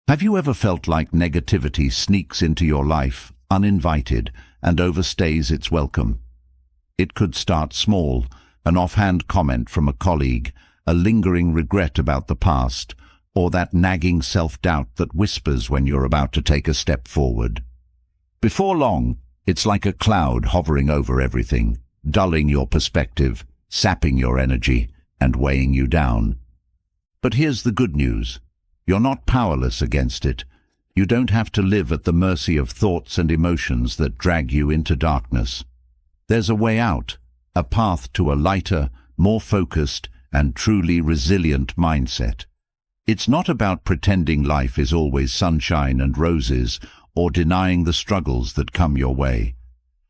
Have you ever felt like negativity sneaks into your life, uninvited, and overstays its welcome? It could start small, an offhand comment from a colleague, a lingering regret about the past, or that nagging self-doubt that whispers when you're about to take a step forward. Before long, it's like a cloud hovering over everything, dulling your perspective, sapping your energy, and weighing you down. But here's the good news. You're not powerless against it. You don't have to live at the mercy of thoughts and emotions that drag you into darkness. There's a way out, a path to a lighter, more focused, and truly resilient mindset. It's not about pretending life is always sunshine and roses or denying the struggles that come your way.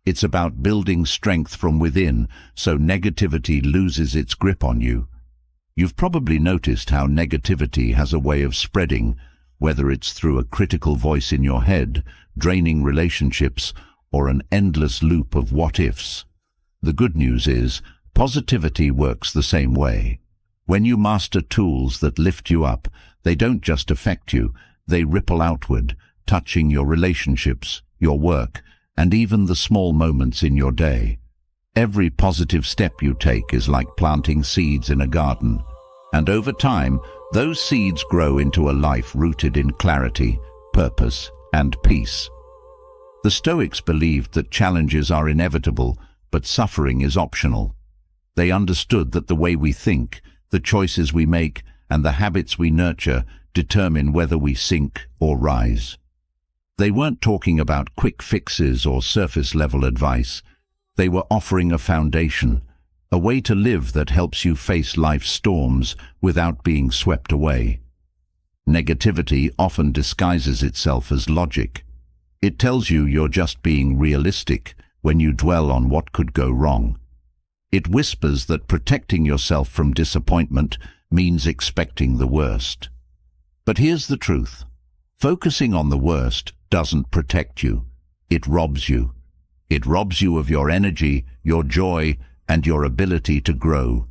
It's about building strength from within so negativity loses its grip on you. You've probably noticed how negativity has a way of spreading, whether it's through a critical voice in your head, draining relationships, or an endless loop of what-ifs. The good news is, positivity works the same way. When you master tools that lift you up, they don't just affect you, they ripple outward, touching your relationships, your work, and even the small moments in your day. Every positive step you take is like planting seeds in a garden, and over time, those seeds grow into a life rooted in clarity, purpose, and peace. The Stoics believed that challenges are inevitable, but suffering is optional. They understood that the way we think, the choices we make, and the habits we nurture determine whether we sink or rise. They weren't talking about quick fixes or surface-level advice. They were offering a foundation, a way to live that helps you face life's storms without being swept away. Negativity often disguises itself as logic. It tells you you're just being realistic when you dwell on what could go wrong. It whispers that protecting yourself from disappointment means expecting the worst. But here's the truth. Focusing on the worst doesn't protect you. It robs you. It robs you of your energy, your joy, and your ability to grow.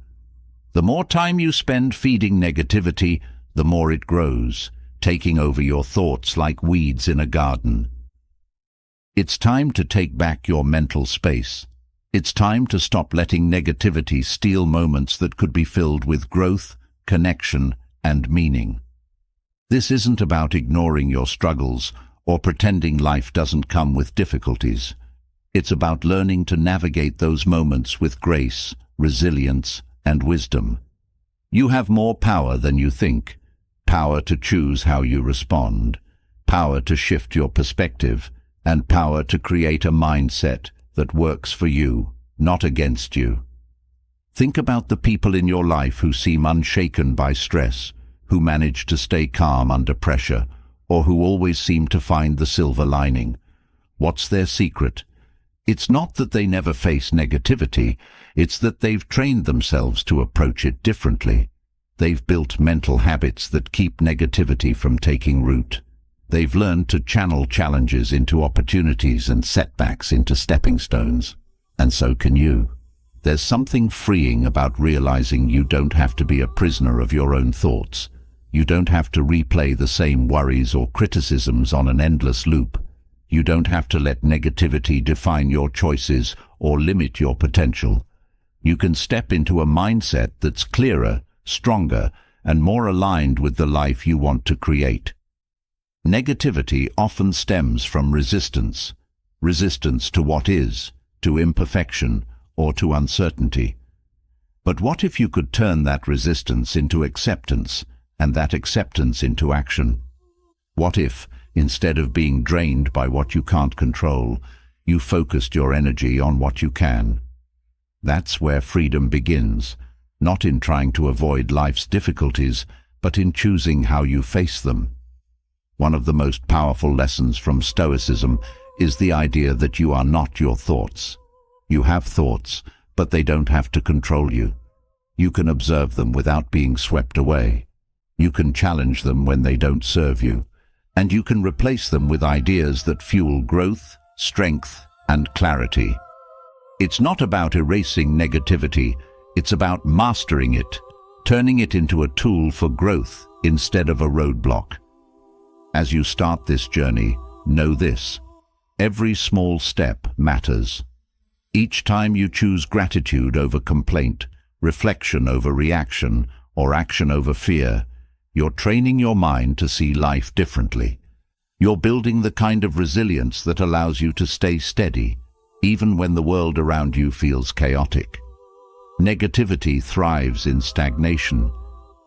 The more time you spend feeding negativity, the more it grows, taking over your thoughts like weeds in a garden. It's time to take back your mental space. It's time to stop letting negativity steal moments that could be filled with growth, connection, and meaning. This isn't about ignoring your struggles or pretending life doesn't come with difficulties. It's about learning to navigate those moments with grace, resilience, and wisdom. You have more power than you think. Power to choose how you respond, power to shift your perspective, and power to create a mindset that works for you, not against you. Think about the people in your life who seem unshaken by stress, who manage to stay calm under pressure, or who always seem to find the silver lining. What's their secret? It's not that they never face negativity, it's that they've trained themselves to approach it differently. They've built mental habits that keep negativity from taking root. They've learned to channel challenges into opportunities and setbacks into stepping stones. And so can you. There's something freeing about realizing you don't have to be a prisoner of your own thoughts. You don't have to replay the same worries or criticisms on an endless loop. You don't have to let negativity define your choices or limit your potential. You can step into a mindset that's clearer, stronger, and more aligned with the life you want to create. Negativity often stems from resistance. Resistance to what is, to imperfection, or to uncertainty. But what if you could turn that resistance into acceptance, and that acceptance into action? What if, instead of being drained by what you can't control, you focused your energy on what you can? That's where freedom begins, not in trying to avoid life's difficulties, but in choosing how you face them. One of the most powerful lessons from Stoicism is the idea that you are not your thoughts. You have thoughts, but they don't have to control you. You can observe them without being swept away. You can challenge them when they don't serve you. And you can replace them with ideas that fuel growth, strength, and clarity. It's not about erasing negativity, it's about mastering it, turning it into a tool for growth instead of a roadblock. As you start this journey, know this: every small step matters. Each time you choose gratitude over complaint, reflection over reaction, or action over fear, you're training your mind to see life differently. You're building the kind of resilience that allows you to stay steady, even when the world around you feels chaotic. Negativity thrives in stagnation.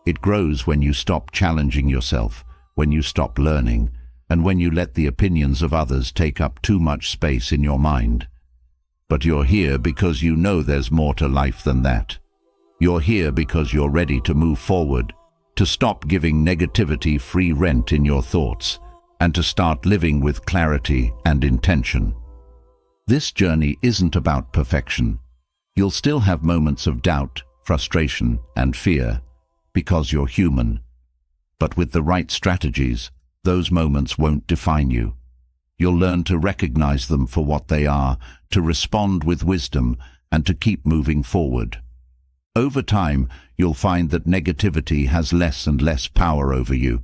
It grows when you stop challenging yourself, when you stop learning, and when you let the opinions of others take up too much space in your mind. But you're here because you know there's more to life than that. You're here because you're ready to move forward, to stop giving negativity free rent in your thoughts, and to start living with clarity and intention. This journey isn't about perfection. You'll still have moments of doubt, frustration, and fear, because you're human. But with the right strategies, those moments won't define you. You'll learn to recognize them for what they are, to respond with wisdom, and to keep moving forward. Over time, you'll find that negativity has less and less power over you.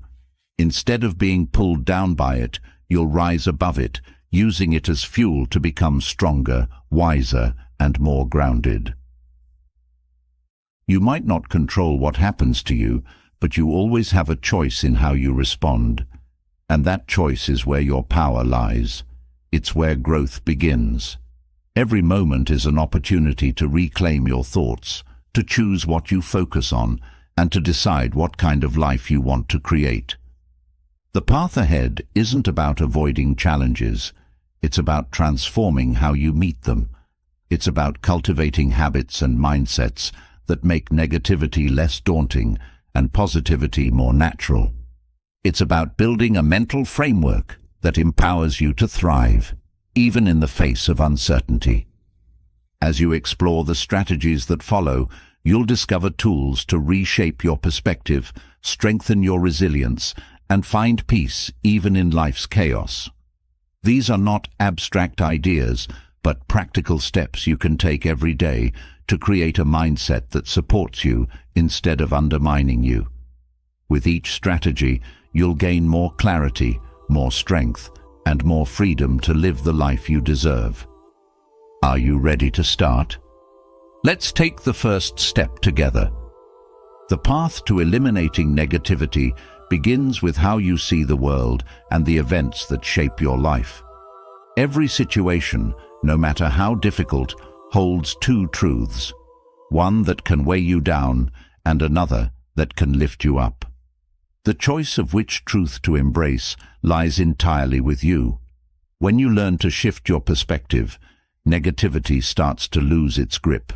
Instead of being pulled down by it, you'll rise above it, using it as fuel to become stronger, wiser, and more grounded. You might not control what happens to you, but you always have a choice in how you respond. And that choice is where your power lies. It's where growth begins. Every moment is an opportunity to reclaim your thoughts, to choose what you focus on, and to decide what kind of life you want to create. The path ahead isn't about avoiding challenges. It's about transforming how you meet them. It's about cultivating habits and mindsets that make negativity less daunting and positivity more natural. It's about building a mental framework that empowers you to thrive, even in the face of uncertainty. As you explore the strategies that follow, you'll discover tools to reshape your perspective, strengthen your resilience, and find peace even in life's chaos. These are not abstract ideas, but practical steps you can take every day to create a mindset that supports you instead of undermining you. With each strategy, you'll gain more clarity, more strength, and more freedom to live the life you deserve. Are you ready to start? Let's take the first step together. The path to eliminating negativity begins with how you see the world and the events that shape your life. Every situation, no matter how difficult, holds two truths, one that can weigh you down and another that can lift you up. The choice of which truth to embrace lies entirely with you. When you learn to shift your perspective, negativity starts to lose its grip.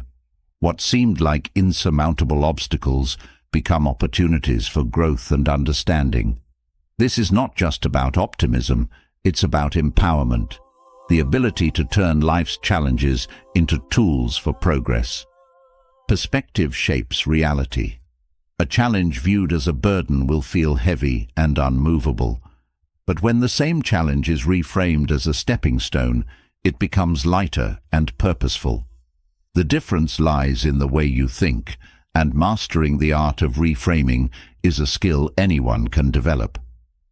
What seemed like insurmountable obstacles become opportunities for growth and understanding. This is not just about optimism, it's about empowerment, the ability to turn life's challenges into tools for progress. Perspective shapes reality. A challenge viewed as a burden will feel heavy and unmovable, but when the same challenge is reframed as a stepping stone, it becomes lighter and purposeful. The difference lies in the way you think, and mastering the art of reframing is a skill anyone can develop.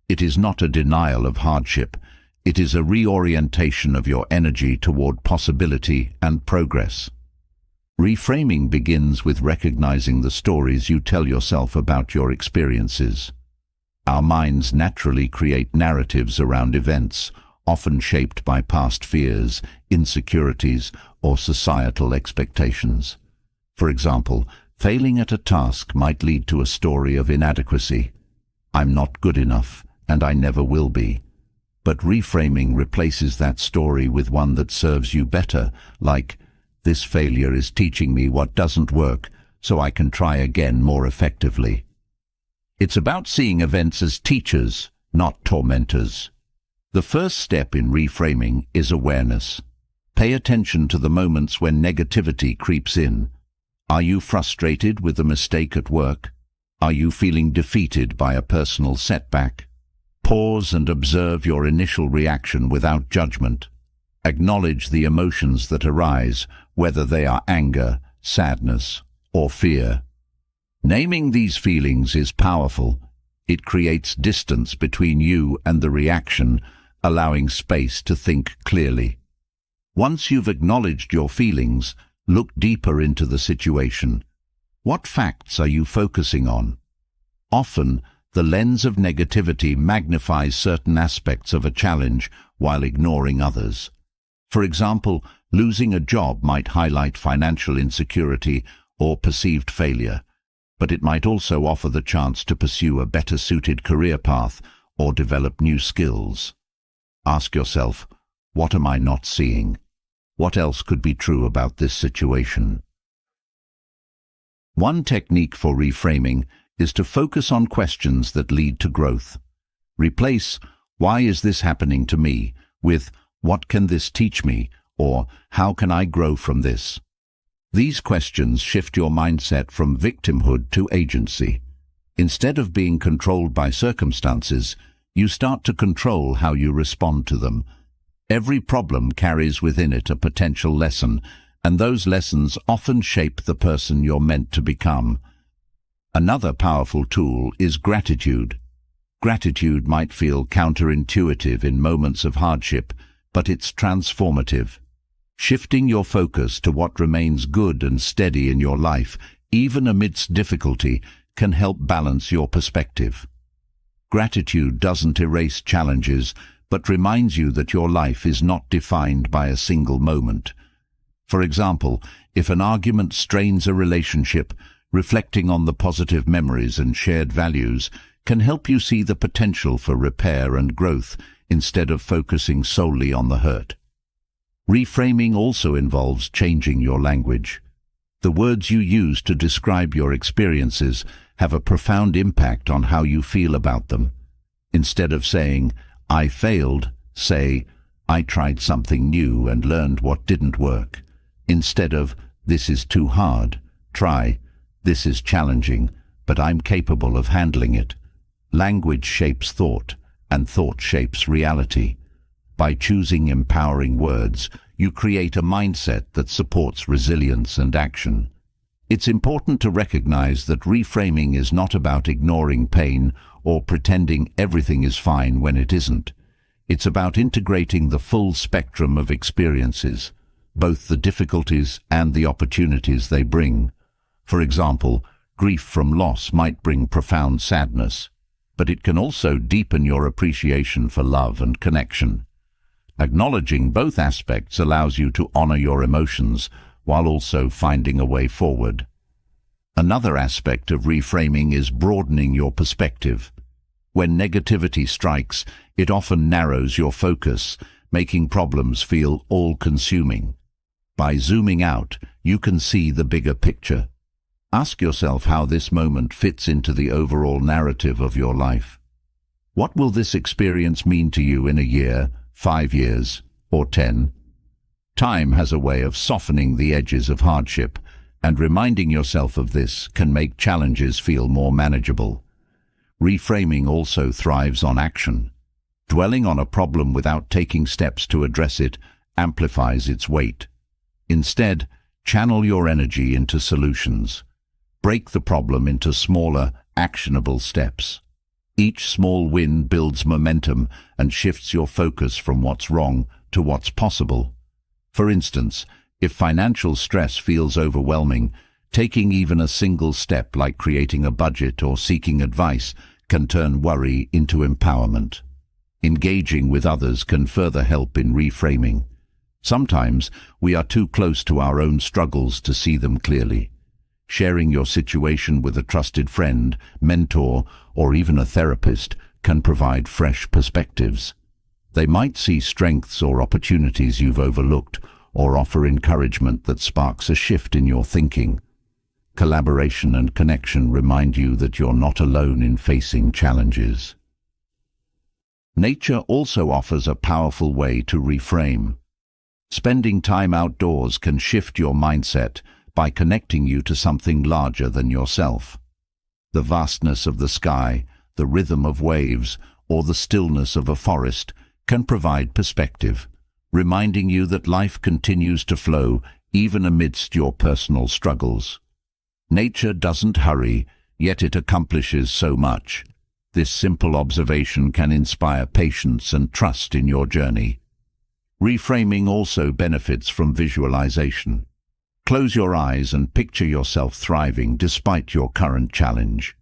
It is not a denial of hardship, it is a reorientation of your energy toward possibility and progress. Reframing begins with recognizing the stories you tell yourself about your experiences. Our minds naturally create narratives around events, often shaped by past fears, insecurities, or societal expectations. For example, failing at a task might lead to a story of inadequacy. I'm not good enough, and I never will be. But reframing replaces that story with one that serves you better, like, this failure is teaching me what doesn't work, so I can try again more effectively. It's about seeing events as teachers, not tormentors. The first step in reframing is awareness. Pay attention to the moments when negativity creeps in. Are you frustrated with a mistake at work? Are you feeling defeated by a personal setback? Pause and observe your initial reaction without judgment. Acknowledge the emotions that arise, whether they are anger, sadness, or fear. Naming these feelings is powerful. It creates distance between you and the reaction, allowing space to think clearly. Once you've acknowledged your feelings, look deeper into the situation. What facts are you focusing on? Often, the lens of negativity magnifies certain aspects of a challenge while ignoring others. For example, losing a job might highlight financial insecurity or perceived failure, but it might also offer the chance to pursue a better-suited career path or develop new skills. Ask yourself, what am I not seeing? What else could be true about this situation? One technique for reframing is to focus on questions that lead to growth. Replace, "Why is this happening to me?" with, "What can this teach me?" or "How can I grow from this?" These questions shift your mindset from victimhood to agency. Instead of being controlled by circumstances, you start to control how you respond to them. Every problem carries within it a potential lesson, and those lessons often shape the person you're meant to become. Another powerful tool is gratitude. Gratitude might feel counterintuitive in moments of hardship, but it's transformative. Shifting your focus to what remains good and steady in your life, even amidst difficulty, can help balance your perspective. Gratitude doesn't erase challenges, but reminds you that your life is not defined by a single moment. For example, if an argument strains a relationship, reflecting on the positive memories and shared values can help you see the potential for repair and growth instead of focusing solely on the hurt. Reframing also involves changing your language. The words you use to describe your experiences have a profound impact on how you feel about them. Instead of saying, "I failed," say, "I tried something new and learned what didn't work." Instead of, "This is too hard," try, "This is challenging, but I'm capable of handling it." Language shapes thought, and thought shapes reality. By choosing empowering words, you create a mindset that supports resilience and action. It's important to recognize that reframing is not about ignoring pain or pretending everything is fine when it isn't. It's about integrating the full spectrum of experiences, both the difficulties and the opportunities they bring. For example, grief from loss might bring profound sadness, but it can also deepen your appreciation for love and connection. Acknowledging both aspects allows you to honor your emotions while also finding a way forward. Another aspect of reframing is broadening your perspective. When negativity strikes, it often narrows your focus, making problems feel all-consuming. By zooming out, you can see the bigger picture. Ask yourself how this moment fits into the overall narrative of your life. What will this experience mean to you in a year, 5 years, or 10? Time has a way of softening the edges of hardship, and reminding yourself of this can make challenges feel more manageable. Reframing also thrives on action. Dwelling on a problem without taking steps to address it amplifies its weight. Instead, channel your energy into solutions. Break the problem into smaller, actionable steps. Each small win builds momentum and shifts your focus from what's wrong to what's possible. For instance, if financial stress feels overwhelming, taking even a single step like creating a budget or seeking advice can turn worry into empowerment. Engaging with others can further help in reframing. Sometimes we are too close to our own struggles to see them clearly. Sharing your situation with a trusted friend, mentor, or even a therapist can provide fresh perspectives. They might see strengths or opportunities you've overlooked, or offer encouragement that sparks a shift in your thinking. Collaboration and connection remind you that you're not alone in facing challenges. Nature also offers a powerful way to reframe. Spending time outdoors can shift your mindset by connecting you to something larger than yourself. The vastness of the sky, the rhythm of waves, or the stillness of a forest can provide perspective, reminding you that life continues to flow even amidst your personal struggles. Nature doesn't hurry, yet it accomplishes so much. This simple observation can inspire patience and trust in your journey. Reframing also benefits from visualization. Close your eyes and picture yourself thriving despite your current challenge.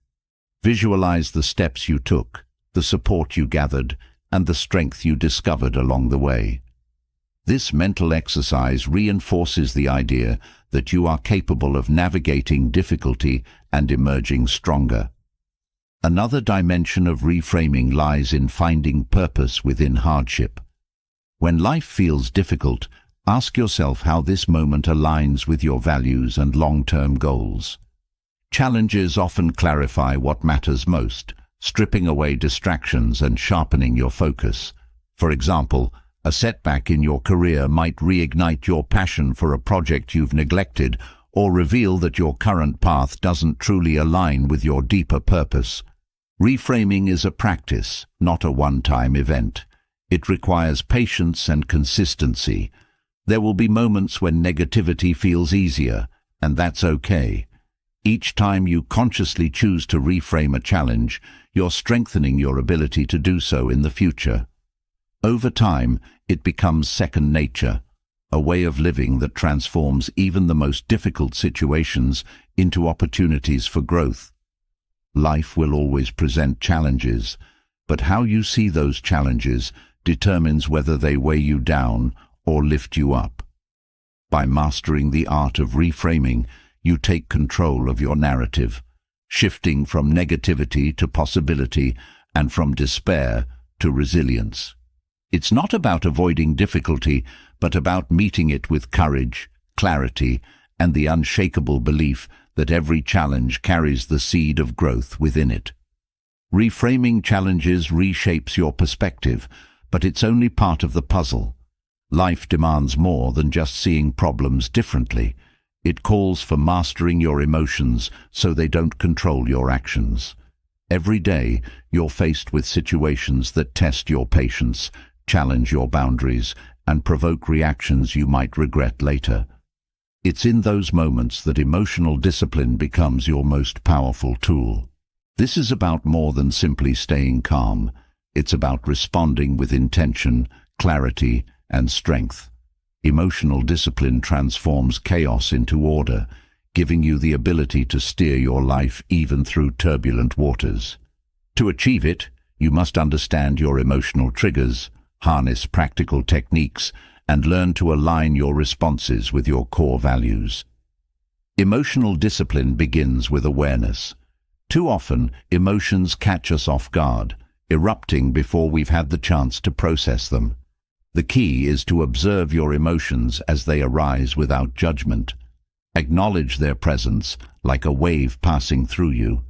Visualize the steps you took, the support you gathered, and the strength you discovered along the way. This mental exercise reinforces the idea that you are capable of navigating difficulty and emerging stronger. Another dimension of reframing lies in finding purpose within hardship. When life feels difficult, ask yourself how this moment aligns with your values and long-term goals. Challenges often clarify what matters most, stripping away distractions and sharpening your focus. For example, a setback in your career might reignite your passion for a project you've neglected or reveal that your current path doesn't truly align with your deeper purpose. Reframing is a practice, not a one-time event. It requires patience and consistency. There will be moments when negativity feels easier, and that's okay. Each time you consciously choose to reframe a challenge, you're strengthening your ability to do so in the future. Over time, it becomes second nature, a way of living that transforms even the most difficult situations into opportunities for growth. Life will always present challenges, but how you see those challenges determines whether they weigh you down or lift you up. By mastering the art of reframing, you take control of your narrative, shifting from negativity to possibility and from despair to resilience. It's not about avoiding difficulty, but about meeting it with courage, clarity, and the unshakable belief that every challenge carries the seed of growth within it. Reframing challenges reshapes your perspective, but it's only part of the puzzle. Life demands more than just seeing problems differently. It calls for mastering your emotions so they don't control your actions. Every day, you're faced with situations that test your patience, challenge your boundaries, and provoke reactions you might regret later. It's in those moments that emotional discipline becomes your most powerful tool. This is about more than simply staying calm. It's about responding with intention, clarity, and strength. Emotional discipline transforms chaos into order, giving you the ability to steer your life even through turbulent waters. To achieve it, you must understand your emotional triggers, harness practical techniques, and learn to align your responses with your core values. Emotional discipline begins with awareness. Too often, emotions catch us off guard, erupting before we've had the chance to process them. The key is to observe your emotions as they arise without judgment. Acknowledge their presence like a wave passing through you.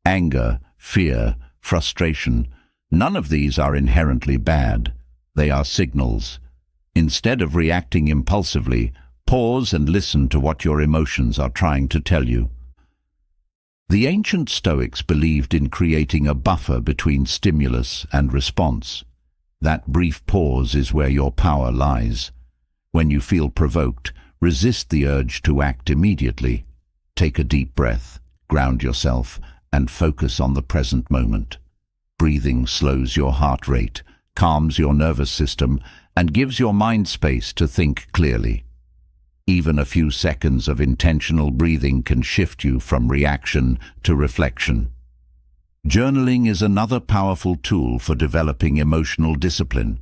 Anger, fear, frustration, none of these are inherently bad. They are signals. Instead of reacting impulsively, pause and listen to what your emotions are trying to tell you. The ancient Stoics believed in creating a buffer between stimulus and response. That brief pause is where your power lies. When you feel provoked, resist the urge to act immediately. Take a deep breath, ground yourself, and focus on the present moment. Breathing slows your heart rate, calms your nervous system, and gives your mind space to think clearly. Even a few seconds of intentional breathing can shift you from reaction to reflection. Journaling is another powerful tool for developing emotional discipline.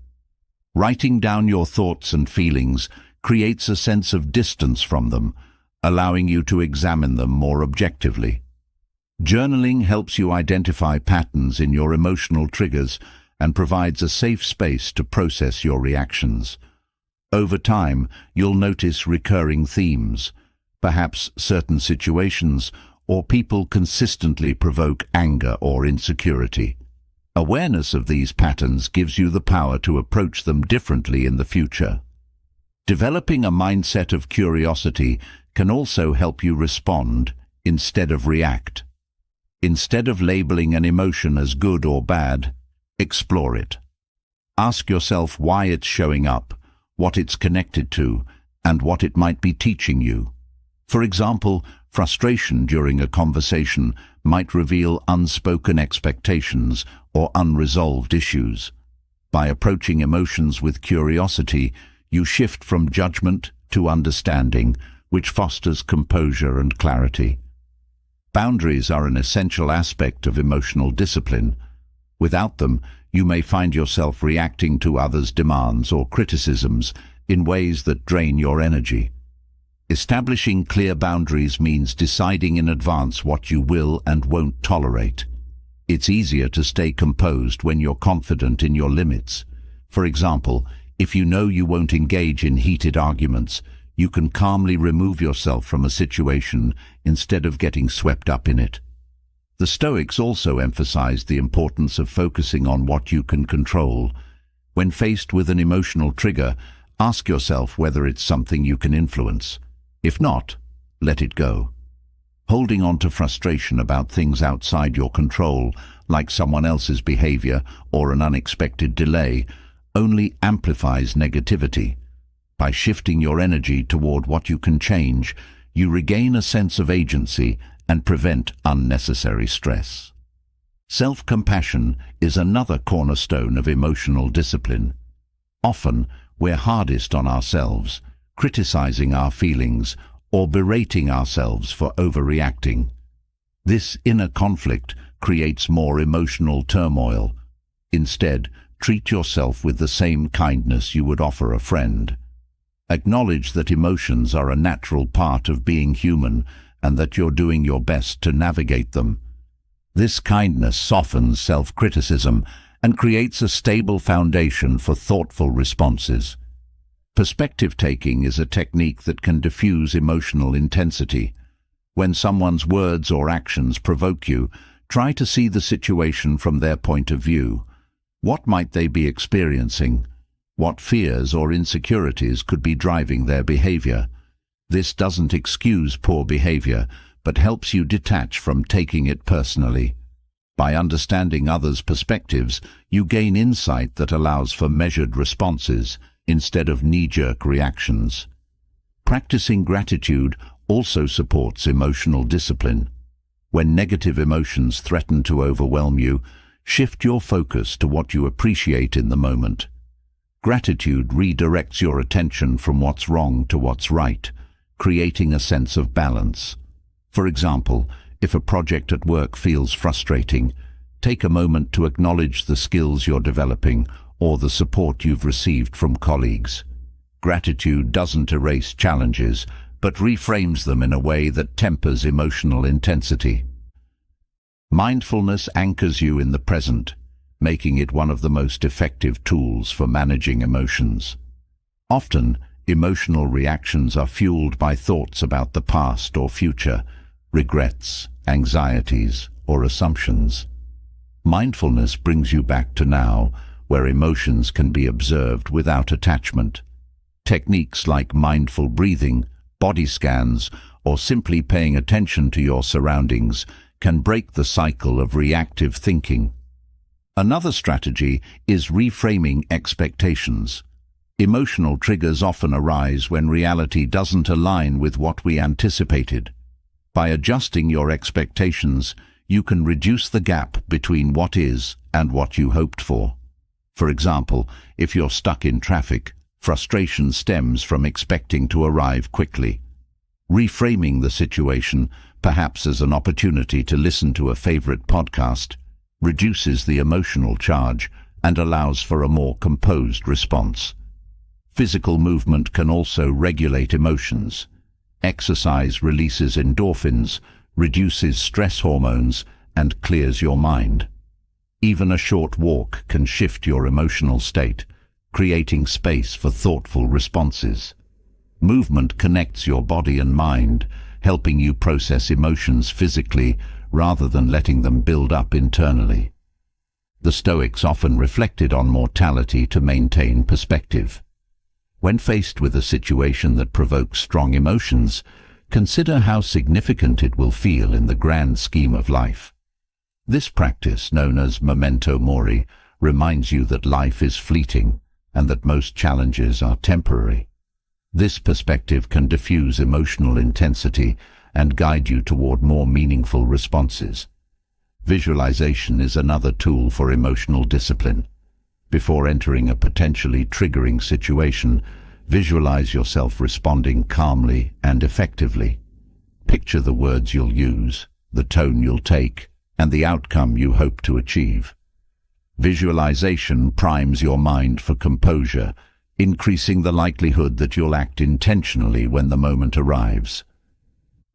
Writing down your thoughts and feelings creates a sense of distance from them, allowing you to examine them more objectively. Journaling helps you identify patterns in your emotional triggers and provides a safe space to process your reactions. Over time, you'll notice recurring themes. Perhaps certain situations or people consistently provoke anger or insecurity. Awareness of these patterns gives you the power to approach them differently in the future. Developing a mindset of curiosity can also help you respond instead of react. Instead of labeling an emotion as good or bad, explore it. Ask yourself why it's showing up, what it's connected to, and what it might be teaching you. For example, frustration during a conversation might reveal unspoken expectations or unresolved issues. By approaching emotions with curiosity, you shift from judgment to understanding, which fosters composure and clarity. Boundaries are an essential aspect of emotional discipline. Without them, you may find yourself reacting to others' demands or criticisms in ways that drain your energy. Establishing clear boundaries means deciding in advance what you will and won't tolerate. It's easier to stay composed when you're confident in your limits. For example, if you know you won't engage in heated arguments, you can calmly remove yourself from a situation instead of getting swept up in it. The Stoics also emphasized the importance of focusing on what you can control. When faced with an emotional trigger, ask yourself whether it's something you can influence. If not, let it go. Holding on to frustration about things outside your control, like someone else's behavior or an unexpected delay, only amplifies negativity. By shifting your energy toward what you can change, you regain a sense of agency and prevent unnecessary stress. Self-compassion is another cornerstone of emotional discipline. Often, we're hardest on ourselves, criticizing our feelings or berating ourselves for overreacting. This inner conflict creates more emotional turmoil. Instead, treat yourself with the same kindness you would offer a friend. Acknowledge that emotions are a natural part of being human and that you're doing your best to navigate them. This kindness softens self-criticism and creates a stable foundation for thoughtful responses. Perspective-taking is a technique that can diffuse emotional intensity. When someone's words or actions provoke you, try to see the situation from their point of view. What might they be experiencing? What fears or insecurities could be driving their behavior? This doesn't excuse poor behavior, but helps you detach from taking it personally. By understanding others' perspectives, you gain insight that allows for measured responses instead of knee-jerk reactions. Practicing gratitude also supports emotional discipline. When negative emotions threaten to overwhelm you, shift your focus to what you appreciate in the moment. Gratitude redirects your attention from what's wrong to what's right, creating a sense of balance. For example, if a project at work feels frustrating, take a moment to acknowledge the skills you're developing or the support you've received from colleagues. Gratitude doesn't erase challenges, but reframes them in a way that tempers emotional intensity. Mindfulness anchors you in the present, making it one of the most effective tools for managing emotions. Often, emotional reactions are fueled by thoughts about the past or future, regrets, anxieties, or assumptions. Mindfulness brings you back to now, where emotions can be observed without attachment. Techniques like mindful breathing, body scans, or simply paying attention to your surroundings can break the cycle of reactive thinking. Another strategy is reframing expectations. Emotional triggers often arise when reality doesn't align with what we anticipated. By adjusting your expectations, you can reduce the gap between what is and what you hoped for. For example, if you're stuck in traffic, frustration stems from expecting to arrive quickly. Reframing the situation, perhaps as an opportunity to listen to a favorite podcast, reduces the emotional charge and allows for a more composed response. Physical movement can also regulate emotions. Exercise releases endorphins, reduces stress hormones, and clears your mind. Even a short walk can shift your emotional state, creating space for thoughtful responses. Movement connects your body and mind, helping you process emotions physically rather than letting them build up internally. The Stoics often reflected on mortality to maintain perspective. When faced with a situation that provokes strong emotions, consider how significant it will feel in the grand scheme of life. This practice, known as memento mori, reminds you that life is fleeting and that most challenges are temporary. This perspective can diffuse emotional intensity and guide you toward more meaningful responses. Visualization is another tool for emotional discipline. Before entering a potentially triggering situation, visualize yourself responding calmly and effectively. Picture the words you'll use, the tone you'll take, and the outcome you hope to achieve. Visualization primes your mind for composure, increasing the likelihood that you'll act intentionally when the moment arrives.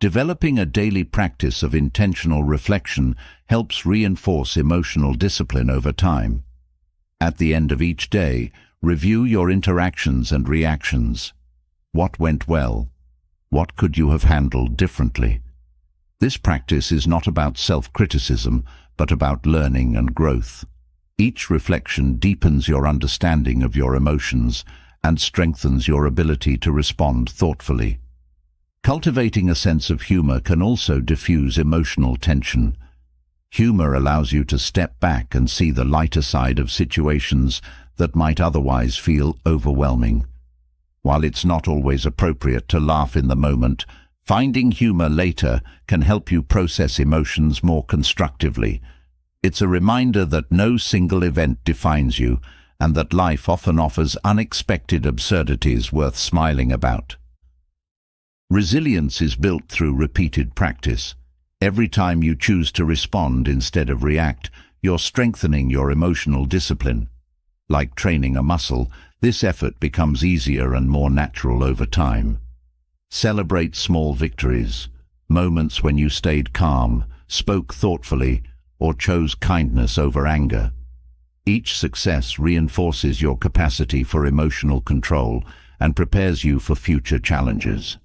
Developing a daily practice of intentional reflection helps reinforce emotional discipline over time. At the end of each day, review your interactions and reactions. What went well? What could you have handled differently? This practice is not about self-criticism, but about learning and growth. Each reflection deepens your understanding of your emotions and strengthens your ability to respond thoughtfully. Cultivating a sense of humor can also diffuse emotional tension. Humor allows you to step back and see the lighter side of situations that might otherwise feel overwhelming. While it's not always appropriate to laugh in the moment, finding humor later can help you process emotions more constructively. It's a reminder that no single event defines you, and that life often offers unexpected absurdities worth smiling about. Resilience is built through repeated practice. Every time you choose to respond instead of react, you're strengthening your emotional discipline. Like training a muscle, this effort becomes easier and more natural over time. Celebrate small victories, moments when you stayed calm, spoke thoughtfully, or chose kindness over anger. Each success reinforces your capacity for emotional control and prepares you for future challenges.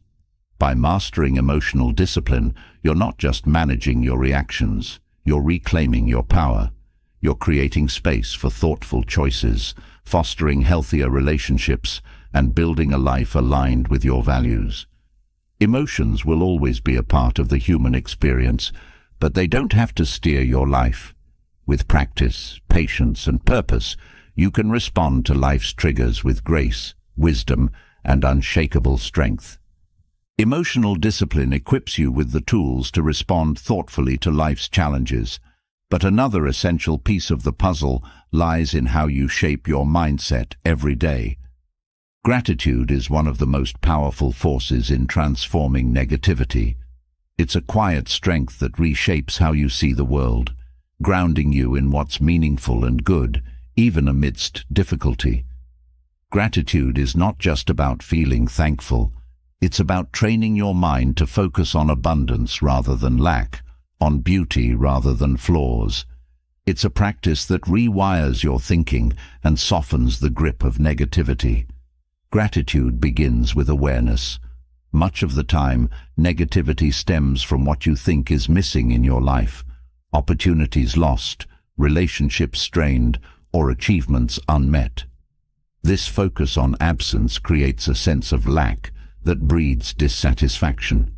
By mastering emotional discipline, you're not just managing your reactions, you're reclaiming your power. You're creating space for thoughtful choices, fostering healthier relationships, and building a life aligned with your values. Emotions will always be a part of the human experience, but they don't have to steer your life. With practice, patience, and purpose, you can respond to life's triggers with grace, wisdom, and unshakable strength. Emotional discipline equips you with the tools to respond thoughtfully to life's challenges, but another essential piece of the puzzle lies in how you shape your mindset every day. Gratitude is one of the most powerful forces in transforming negativity. It's a quiet strength that reshapes how you see the world, grounding you in what's meaningful and good, even amidst difficulty. Gratitude is not just about feeling thankful. It's about training your mind to focus on abundance rather than lack, on beauty rather than flaws. It's a practice that rewires your thinking and softens the grip of negativity. Gratitude begins with awareness. Much of the time, negativity stems from what you think is missing in your life: opportunities lost, relationships strained, or achievements unmet. This focus on absence creates a sense of lack that breeds dissatisfaction.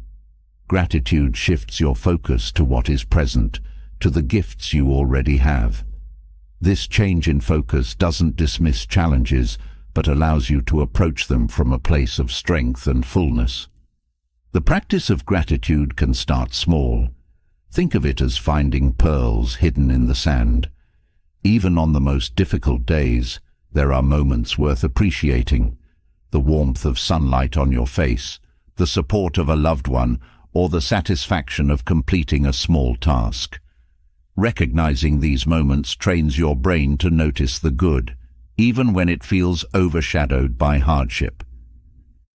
Gratitude shifts your focus to what is present, to the gifts you already have. This change in focus doesn't dismiss challenges, but allows you to approach them from a place of strength and fullness. The practice of gratitude can start small. Think of it as finding pearls hidden in the sand. Even on the most difficult days, there are moments worth appreciating. The warmth of sunlight on your face, the support of a loved one, or the satisfaction of completing a small task. Recognizing these moments trains your brain to notice the good, even when it feels overshadowed by hardship.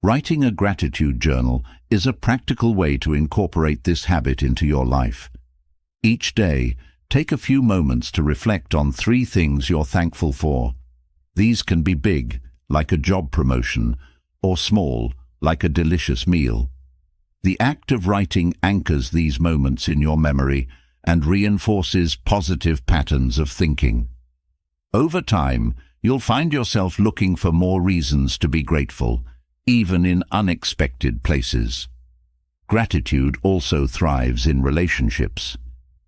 Writing a gratitude journal is a practical way to incorporate this habit into your life. Each day, take a few moments to reflect on 3 things you're thankful for. These can be big, like a job promotion, or small, like a delicious meal. The act of writing anchors these moments in your memory and reinforces positive patterns of thinking. Over time, you'll find yourself looking for more reasons to be grateful, even in unexpected places. Gratitude also thrives in relationships.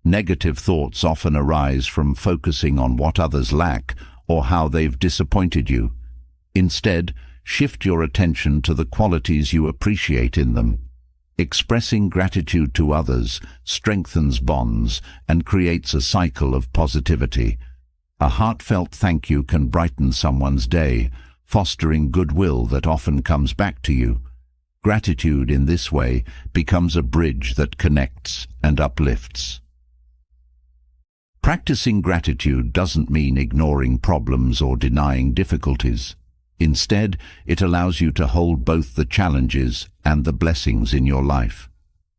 Negative thoughts often arise from focusing on what others lack or how they've disappointed you. Instead, shift your attention to the qualities you appreciate in them. Expressing gratitude to others strengthens bonds and creates a cycle of positivity. A heartfelt thank you can brighten someone's day, fostering goodwill that often comes back to you. Gratitude in this way becomes a bridge that connects and uplifts. Practicing gratitude doesn't mean ignoring problems or denying difficulties. Instead, it allows you to hold both the challenges and the blessings in your life.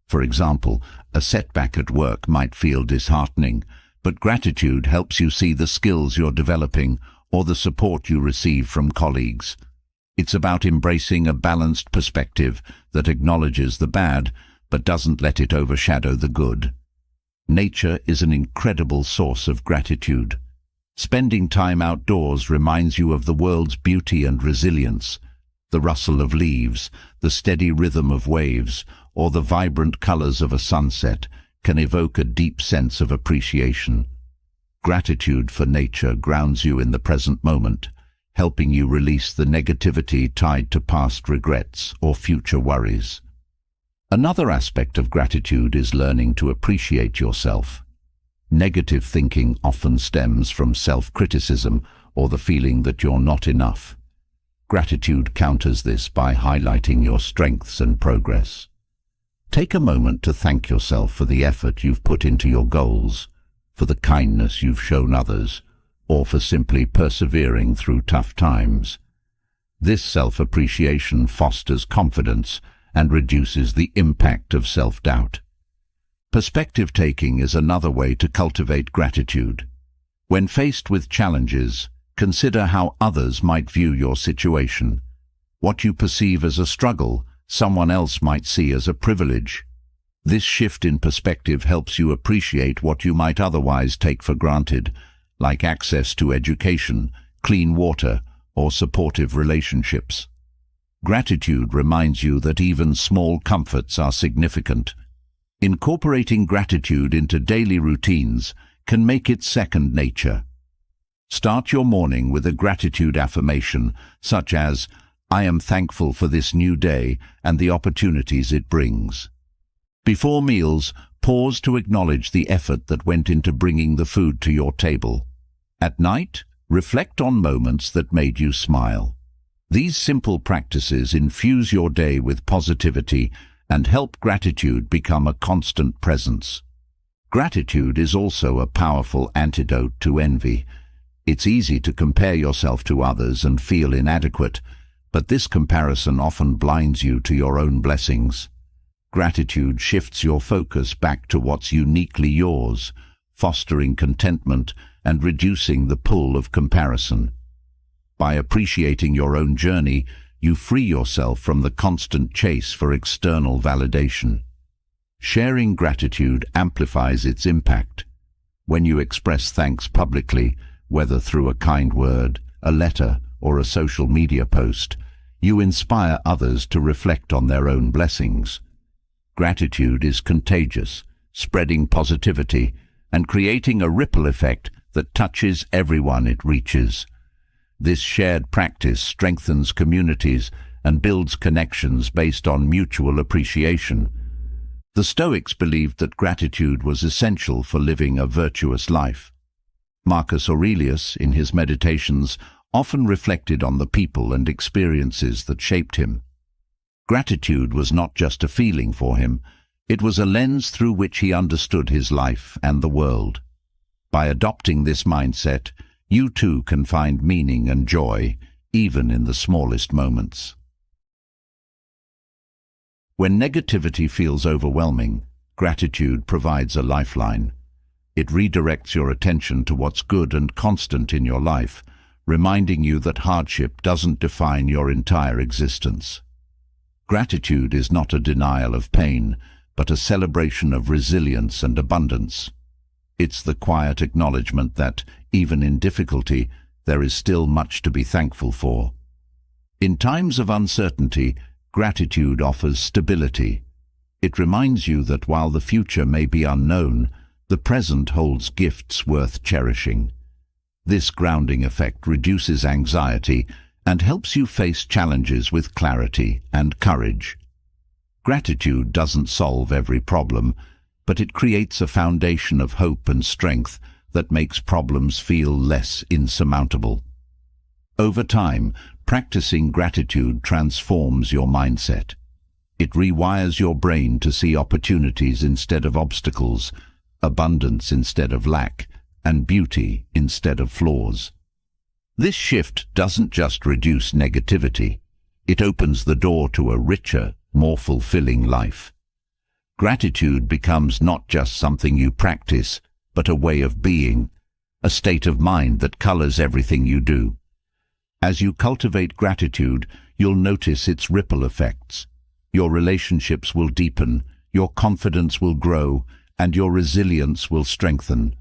For example, a setback at work might feel disheartening, but gratitude helps you see the skills you're developing or the support you receive from colleagues. It's about embracing a balanced perspective that acknowledges the bad but doesn't let it overshadow the good. Nature is an incredible source of gratitude. Spending time outdoors reminds you of the world's beauty and resilience. The rustle of leaves, the steady rhythm of waves, or the vibrant colors of a sunset can evoke a deep sense of appreciation. Gratitude for nature grounds you in the present moment, helping you release the negativity tied to past regrets or future worries. Another aspect of gratitude is learning to appreciate yourself. Negative thinking often stems from self-criticism or the feeling that you're not enough. Gratitude counters this by highlighting your strengths and progress. Take a moment to thank yourself for the effort you've put into your goals, for the kindness you've shown others, or for simply persevering through tough times. This self-appreciation fosters confidence and reduces the impact of self-doubt. Perspective taking is another way to cultivate gratitude. When faced with challenges, consider how others might view your situation. What you perceive as a struggle, someone else might see as a privilege. This shift in perspective helps you appreciate what you might otherwise take for granted, like access to education, clean water, or supportive relationships. Gratitude reminds you that even small comforts are significant. Incorporating gratitude into daily routines can make it second nature. Start your morning with a gratitude affirmation, such as, "I am thankful for this new day and the opportunities it brings." Before meals, pause to acknowledge the effort that went into bringing the food to your table. At night, reflect on moments that made you smile. These simple practices infuse your day with positivity and help gratitude become a constant presence. Gratitude is also a powerful antidote to envy. It's easy to compare yourself to others and feel inadequate, but this comparison often blinds you to your own blessings. Gratitude shifts your focus back to what's uniquely yours, fostering contentment and reducing the pull of comparison. By appreciating your own journey, you free yourself from the constant chase for external validation. Sharing gratitude amplifies its impact. When you express thanks publicly, whether through a kind word, a letter, or a social media post, you inspire others to reflect on their own blessings. Gratitude is contagious, spreading positivity and creating a ripple effect that touches everyone it reaches. This shared practice strengthens communities and builds connections based on mutual appreciation. The Stoics believed that gratitude was essential for living a virtuous life. Marcus Aurelius, in his meditations, often reflected on the people and experiences that shaped him. Gratitude was not just a feeling for him, it was a lens through which he understood his life and the world. By adopting this mindset, you too can find meaning and joy, even in the smallest moments. When negativity feels overwhelming, gratitude provides a lifeline. It redirects your attention to what's good and constant in your life, reminding you that hardship doesn't define your entire existence. Gratitude is not a denial of pain, but a celebration of resilience and abundance. It's the quiet acknowledgement that, even in difficulty, there is still much to be thankful for. In times of uncertainty, gratitude offers stability. It reminds you that while the future may be unknown, the present holds gifts worth cherishing. This grounding effect reduces anxiety and helps you face challenges with clarity and courage. Gratitude doesn't solve every problem, but it creates a foundation of hope and strength that makes problems feel less insurmountable. Over time, practicing gratitude transforms your mindset. It rewires your brain to see opportunities instead of obstacles, abundance instead of lack, and beauty instead of flaws. This shift doesn't just reduce negativity, it opens the door to a richer, more fulfilling life. Gratitude becomes not just something you practice, but a way of being, a state of mind that colors everything you do. As you cultivate gratitude, you'll notice its ripple effects. Your relationships will deepen, your confidence will grow, and your resilience will strengthen.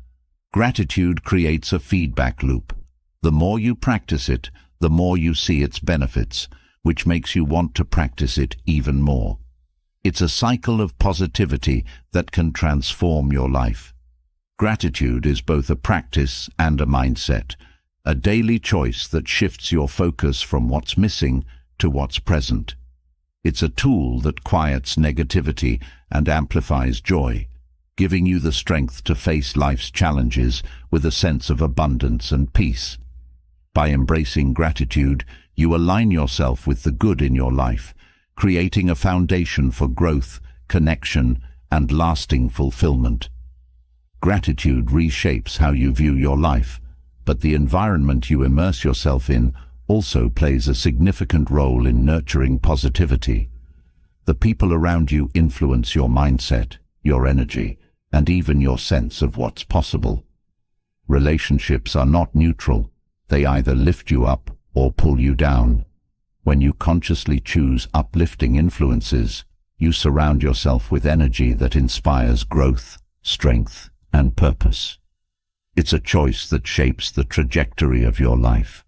Gratitude creates a feedback loop. The more you practice it, the more you see its benefits, which makes you want to practice it even more. It's a cycle of positivity that can transform your life. Gratitude is both a practice and a mindset, a daily choice that shifts your focus from what's missing to what's present. It's a tool that quiets negativity and amplifies joy, giving you the strength to face life's challenges with a sense of abundance and peace. By embracing gratitude, you align yourself with the good in your life, creating a foundation for growth, connection, and lasting fulfillment. Gratitude reshapes how you view your life, but the environment you immerse yourself in also plays a significant role in nurturing positivity. The people around you influence your mindset, your energy, and even your sense of what's possible. Relationships are not neutral. They either lift you up or pull you down. When you consciously choose uplifting influences, you surround yourself with energy that inspires growth, strength, and purpose. It's a choice that shapes the trajectory of your life.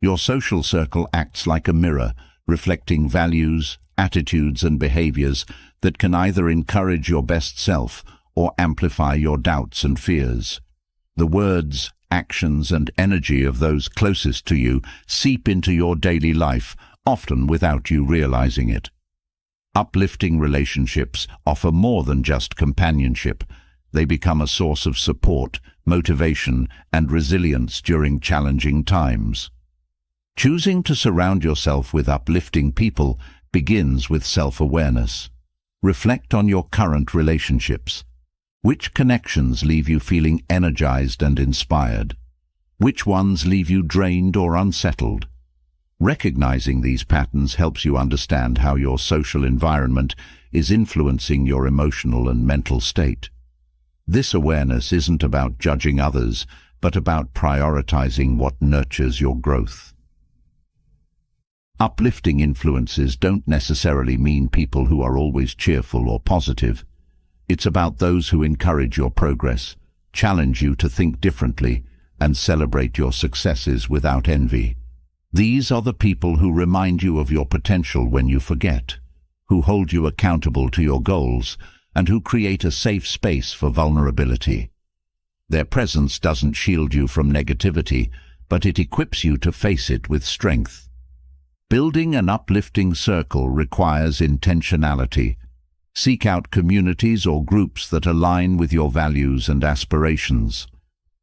Your social circle acts like a mirror, reflecting values, attitudes, and behaviors that can either encourage your best self or amplify your doubts and fears. The words, actions, and energy of those closest to you seep into your daily life, often without you realizing it. Uplifting relationships offer more than just companionship. They become a source of support, motivation, and resilience during challenging times. Choosing to surround yourself with uplifting people begins with self-awareness. Reflect on your current relationships. Which connections leave you feeling energized and inspired? Which ones leave you drained or unsettled? Recognizing these patterns helps you understand how your social environment is influencing your emotional and mental state. This awareness isn't about judging others, but about prioritizing what nurtures your growth. Uplifting influences don't necessarily mean people who are always cheerful or positive. It's about those who encourage your progress, challenge you to think differently, and celebrate your successes without envy. These are the people who remind you of your potential when you forget, who hold you accountable to your goals, and who create a safe space for vulnerability. Their presence doesn't shield you from negativity, but it equips you to face it with strength. Building an uplifting circle requires intentionality. Seek out communities or groups that align with your values and aspirations.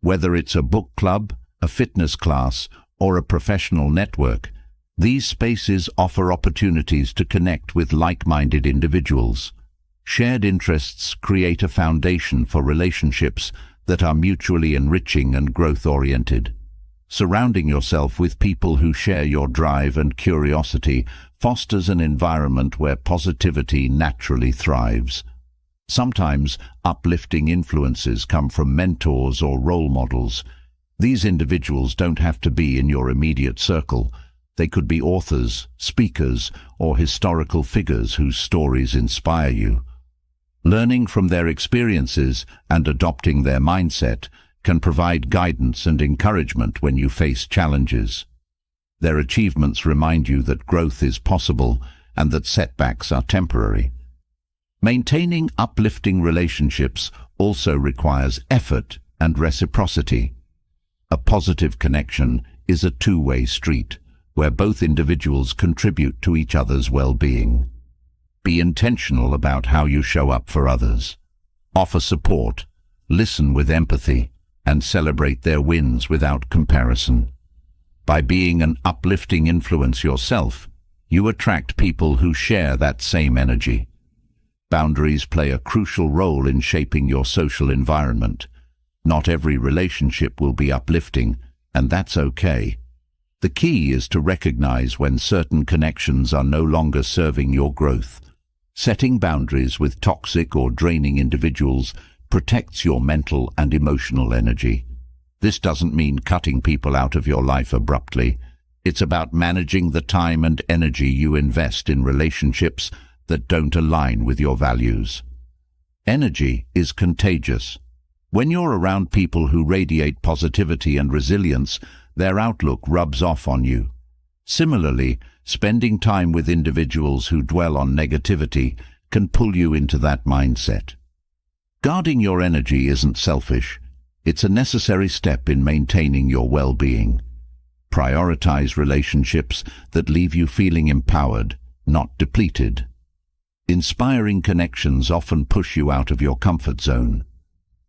Whether it's a book club, a fitness class, or a professional network, these spaces offer opportunities to connect with like-minded individuals. Shared interests create a foundation for relationships that are mutually enriching and growth-oriented. Surrounding yourself with people who share your drive and curiosity fosters an environment where positivity naturally thrives. Sometimes uplifting influences come from mentors or role models. These individuals don't have to be in your immediate circle. They could be authors, speakers, or historical figures whose stories inspire you. Learning from their experiences and adopting their mindset can provide guidance and encouragement when you face challenges. Their achievements remind you that growth is possible and that setbacks are temporary. Maintaining uplifting relationships also requires effort and reciprocity. A positive connection is a two-way street, where both individuals contribute to each other's well-being. Be intentional about how you show up for others. Offer support, listen with empathy, and celebrate their wins without comparison. By being an uplifting influence yourself, you attract people who share that same energy. Boundaries play a crucial role in shaping your social environment. Not every relationship will be uplifting, and that's okay. The key is to recognize when certain connections are no longer serving your growth. Setting boundaries with toxic or draining individuals protects your mental and emotional energy. This doesn't mean cutting people out of your life abruptly. It's about managing the time and energy you invest in relationships that don't align with your values. Energy is contagious. When you're around people who radiate positivity and resilience, their outlook rubs off on you. Similarly, spending time with individuals who dwell on negativity can pull you into that mindset. Guarding your energy isn't selfish. It's a necessary step in maintaining your well-being. Prioritize relationships that leave you feeling empowered, not depleted. Inspiring connections often push you out of your comfort zone.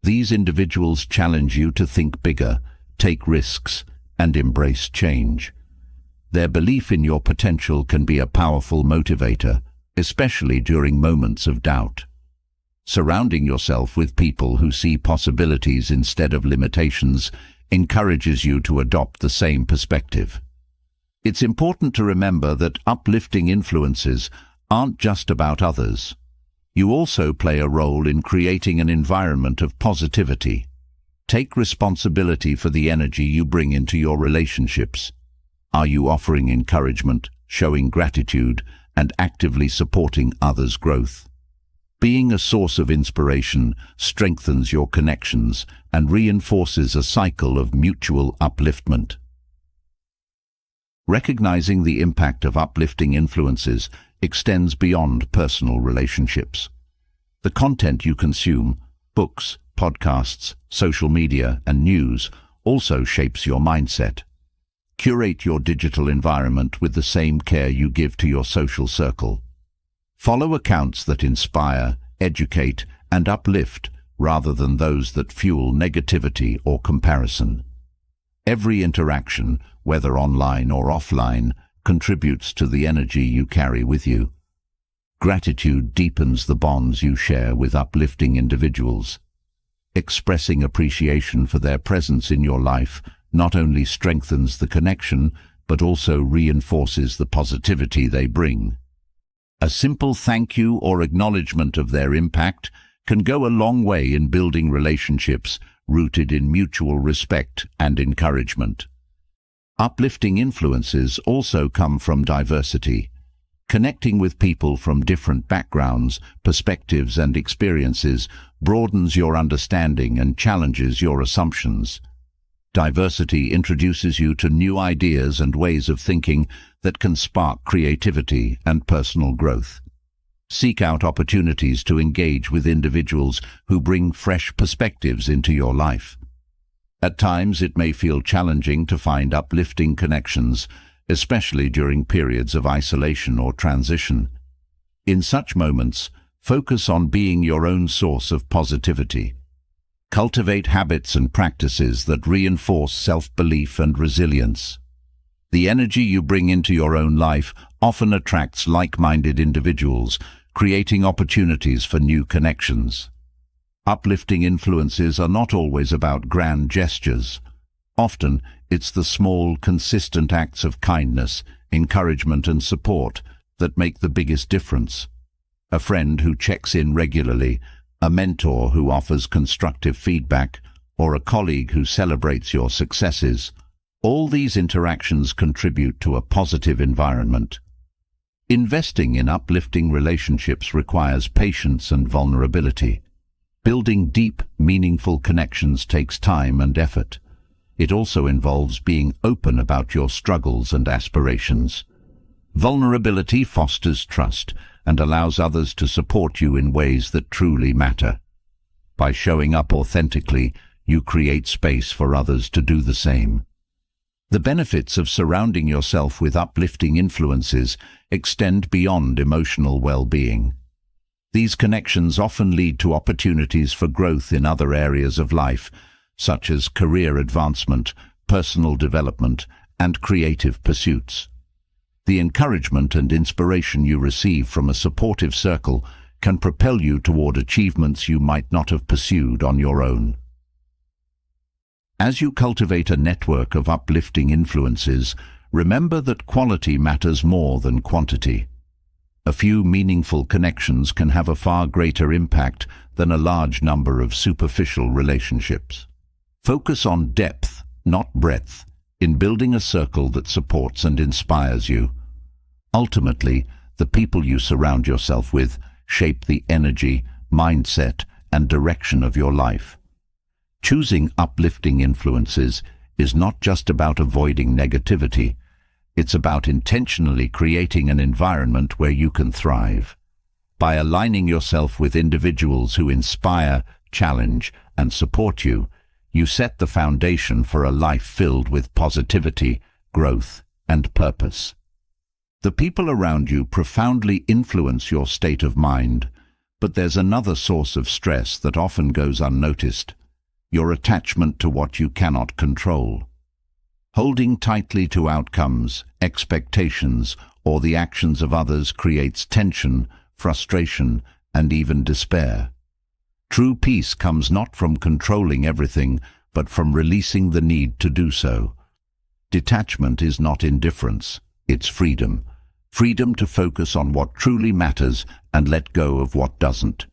These individuals challenge you to think bigger, take risks, and embrace change. Their belief in your potential can be a powerful motivator, especially during moments of doubt. Surrounding yourself with people who see possibilities instead of limitations encourages you to adopt the same perspective. It's important to remember that uplifting influences aren't just about others. You also play a role in creating an environment of positivity. Take responsibility for the energy you bring into your relationships. Are you offering encouragement, showing gratitude, and actively supporting others' growth? Being a source of inspiration strengthens your connections and reinforces a cycle of mutual upliftment. Recognizing the impact of uplifting influences extends beyond personal relationships. The content you consume, books, podcasts, social media, and news also shapes your mindset. Curate your digital environment with the same care you give to your social circle. Follow accounts that inspire, educate, and uplift rather than those that fuel negativity or comparison. Every interaction, whether online or offline, contributes to the energy you carry with you. Gratitude deepens the bonds you share with uplifting individuals. Expressing appreciation for their presence in your life not only strengthens the connection, but also reinforces the positivity they bring. A simple thank you or acknowledgement of their impact can go a long way in building relationships rooted in mutual respect and encouragement. Uplifting influences also come from diversity. Connecting with people from different backgrounds, perspectives, and experiences broadens your understanding and challenges your assumptions. Diversity introduces you to new ideas and ways of thinking that can spark creativity and personal growth. Seek out opportunities to engage with individuals who bring fresh perspectives into your life. At times, it may feel challenging to find uplifting connections, especially during periods of isolation or transition. In such moments, focus on being your own source of positivity. Cultivate habits and practices that reinforce self-belief and resilience. The energy you bring into your own life often attracts like-minded individuals, creating opportunities for new connections. Uplifting influences are not always about grand gestures. Often, it's the small, consistent acts of kindness, encouragement, and support that make the biggest difference. A friend who checks in regularly, a mentor who offers constructive feedback, or a colleague who celebrates your successes. All these interactions contribute to a positive environment. Investing in uplifting relationships requires patience and vulnerability. Building deep, meaningful connections takes time and effort. It also involves being open about your struggles and aspirations. Vulnerability fosters trust and allows others to support you in ways that truly matter. By showing up authentically, you create space for others to do the same. The benefits of surrounding yourself with uplifting influences extend beyond emotional well-being. These connections often lead to opportunities for growth in other areas of life, such as career advancement, personal development, and creative pursuits. The encouragement and inspiration you receive from a supportive circle can propel you toward achievements you might not have pursued on your own. As you cultivate a network of uplifting influences, remember that quality matters more than quantity. A few meaningful connections can have a far greater impact than a large number of superficial relationships. Focus on depth, not breadth, in building a circle that supports and inspires you. Ultimately, the people you surround yourself with shape the energy, mindset, and direction of your life. Choosing uplifting influences is not just about avoiding negativity. It's about intentionally creating an environment where you can thrive. By aligning yourself with individuals who inspire, challenge, and support you, you set the foundation for a life filled with positivity, growth, and purpose. The people around you profoundly influence your state of mind, but there's another source of stress that often goes unnoticed: your attachment to what you cannot control. Holding tightly to outcomes, expectations, or the actions of others creates tension, frustration, and even despair. True peace comes not from controlling everything, but from releasing the need to do so. Detachment is not indifference, it's freedom. Freedom to focus on what truly matters and let go of what doesn't.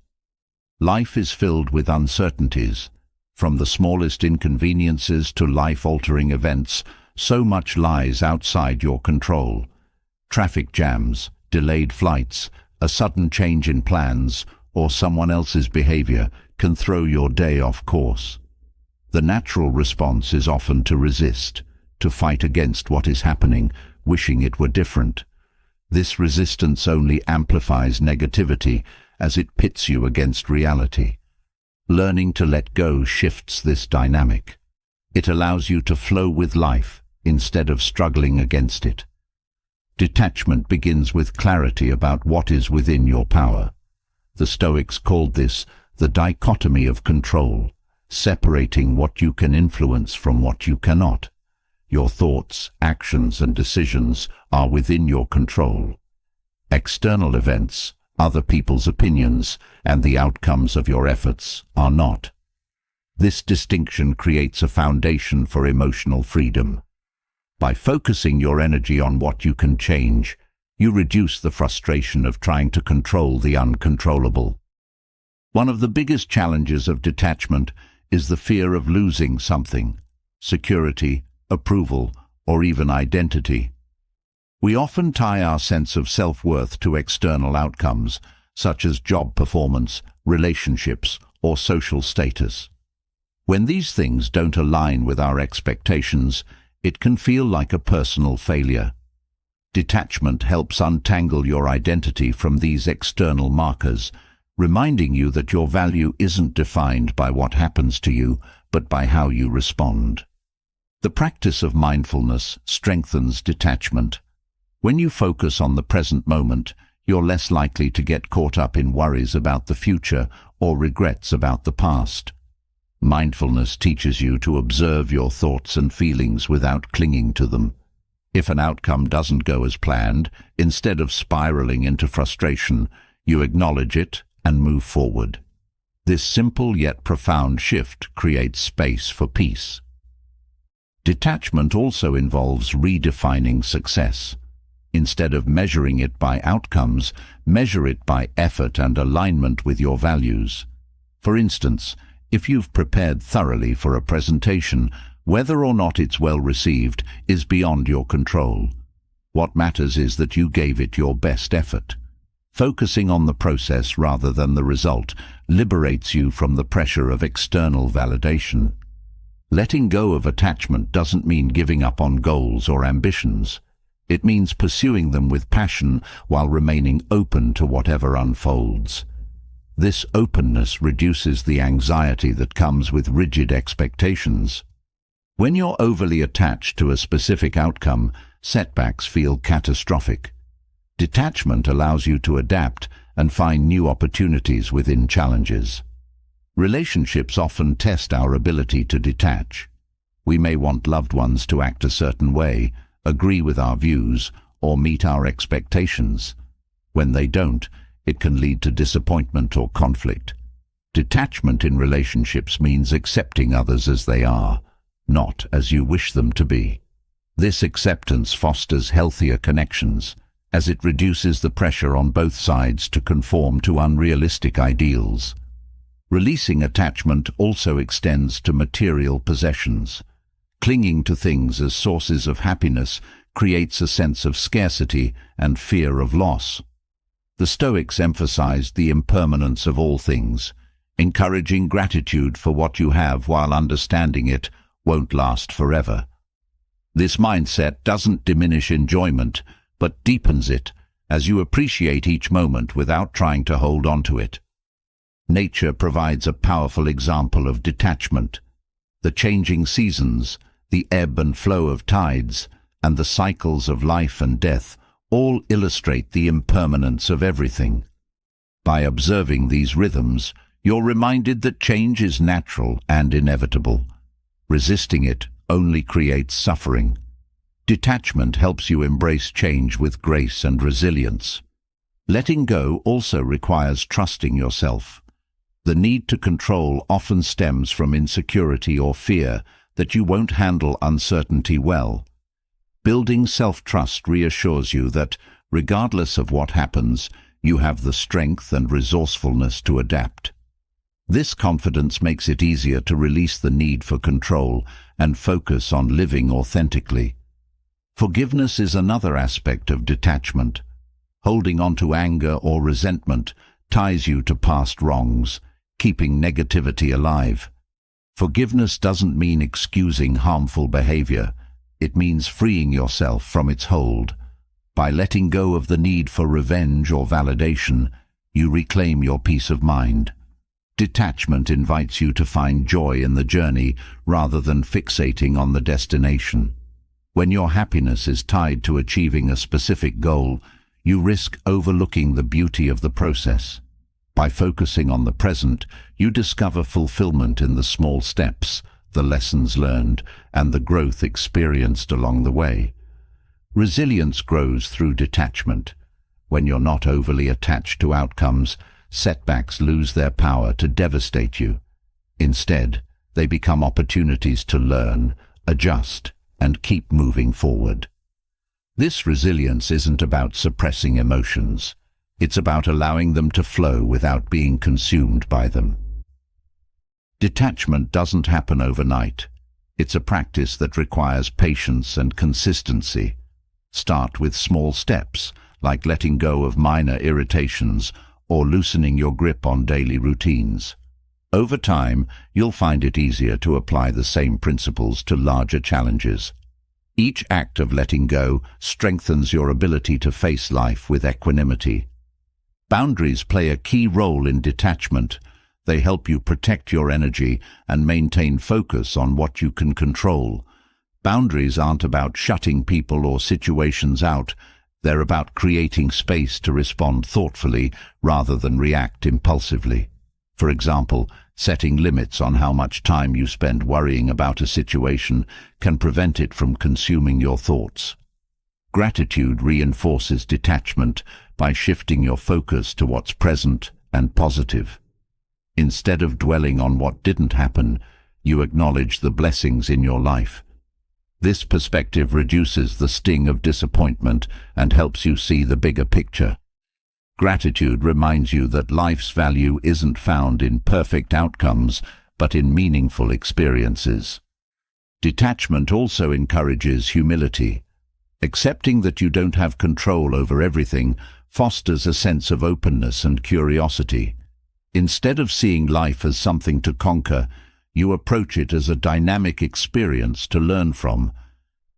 Life is filled with uncertainties. From the smallest inconveniences to life-altering events, so much lies outside your control. Traffic jams, delayed flights, a sudden change in plans, or someone else's behavior can throw your day off course. The natural response is often to resist, to fight against what is happening, wishing it were different. This resistance only amplifies negativity as it pits you against reality. Learning to let go shifts this dynamic. It allows you to flow with life instead of struggling against it. Detachment begins with clarity about what is within your power. The Stoics called this the dichotomy of control, separating what you can influence from what you cannot. Your thoughts, actions, and decisions are within your control. External events, other people's opinions, and the outcomes of your efforts are not. This distinction creates a foundation for emotional freedom. By focusing your energy on what you can change, you reduce the frustration of trying to control the uncontrollable. One of the biggest challenges of detachment is the fear of losing something: security, approval, or even identity. We often tie our sense of self-worth to external outcomes, such as job performance, relationships, or social status. When these things don't align with our expectations, it can feel like a personal failure. Detachment helps untangle your identity from these external markers, reminding you that your value isn't defined by what happens to you, but by how you respond. The practice of mindfulness strengthens detachment. When you focus on the present moment, you're less likely to get caught up in worries about the future or regrets about the past. Mindfulness teaches you to observe your thoughts and feelings without clinging to them. If an outcome doesn't go as planned, instead of spiraling into frustration, you acknowledge it and move forward. This simple yet profound shift creates space for peace. Detachment also involves redefining success. Instead of measuring it by outcomes, measure it by effort and alignment with your values. For instance, if you've prepared thoroughly for a presentation, whether or not it's well received is beyond your control. What matters is that you gave it your best effort. Focusing on the process rather than the result liberates you from the pressure of external validation. Letting go of attachment doesn't mean giving up on goals or ambitions. It means pursuing them with passion while remaining open to whatever unfolds. This openness reduces the anxiety that comes with rigid expectations. When you're overly attached to a specific outcome, setbacks feel catastrophic. Detachment allows you to adapt and find new opportunities within challenges. Relationships often test our ability to detach. We may want loved ones to act a certain way, agree with our views, or meet our expectations. When they don't, it can lead to disappointment or conflict. Detachment in relationships means accepting others as they are, not as you wish them to be. This acceptance fosters healthier connections, as it reduces the pressure on both sides to conform to unrealistic ideals. Releasing attachment also extends to material possessions. Clinging to things as sources of happiness creates a sense of scarcity and fear of loss. The Stoics emphasized the impermanence of all things, encouraging gratitude for what you have while understanding it won't last forever. This mindset doesn't diminish enjoyment, but deepens it, as you appreciate each moment without trying to hold on to it. Nature provides a powerful example of detachment. The changing seasons, the ebb and flow of tides, and the cycles of life and death all illustrate the impermanence of everything. By observing these rhythms, you're reminded that change is natural and inevitable. Resisting it only creates suffering. Detachment helps you embrace change with grace and resilience. Letting go also requires trusting yourself. The need to control often stems from insecurity or fear that you won't handle uncertainty well. Building self-trust reassures you that, regardless of what happens, you have the strength and resourcefulness to adapt. This confidence makes it easier to release the need for control and focus on living authentically. Forgiveness is another aspect of detachment. Holding on to anger or resentment ties you to past wrongs, keeping negativity alive. Forgiveness doesn't mean excusing harmful behavior. It means freeing yourself from its hold. By letting go of the need for revenge or validation, you reclaim your peace of mind. Detachment invites you to find joy in the journey rather than fixating on the destination. When your happiness is tied to achieving a specific goal, you risk overlooking the beauty of the process. By focusing on the present, you discover fulfillment in the small steps, the lessons learned, and the growth experienced along the way. Resilience grows through detachment. When you're not overly attached to outcomes, setbacks lose their power to devastate you. Instead, they become opportunities to learn, adjust, and keep moving forward. This resilience isn't about suppressing emotions. It's about allowing them to flow without being consumed by them. Detachment doesn't happen overnight. It's a practice that requires patience and consistency. Start with small steps, like letting go of minor irritations or loosening your grip on daily routines. Over time, you'll find it easier to apply the same principles to larger challenges. Each act of letting go strengthens your ability to face life with equanimity. Boundaries play a key role in detachment. They help you protect your energy and maintain focus on what you can control. Boundaries aren't about shutting people or situations out. They're about creating space to respond thoughtfully rather than react impulsively. For example, setting limits on how much time you spend worrying about a situation can prevent it from consuming your thoughts. Gratitude reinforces detachment by shifting your focus to what's present and positive. Instead of dwelling on what didn't happen, you acknowledge the blessings in your life. This perspective reduces the sting of disappointment and helps you see the bigger picture. Gratitude reminds you that life's value isn't found in perfect outcomes, but in meaningful experiences. Detachment also encourages humility. Accepting that you don't have control over everything fosters a sense of openness and curiosity. Instead of seeing life as something to conquer, you approach it as a dynamic experience to learn from.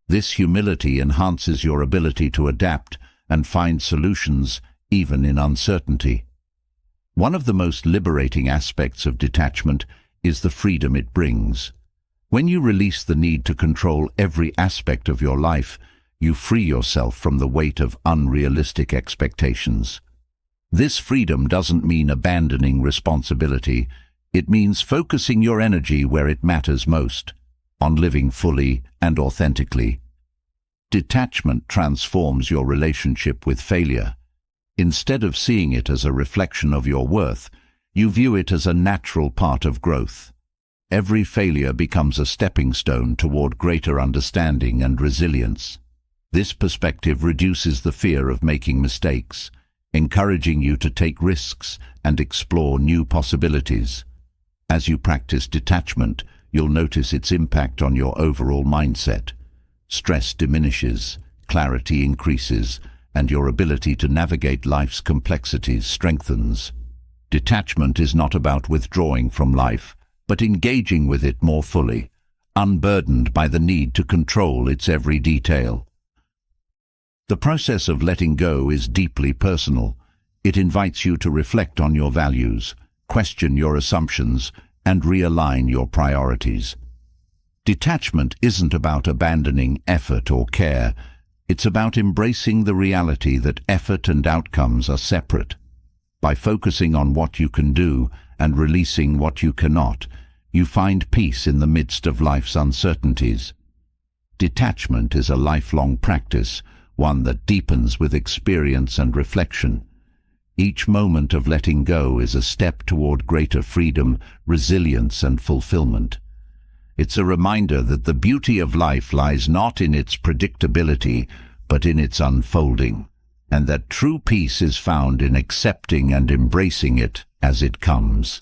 This humility enhances your ability to adapt and find solutions even in uncertainty. One of the most liberating aspects of detachment is the freedom it brings. When you release the need to control every aspect of your life, you free yourself from the weight of unrealistic expectations. This freedom doesn't mean abandoning responsibility. It means focusing your energy where it matters most, on living fully and authentically. Detachment transforms your relationship with failure. Instead of seeing it as a reflection of your worth, you view it as a natural part of growth. Every failure becomes a stepping stone toward greater understanding and resilience. This perspective reduces the fear of making mistakes, encouraging you to take risks and explore new possibilities. As you practice detachment, you'll notice its impact on your overall mindset. Stress diminishes, clarity increases, and your ability to navigate life's complexities strengthens. Detachment is not about withdrawing from life, but engaging with it more fully, unburdened by the need to control its every detail. The process of letting go is deeply personal. It invites you to reflect on your values, question your assumptions, and realign your priorities. Detachment isn't about abandoning effort or care. It's about embracing the reality that effort and outcomes are separate. By focusing on what you can do and releasing what you cannot, you find peace in the midst of life's uncertainties. Detachment is a lifelong practice, one that deepens with experience and reflection. Each moment of letting go is a step toward greater freedom, resilience, and fulfillment. It's a reminder that the beauty of life lies not in its predictability, but in its unfolding, and that true peace is found in accepting and embracing it as it comes.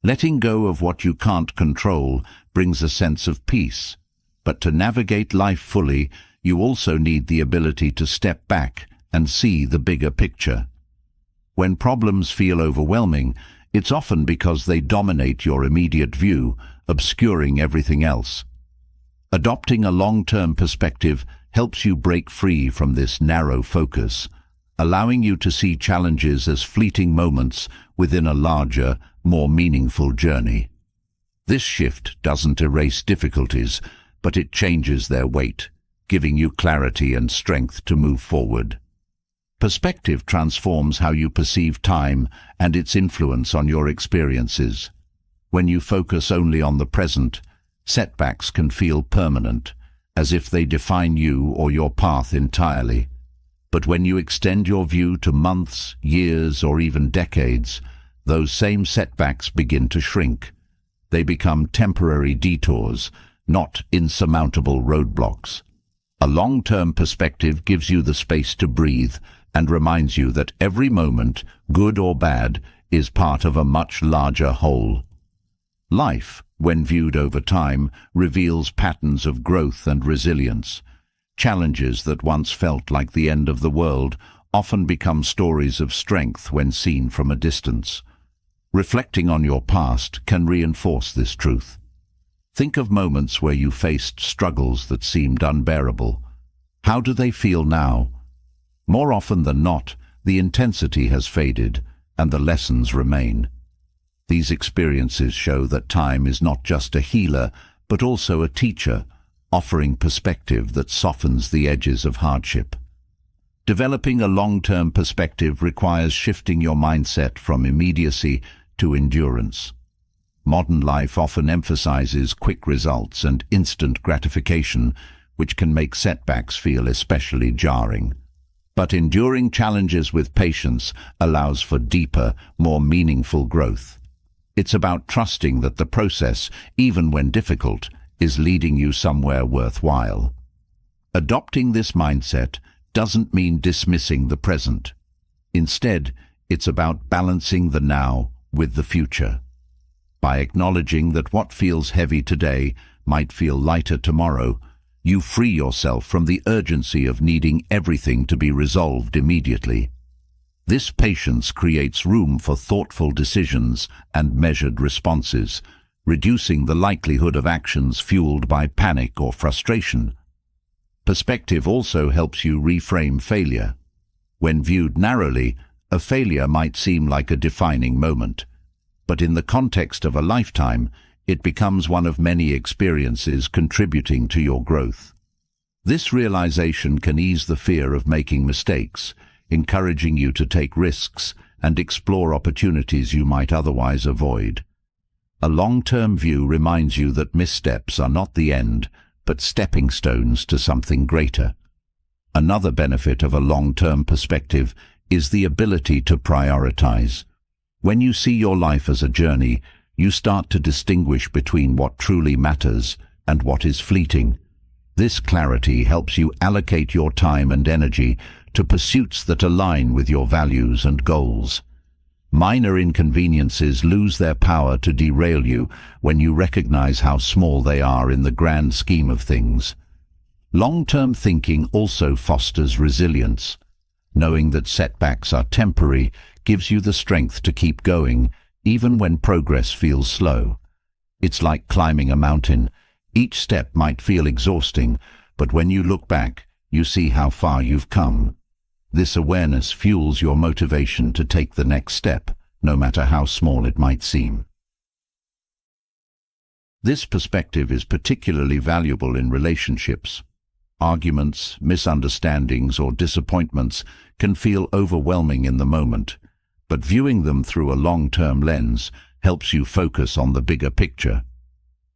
Letting go of what you can't control brings a sense of peace, but to navigate life fully, you also need the ability to step back and see the bigger picture. When problems feel overwhelming, it's often because they dominate your immediate view, obscuring everything else. Adopting a long-term perspective helps you break free from this narrow focus, allowing you to see challenges as fleeting moments within a larger, more meaningful journey. This shift doesn't erase difficulties, but it changes their weight, giving you clarity and strength to move forward. Perspective transforms how you perceive time and its influence on your experiences. When you focus only on the present, setbacks can feel permanent, as if they define you or your path entirely. But when you extend your view to months, years, or even decades, those same setbacks begin to shrink. They become temporary detours, not insurmountable roadblocks. A long-term perspective gives you the space to breathe and reminds you that every moment, good or bad, is part of a much larger whole. Life, when viewed over time, reveals patterns of growth and resilience. Challenges that once felt like the end of the world often become stories of strength when seen from a distance. Reflecting on your past can reinforce this truth. Think of moments where you faced struggles that seemed unbearable. How do they feel now? More often than not, the intensity has faded and the lessons remain. These experiences show that time is not just a healer, but also a teacher, offering perspective that softens the edges of hardship. Developing a long-term perspective requires shifting your mindset from immediacy to endurance. Modern life often emphasizes quick results and instant gratification, which can make setbacks feel especially jarring. But enduring challenges with patience allows for deeper, more meaningful growth. It's about trusting that the process, even when difficult, is leading you somewhere worthwhile. Adopting this mindset doesn't mean dismissing the present. Instead, it's about balancing the now with the future. By acknowledging that what feels heavy today might feel lighter tomorrow, you free yourself from the urgency of needing everything to be resolved immediately. This patience creates room for thoughtful decisions and measured responses, reducing the likelihood of actions fueled by panic or frustration. Perspective also helps you reframe failure. When viewed narrowly, a failure might seem like a defining moment, but in the context of a lifetime, it becomes one of many experiences contributing to your growth. This realization can ease the fear of making mistakes, encouraging you to take risks and explore opportunities you might otherwise avoid. A long-term view reminds you that missteps are not the end, but stepping stones to something greater. Another benefit of a long-term perspective is the ability to prioritize. When you see your life as a journey, you start to distinguish between what truly matters and what is fleeting. This clarity helps you allocate your time and energy to pursuits that align with your values and goals. Minor inconveniences lose their power to derail you when you recognize how small they are in the grand scheme of things. Long-term thinking also fosters resilience. Knowing that setbacks are temporary gives you the strength to keep going, even when progress feels slow. It's like climbing a mountain. Each step might feel exhausting, but when you look back, you see how far you've come. This awareness fuels your motivation to take the next step, no matter how small it might seem. This perspective is particularly valuable in relationships. Arguments, misunderstandings, or disappointments can feel overwhelming in the moment, but viewing them through a long-term lens helps you focus on the bigger picture.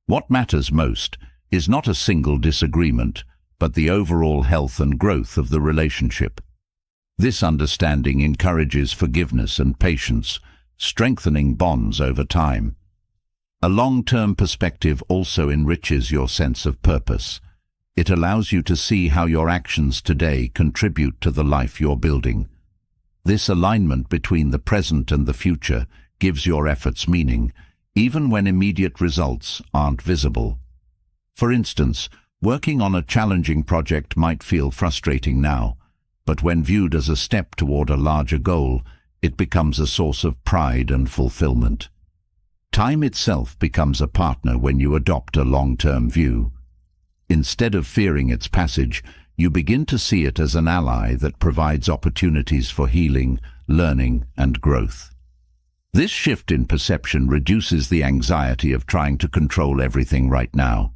What matters most is not a single disagreement, but the overall health and growth of the relationship. This understanding encourages forgiveness and patience, strengthening bonds over time. A long-term perspective also enriches your sense of purpose. It allows you to see how your actions today contribute to the life you're building. This alignment between the present and the future gives your efforts meaning, even when immediate results aren't visible. For instance, working on a challenging project might feel frustrating now, but when viewed as a step toward a larger goal, it becomes a source of pride and fulfillment. Time itself becomes a partner when you adopt a long-term view. Instead of fearing its passage, you begin to see it as an ally that provides opportunities for healing, learning, and growth. This shift in perception reduces the anxiety of trying to control everything right now.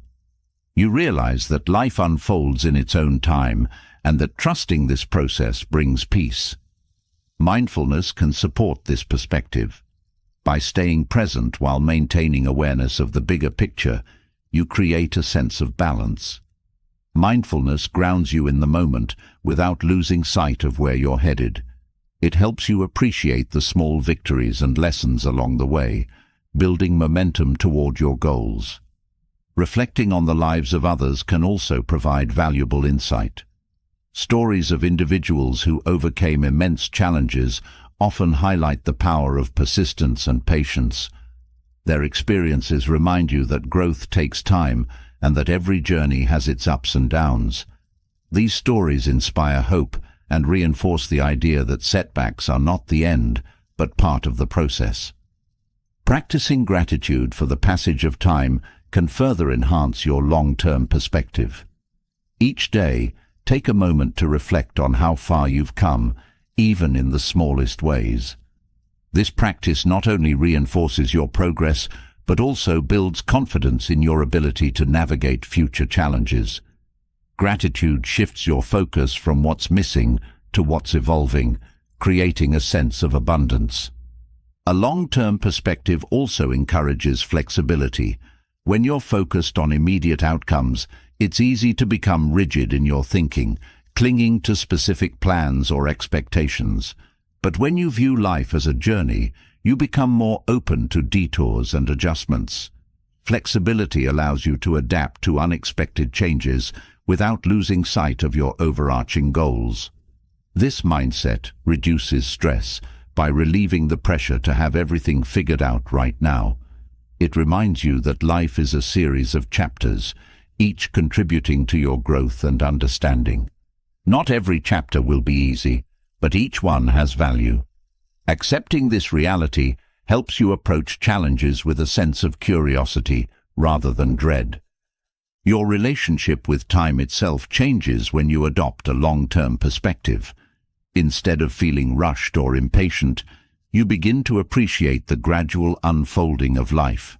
You realize that life unfolds in its own time and that trusting this process brings peace. Mindfulness can support this perspective. By staying present while maintaining awareness of the bigger picture, you create a sense of balance. Mindfulness grounds you in the moment without losing sight of where you're headed. It helps you appreciate the small victories and lessons along the way, building momentum toward your goals. Reflecting on the lives of others can also provide valuable insight. Stories of individuals who overcame immense challenges often highlight the power of persistence and patience. Their experiences remind you that growth takes time and that every journey has its ups and downs. These stories inspire hope and reinforce the idea that setbacks are not the end, but part of the process. Practicing gratitude for the passage of time can further enhance your long-term perspective. Each day, take a moment to reflect on how far you've come, even in the smallest ways. This practice not only reinforces your progress, but also builds confidence in your ability to navigate future challenges. Gratitude shifts your focus from what's missing to what's evolving, creating a sense of abundance. A long-term perspective also encourages flexibility. When you're focused on immediate outcomes, it's easy to become rigid in your thinking, clinging to specific plans or expectations. But when you view life as a journey, you become more open to detours and adjustments. Flexibility allows you to adapt to unexpected changes without losing sight of your overarching goals. This mindset reduces stress by relieving the pressure to have everything figured out right now. It reminds you that life is a series of chapters, each contributing to your growth and understanding. Not every chapter will be easy, but each one has value. Accepting this reality helps you approach challenges with a sense of curiosity rather than dread. Your relationship with time itself changes when you adopt a long-term perspective. Instead of feeling rushed or impatient, you begin to appreciate the gradual unfolding of life.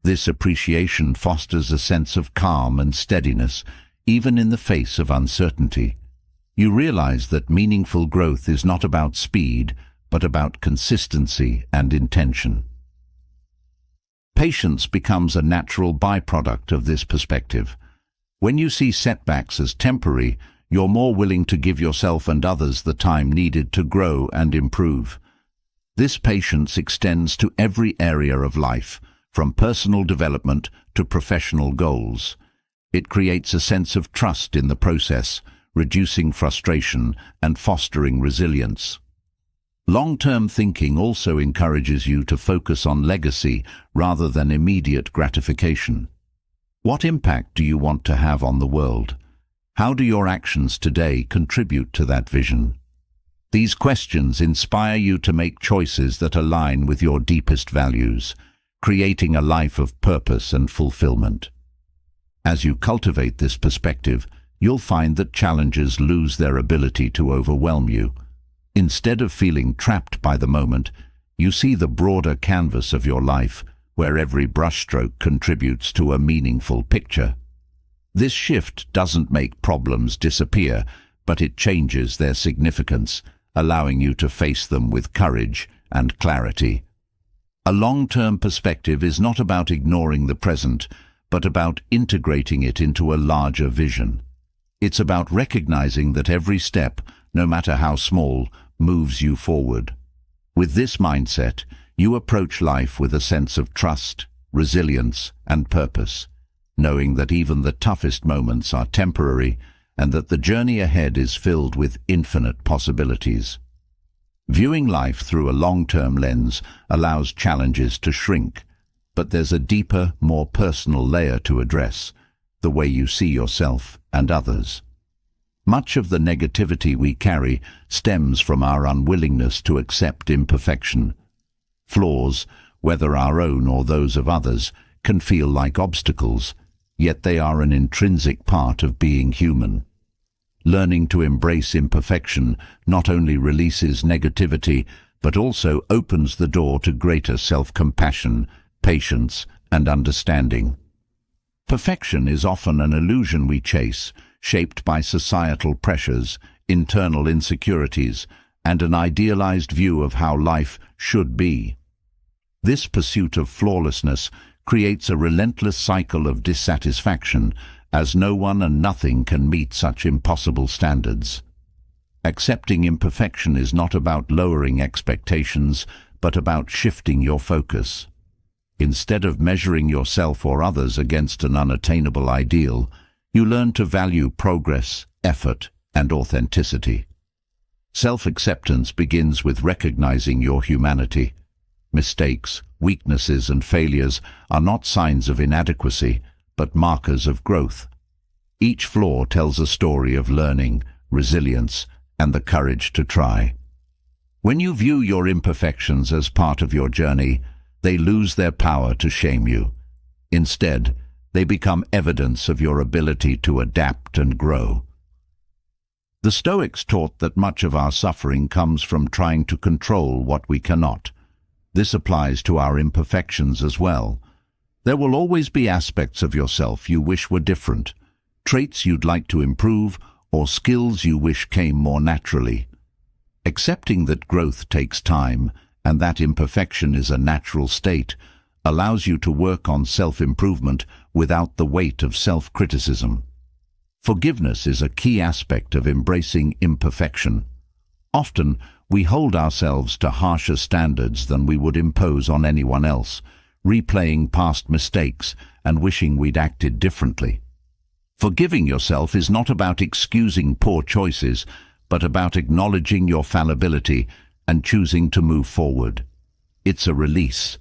This appreciation fosters a sense of calm and steadiness, even in the face of uncertainty. You realize that meaningful growth is not about speed, but about consistency and intention. Patience becomes a natural byproduct of this perspective. When you see setbacks as temporary, you're more willing to give yourself and others the time needed to grow and improve. This patience extends to every area of life, from personal development to professional goals. It creates a sense of trust in the process, reducing frustration and fostering resilience. Long-term thinking also encourages you to focus on legacy rather than immediate gratification. What impact do you want to have on the world? How do your actions today contribute to that vision? These questions inspire you to make choices that align with your deepest values, creating a life of purpose and fulfillment. As you cultivate this perspective, you'll find that challenges lose their ability to overwhelm you. Instead of feeling trapped by the moment, you see the broader canvas of your life, where every brushstroke contributes to a meaningful picture. This shift doesn't make problems disappear, but it changes their significance, allowing you to face them with courage and clarity. A long-term perspective is not about ignoring the present, but about integrating it into a larger vision. It's about recognizing that every step, no matter how small, moves you forward. With this mindset, you approach life with a sense of trust, resilience, and purpose, knowing that even the toughest moments are temporary and that the journey ahead is filled with infinite possibilities. Viewing life through a long-term lens allows challenges to shrink, but there's a deeper, more personal layer to address: the way you see yourself and others. Much of the negativity we carry stems from our unwillingness to accept imperfection. Flaws, whether our own or those of others, can feel like obstacles, yet they are an intrinsic part of being human. Learning to embrace imperfection not only releases negativity, but also opens the door to greater self-compassion, patience, and understanding. Perfection is often an illusion we chase, shaped by societal pressures, internal insecurities, and an idealized view of how life should be. This pursuit of flawlessness creates a relentless cycle of dissatisfaction, as no one and nothing can meet such impossible standards. Accepting imperfection is not about lowering expectations, but about shifting your focus. Instead of measuring yourself or others against an unattainable ideal, you learn to value progress, effort, and authenticity. Self-acceptance begins with recognizing your humanity. Mistakes, weaknesses, and failures are not signs of inadequacy, but markers of growth. Each flaw tells a story of learning, resilience, and the courage to try. When you view your imperfections as part of your journey, they lose their power to shame you. Instead, they become evidence of your ability to adapt and grow. The Stoics taught that much of our suffering comes from trying to control what we cannot. This applies to our imperfections as well. There will always be aspects of yourself you wish were different, traits you'd like to improve, or skills you wish came more naturally. Accepting that growth takes time and that imperfection is a natural state allows you to work on self-improvement without the weight of self-criticism. Forgiveness is a key aspect of embracing imperfection. Often, we hold ourselves to harsher standards than we would impose on anyone else, replaying past mistakes and wishing we'd acted differently. Forgiving yourself is not about excusing poor choices, but about acknowledging your fallibility and choosing to move forward. It's a release,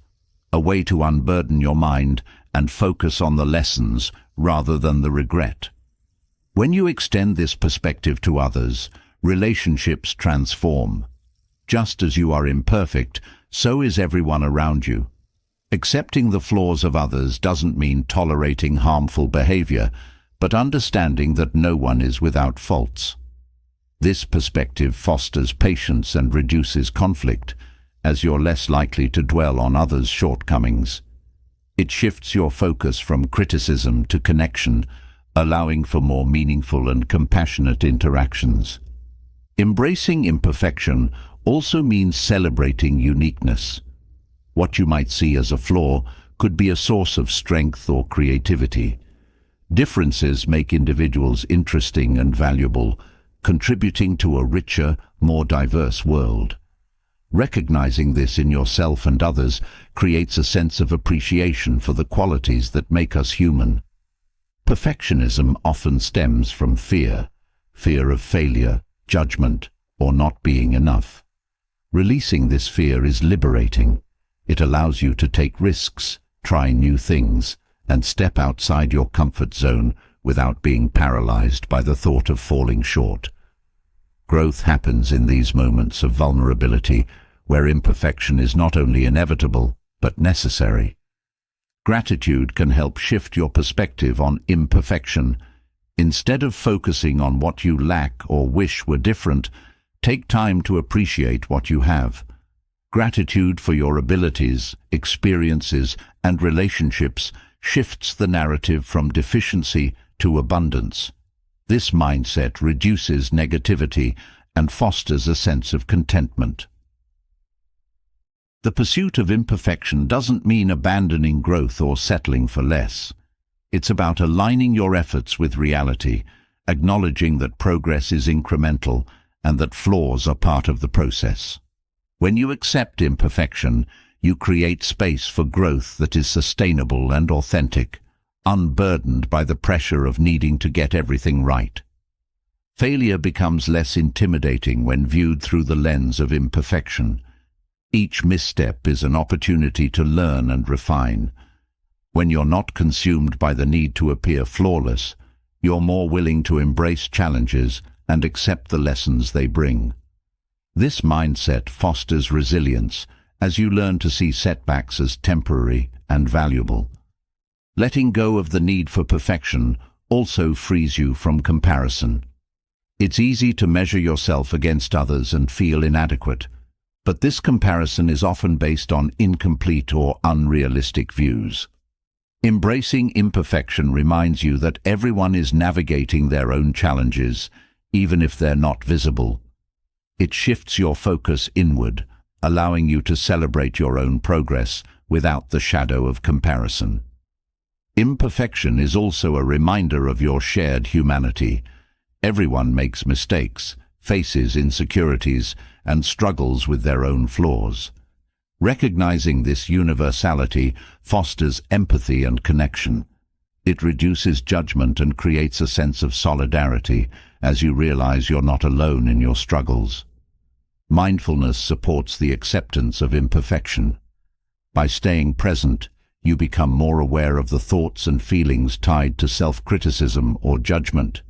a way to unburden your mind and focus on the lessons rather than the regret. When you extend this perspective to others, relationships transform. Just as you are imperfect, so is everyone around you. Accepting the flaws of others doesn't mean tolerating harmful behavior, but understanding that no one is without faults. This perspective fosters patience and reduces conflict, as you're less likely to dwell on others' shortcomings. It shifts your focus from criticism to connection, allowing for more meaningful and compassionate interactions. Embracing imperfection also means celebrating uniqueness. What you might see as a flaw could be a source of strength or creativity. Differences make individuals interesting and valuable, contributing to a richer, more diverse world. Recognizing this in yourself and others creates a sense of appreciation for the qualities that make us human. Perfectionism often stems from fear of failure, judgment, or not being enough. Releasing this fear is liberating. It allows you to take risks, try new things, and step outside your comfort zone without being paralyzed by the thought of falling short. Growth happens in these moments of vulnerability, where imperfection is not only inevitable, but necessary. Gratitude can help shift your perspective on imperfection. Instead of focusing on what you lack or wish were different, take time to appreciate what you have. Gratitude for your abilities, experiences, and relationships shifts the narrative from deficiency to abundance. This mindset reduces negativity and fosters a sense of contentment. The pursuit of imperfection doesn't mean abandoning growth or settling for less. It's about aligning your efforts with reality, acknowledging that progress is incremental and that flaws are part of the process. When you accept imperfection, you create space for growth that is sustainable and authentic, unburdened by the pressure of needing to get everything right. Failure becomes less intimidating when viewed through the lens of imperfection. Each misstep is an opportunity to learn and refine. When you're not consumed by the need to appear flawless, you're more willing to embrace challenges and accept the lessons they bring. This mindset fosters resilience as you learn to see setbacks as temporary and valuable. Letting go of the need for perfection also frees you from comparison. It's easy to measure yourself against others and feel inadequate, but this comparison is often based on incomplete or unrealistic views. Embracing imperfection reminds you that everyone is navigating their own challenges, even if they're not visible. It shifts your focus inward, allowing you to celebrate your own progress without the shadow of comparison. Imperfection is also a reminder of your shared humanity. Everyone makes mistakes, faces insecurities, and struggles with their own flaws. Recognizing this universality fosters empathy and connection. It reduces judgment and creates a sense of solidarity as you realize you're not alone in your struggles. Mindfulness supports the acceptance of imperfection. By staying present, you become more aware of the thoughts and feelings tied to self-criticism or judgment.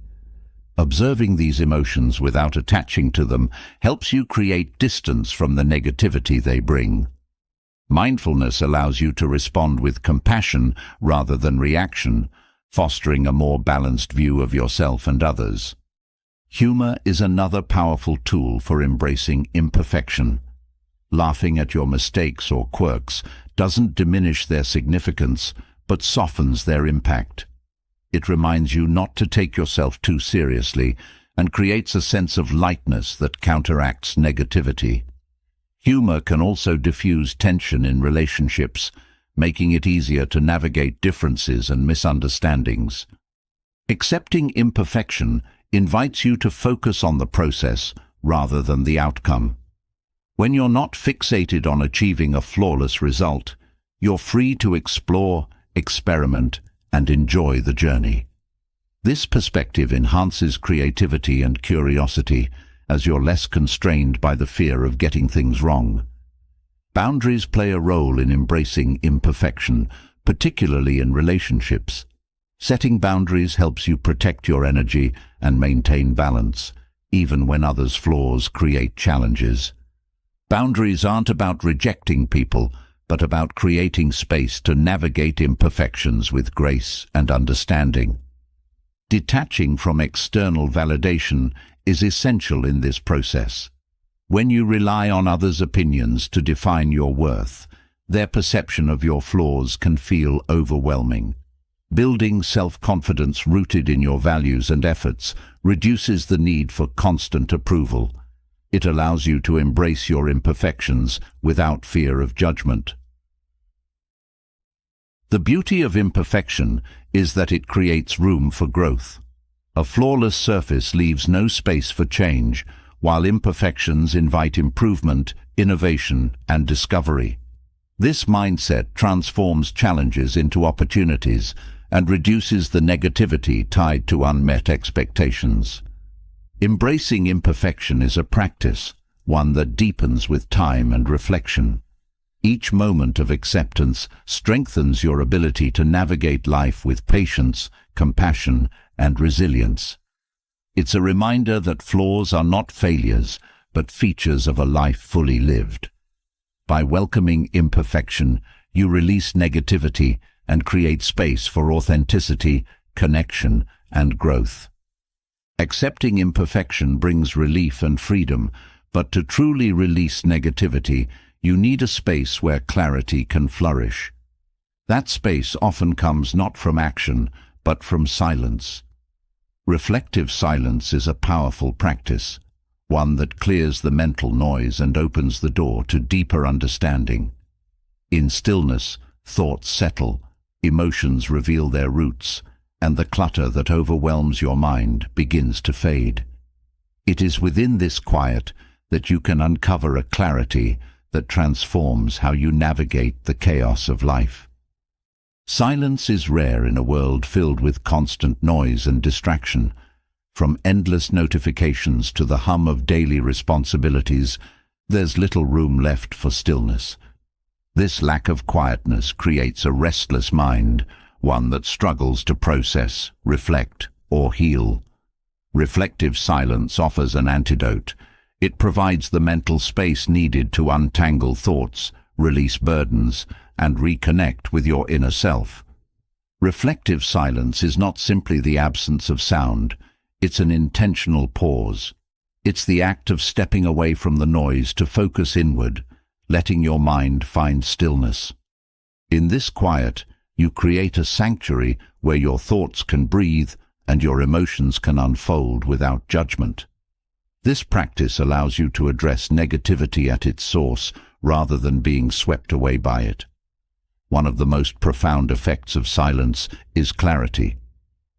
Observing these emotions without attaching to them helps you create distance from the negativity they bring. Mindfulness allows you to respond with compassion rather than reaction, fostering a more balanced view of yourself and others. Humor is another powerful tool for embracing imperfection. Laughing at your mistakes or quirks doesn't diminish their significance, but softens their impact. It reminds you not to take yourself too seriously and creates a sense of lightness that counteracts negativity. Humor can also diffuse tension in relationships, making it easier to navigate differences and misunderstandings. Accepting imperfection invites you to focus on the process rather than the outcome. When you're not fixated on achieving a flawless result, you're free to explore, experiment, and enjoy the journey. This perspective enhances creativity and curiosity, as you're less constrained by the fear of getting things wrong. Boundaries play a role in embracing imperfection, particularly in relationships. Setting boundaries helps you protect your energy and maintain balance, even when others' flaws create challenges. Boundaries aren't about rejecting people, but about creating space to navigate imperfections with grace and understanding. Detaching from external validation is essential in this process. When you rely on others' opinions to define your worth, their perception of your flaws can feel overwhelming. Building self-confidence rooted in your values and efforts reduces the need for constant approval. It allows you to embrace your imperfections without fear of judgment. The beauty of imperfection is that it creates room for growth. A flawless surface leaves no space for change, while imperfections invite improvement, innovation, and discovery. This mindset transforms challenges into opportunities and reduces the negativity tied to unmet expectations. Embracing imperfection is a practice, one that deepens with time and reflection. Each moment of acceptance strengthens your ability to navigate life with patience, compassion, and resilience. It's a reminder that flaws are not failures, but features of a life fully lived. By welcoming imperfection, you release negativity and create space for authenticity, connection, and growth. Accepting imperfection brings relief and freedom, but to truly release negativity, you need a space where clarity can flourish. That space often comes not from action, but from silence. Reflective silence is a powerful practice, one that clears the mental noise and opens the door to deeper understanding. In stillness, thoughts settle, emotions reveal their roots, and the clutter that overwhelms your mind begins to fade. It is within this quiet that you can uncover a clarity that transforms how you navigate the chaos of life. Silence is rare in a world filled with constant noise and distraction. From endless notifications to the hum of daily responsibilities, there's little room left for stillness. This lack of quietness creates a restless mind, one that struggles to process, reflect, or heal. Reflective silence offers an antidote. It provides the mental space needed to untangle thoughts, release burdens, and reconnect with your inner self. Reflective silence is not simply the absence of sound, it's an intentional pause. It's the act of stepping away from the noise to focus inward, letting your mind find stillness. In this quiet, you create a sanctuary where your thoughts can breathe and your emotions can unfold without judgment. This practice allows you to address negativity at its source rather than being swept away by it. One of the most profound effects of silence is clarity.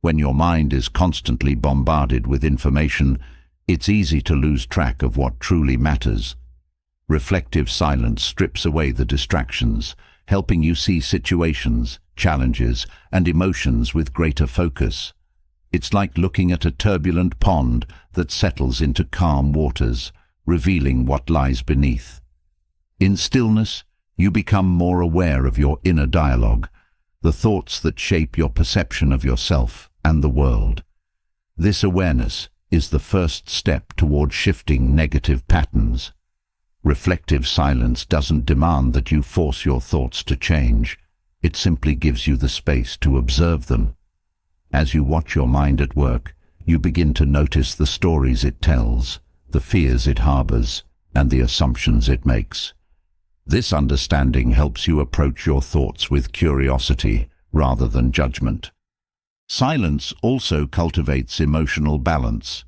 When your mind is constantly bombarded with information, it's easy to lose track of what truly matters. Reflective silence strips away the distractions, helping you see situations, challenges, and emotions with greater focus. It's like looking at a turbulent pond that settles into calm waters, revealing what lies beneath. In stillness, you become more aware of your inner dialogue, the thoughts that shape your perception of yourself and the world. This awareness is the first step toward shifting negative patterns. Reflective silence doesn't demand that you force your thoughts to change. It simply gives you the space to observe them. As you watch your mind at work, you begin to notice the stories it tells, the fears it harbors, and the assumptions it makes. This understanding helps you approach your thoughts with curiosity rather than judgment. Silence also cultivates emotional balance.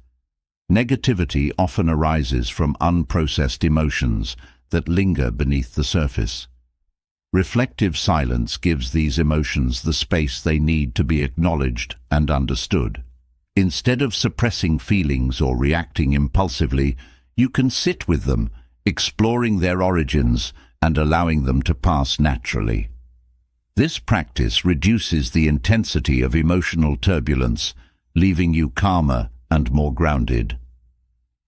Negativity often arises from unprocessed emotions that linger beneath the surface. Reflective silence gives these emotions the space they need to be acknowledged and understood. Instead of suppressing feelings or reacting impulsively, you can sit with them, exploring their origins and allowing them to pass naturally. This practice reduces the intensity of emotional turbulence, leaving you calmer and more grounded.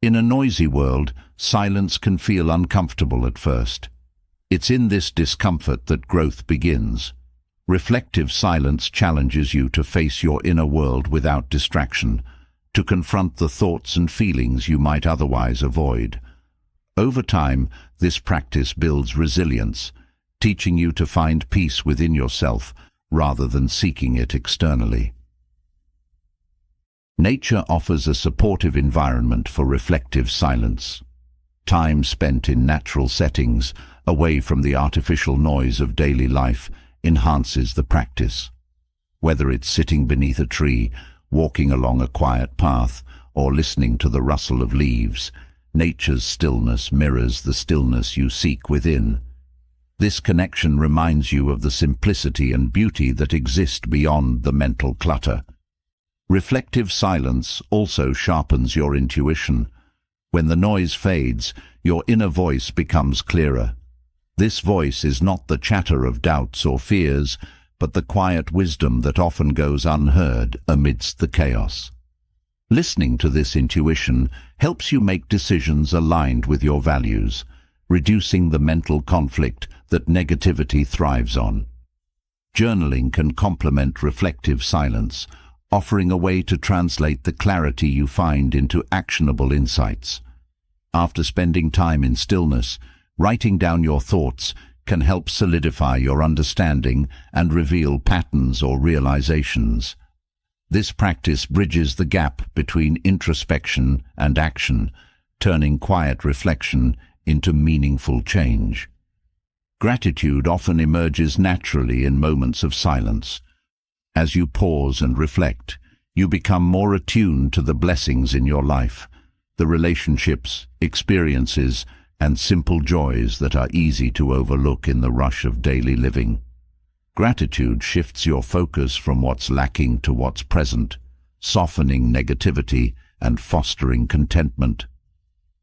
In a noisy world, silence can feel uncomfortable at first. It's in this discomfort that growth begins. Reflective silence challenges you to face your inner world without distraction, to confront the thoughts and feelings you might otherwise avoid. Over time, this practice builds resilience, teaching you to find peace within yourself rather than seeking it externally. Nature offers a supportive environment for reflective silence. Time spent in natural settings, away from the artificial noise of daily life, enhances the practice. Whether it's sitting beneath a tree, walking along a quiet path, or listening to the rustle of leaves, nature's stillness mirrors the stillness you seek within. This connection reminds you of the simplicity and beauty that exist beyond the mental clutter. Reflective silence also sharpens your intuition. When the noise fades, your inner voice becomes clearer. This voice is not the chatter of doubts or fears, but the quiet wisdom that often goes unheard amidst the chaos. Listening to this intuition helps you make decisions aligned with your values, reducing the mental conflict that negativity thrives on. Journaling can complement reflective silence, offering a way to translate the clarity you find into actionable insights. After spending time in stillness, writing down your thoughts can help solidify your understanding and reveal patterns or realizations. This practice bridges the gap between introspection and action, turning quiet reflection into meaningful change. Gratitude often emerges naturally in moments of silence. As you pause and reflect, you become more attuned to the blessings in your life, the relationships, experiences, and simple joys that are easy to overlook in the rush of daily living. Gratitude shifts your focus from what's lacking to what's present, softening negativity and fostering contentment.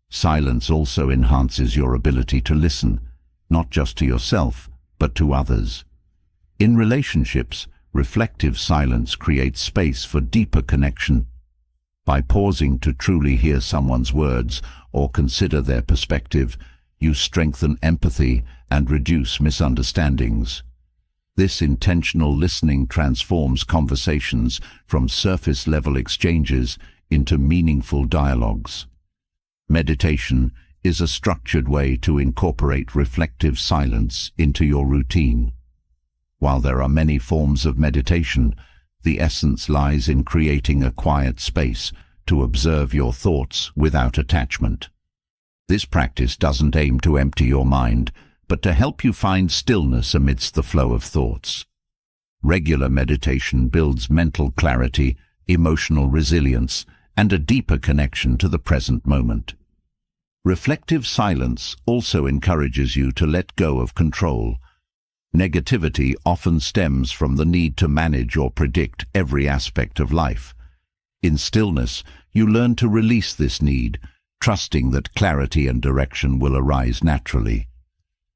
Silence also enhances your ability to listen, not just to yourself, but to others. In relationships, reflective silence creates space for deeper connection. By pausing to truly hear someone's words or consider their perspective, you strengthen empathy and reduce misunderstandings. This intentional listening transforms conversations from surface-level exchanges into meaningful dialogues. Meditation is a structured way to incorporate reflective silence into your routine. While there are many forms of meditation, the essence lies in creating a quiet space to observe your thoughts without attachment. This practice doesn't aim to empty your mind, but to help you find stillness amidst the flow of thoughts. Regular meditation builds mental clarity, emotional resilience, and a deeper connection to the present moment. Reflective silence also encourages you to let go of control. Negativity often stems from the need to manage or predict every aspect of life. In stillness, you learn to release this need, trusting that clarity and direction will arise naturally.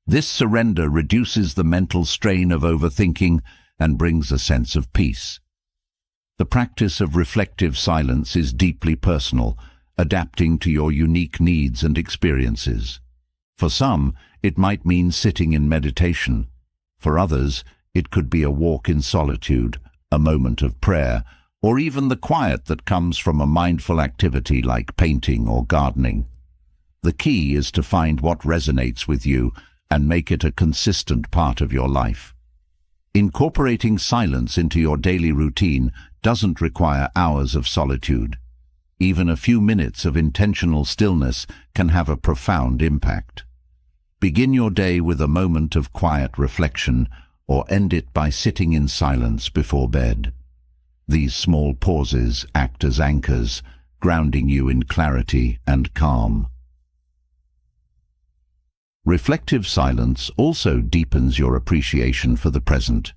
This surrender reduces the mental strain of overthinking and brings a sense of peace. The practice of reflective silence is deeply personal, adapting to your unique needs and experiences. For some, it might mean sitting in meditation. For others, it could be a walk in solitude, a moment of prayer, or even the quiet that comes from a mindful activity like painting or gardening. The key is to find what resonates with you and make it a consistent part of your life. Incorporating silence into your daily routine doesn't require hours of solitude. Even a few minutes of intentional stillness can have a profound impact. Begin your day with a moment of quiet reflection, or end it by sitting in silence before bed. These small pauses act as anchors, grounding you in clarity and calm. Reflective silence also deepens your appreciation for the present.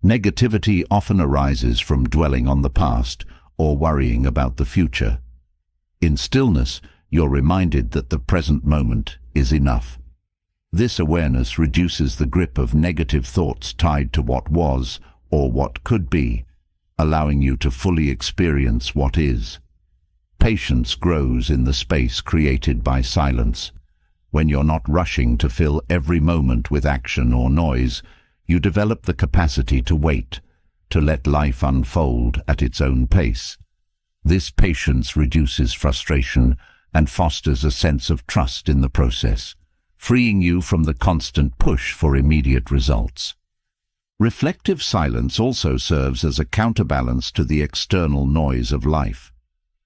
Negativity often arises from dwelling on the past or worrying about the future. In stillness, you're reminded that the present moment is enough. This awareness reduces the grip of negative thoughts tied to what was or what could be, allowing you to fully experience what is. Patience grows in the space created by silence. When you're not rushing to fill every moment with action or noise, you develop the capacity to wait, to let life unfold at its own pace. This patience reduces frustration and fosters a sense of trust in the process, freeing you from the constant push for immediate results. Reflective silence also serves as a counterbalance to the external noise of life.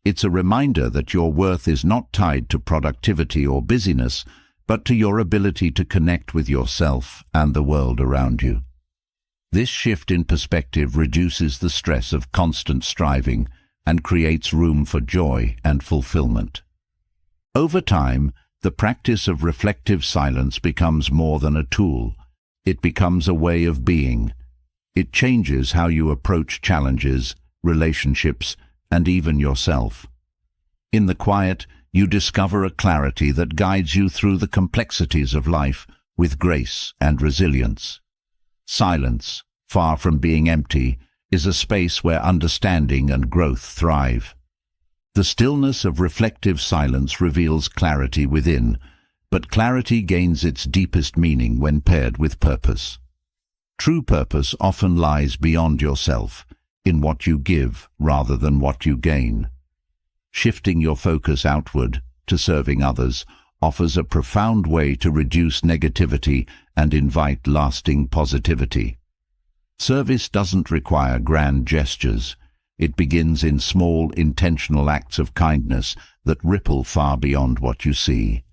It's a reminder that your worth is not tied to productivity or busyness, but to your ability to connect with yourself and the world around you. This shift in perspective reduces the stress of constant striving and creates room for joy and fulfillment. Over time, the practice of reflective silence becomes more than a tool. It becomes a way of being. It changes how you approach challenges, relationships, and even yourself. In the quiet, you discover a clarity that guides you through the complexities of life with grace and resilience. Silence, far from being empty, is a space where understanding and growth thrive. The stillness of reflective silence reveals clarity within, but clarity gains its deepest meaning when paired with purpose. True purpose often lies beyond yourself, in what you give rather than what you gain. Shifting your focus outward to serving others offers a profound way to reduce negativity and invite lasting positivity. Service doesn't require grand gestures. It begins in small, intentional acts of kindness that ripple far beyond what you see.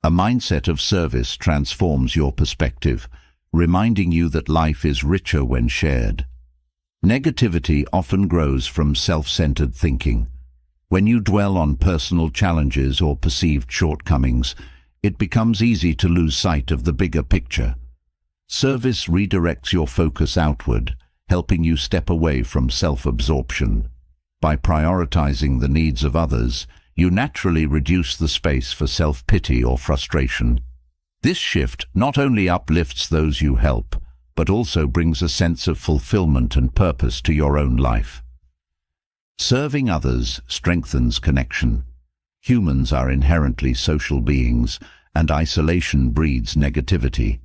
A mindset of service transforms your perspective, reminding you that life is richer when shared. Negativity often grows from self-centered thinking. When you dwell on personal challenges or perceived shortcomings, it becomes easy to lose sight of the bigger picture. Service redirects your focus outward, helping you step away from self-absorption. By prioritizing the needs of others, you naturally reduce the space for self-pity or frustration. This shift not only uplifts those you help, but also brings a sense of fulfillment and purpose to your own life. Serving others strengthens connection. Humans are inherently social beings, and isolation breeds negativity.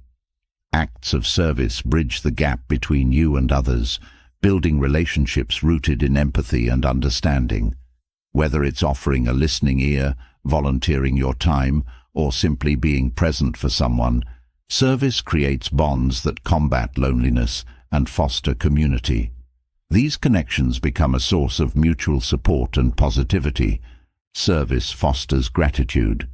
Acts of service bridge the gap between you and others, building relationships rooted in empathy and understanding. Whether it's offering a listening ear, volunteering your time, or simply being present for someone, service creates bonds that combat loneliness and foster community. These connections become a source of mutual support and positivity. Service fosters gratitude.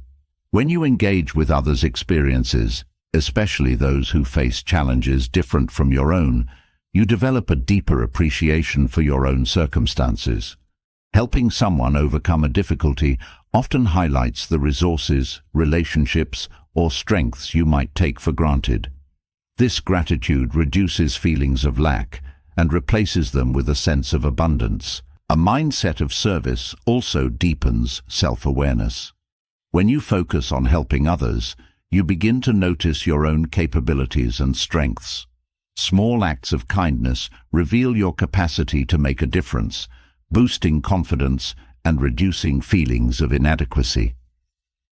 When you engage with others' experiences, especially those who face challenges different from your own, you develop a deeper appreciation for your own circumstances. Helping someone overcome a difficulty often highlights the resources, relationships, or strengths you might take for granted. This gratitude reduces feelings of lack and replaces them with a sense of abundance. A mindset of service also deepens self-awareness. When you focus on helping others, you begin to notice your own capabilities and strengths. Small acts of kindness reveal your capacity to make a difference, boosting confidence and reducing feelings of inadequacy.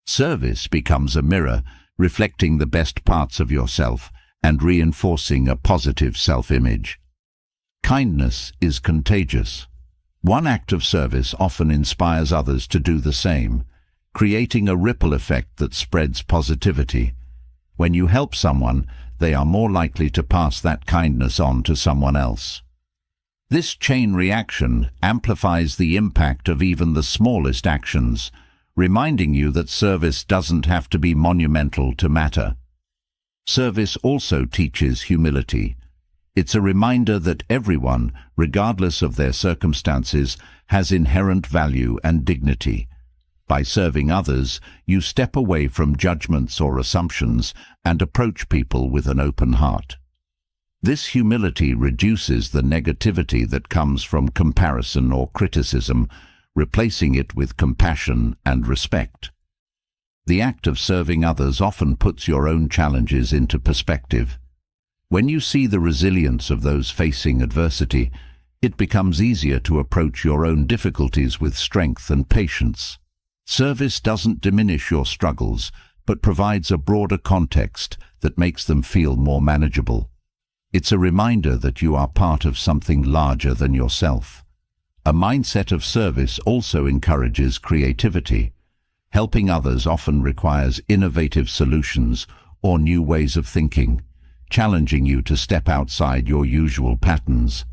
Service becomes a mirror, reflecting the best parts of yourself and reinforcing a positive self-image. Kindness is contagious. One act of service often inspires others to do the same, creating a ripple effect that spreads positivity. When you help someone, they are more likely to pass that kindness on to someone else. This chain reaction amplifies the impact of even the smallest actions, reminding you that service doesn't have to be monumental to matter. Service also teaches humility. It's a reminder that everyone, regardless of their circumstances, has inherent value and dignity. By serving others, you step away from judgments or assumptions and approach people with an open heart. This humility reduces the negativity that comes from comparison or criticism, replacing it with compassion and respect. The act of serving others often puts your own challenges into perspective. When you see the resilience of those facing adversity, it becomes easier to approach your own difficulties with strength and patience. Service doesn't diminish your struggles, but provides a broader context that makes them feel more manageable. It's a reminder that you are part of something larger than yourself. A mindset of service also encourages creativity. Helping others often requires innovative solutions or new ways of thinking, challenging you to step outside your usual patterns.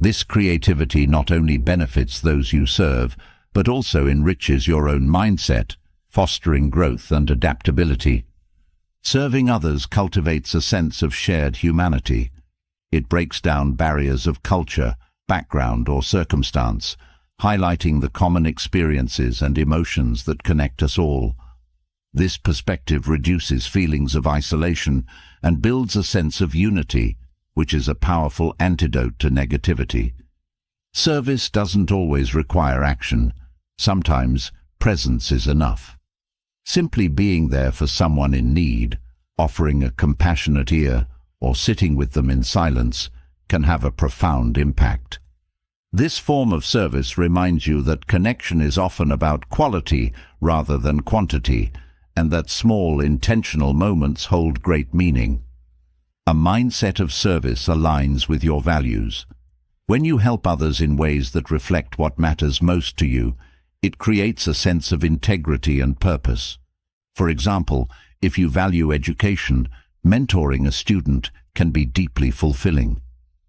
This creativity not only benefits those you serve, but also enriches your own mindset, fostering growth and adaptability. Serving others cultivates a sense of shared humanity. It breaks down barriers of culture, background, or circumstance, highlighting the common experiences and emotions that connect us all. This perspective reduces feelings of isolation and builds a sense of unity, which is a powerful antidote to negativity. Service doesn't always require action. Sometimes presence is enough. Simply being there for someone in need, offering a compassionate ear, or sitting with them in silence can have a profound impact. This form of service reminds you that connection is often about quality rather than quantity, and that small, intentional moments hold great meaning. A mindset of service aligns with your values. When you help others in ways that reflect what matters most to you, it creates a sense of integrity and purpose. For example, if you value education, mentoring a student can be deeply fulfilling.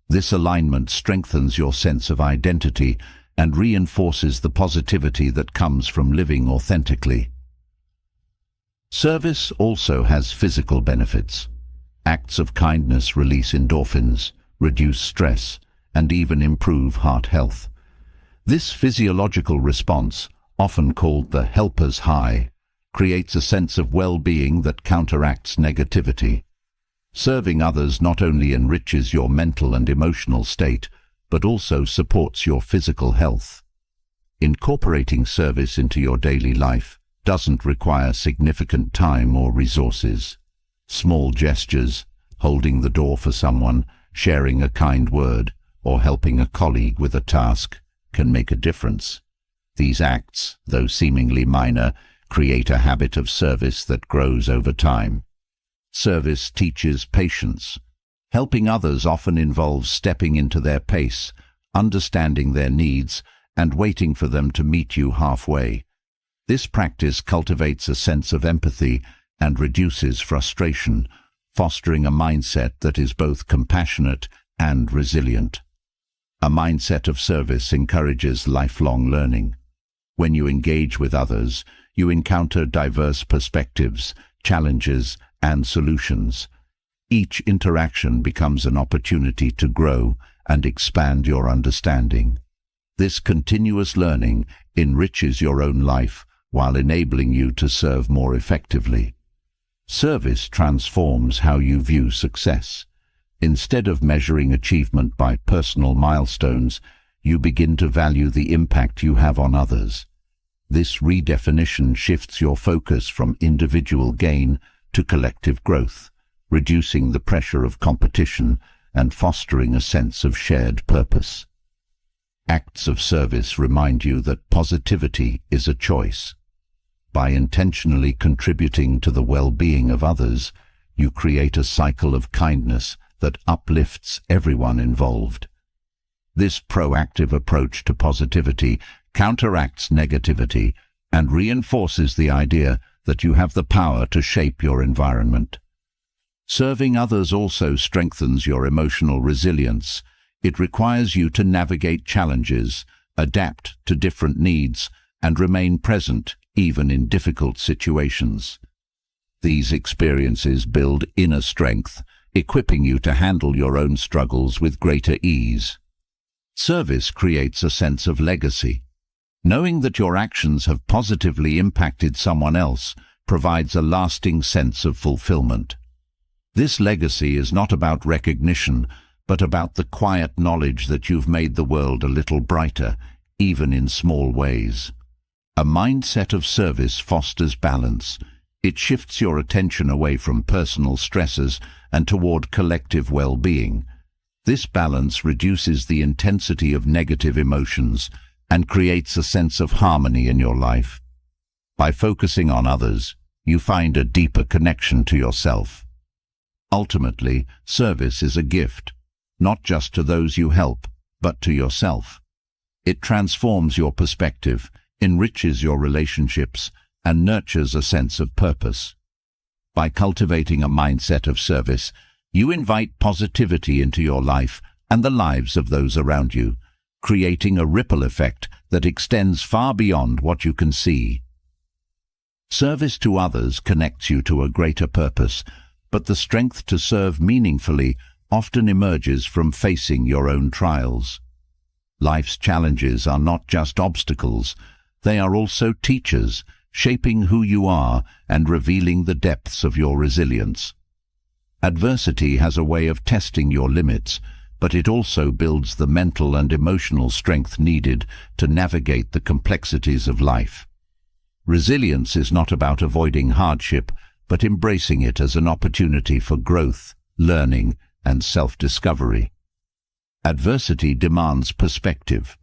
This alignment strengthens your sense of identity and reinforces the positivity that comes from living authentically. Service also has physical benefits. Acts of kindness release endorphins, reduce stress, and even improve heart health. This physiological response, often called the helper's high, creates a sense of well-being that counteracts negativity. Serving others not only enriches your mental and emotional state, but also supports your physical health. Incorporating service into your daily life doesn't require significant time or resources. Small gestures, holding the door for someone, sharing a kind word, or helping a colleague with a task can make a difference. These acts, though seemingly minor, create a habit of service that grows over time. Service teaches patience. Helping others often involves stepping into their pace, understanding their needs, and waiting for them to meet you halfway. This practice cultivates a sense of empathy and reduces frustration, fostering a mindset that is both compassionate and resilient. A mindset of service encourages lifelong learning. When you engage with others, you encounter diverse perspectives, challenges, and solutions. Each interaction becomes an opportunity to grow and expand your understanding. This continuous learning enriches your own life while enabling you to serve more effectively. Service transforms how you view success. Instead of measuring achievement by personal milestones, you begin to value the impact you have on others. This redefinition shifts your focus from individual gain to collective growth, reducing the pressure of competition and fostering a sense of shared purpose. Acts of service remind you that positivity is a choice. By intentionally contributing to the well-being of others, you create a cycle of kindness that uplifts everyone involved. This proactive approach to positivity counteracts negativity and reinforces the idea that you have the power to shape your environment. Serving others also strengthens your emotional resilience. It requires you to navigate challenges, adapt to different needs, and remain present even in difficult situations. These experiences build inner strength, equipping you to handle your own struggles with greater ease. Service creates a sense of legacy. Knowing that your actions have positively impacted someone else provides a lasting sense of fulfillment. This legacy is not about recognition, but about the quiet knowledge that you've made the world a little brighter, even in small ways. A mindset of service fosters balance. It shifts your attention away from personal stresses and toward collective well-being. This balance reduces the intensity of negative emotions and creates a sense of harmony in your life. By focusing on others, you find a deeper connection to yourself. Ultimately, service is a gift, not just to those you help, but to yourself. It transforms your perspective, enriches your relationships, and nurtures a sense of purpose. By cultivating a mindset of service, you invite positivity into your life and the lives of those around you, creating a ripple effect that extends far beyond what you can see. Service to others connects you to a greater purpose, but the strength to serve meaningfully often emerges from facing your own trials. Life's challenges are not just obstacles, they are also teachers, shaping who you are and revealing the depths of your resilience. Adversity has a way of testing your limits, but it also builds the mental and emotional strength needed to navigate the complexities of life. Resilience is not about avoiding hardship, but embracing it as an opportunity for growth, learning, and self-discovery. Adversity demands perspective.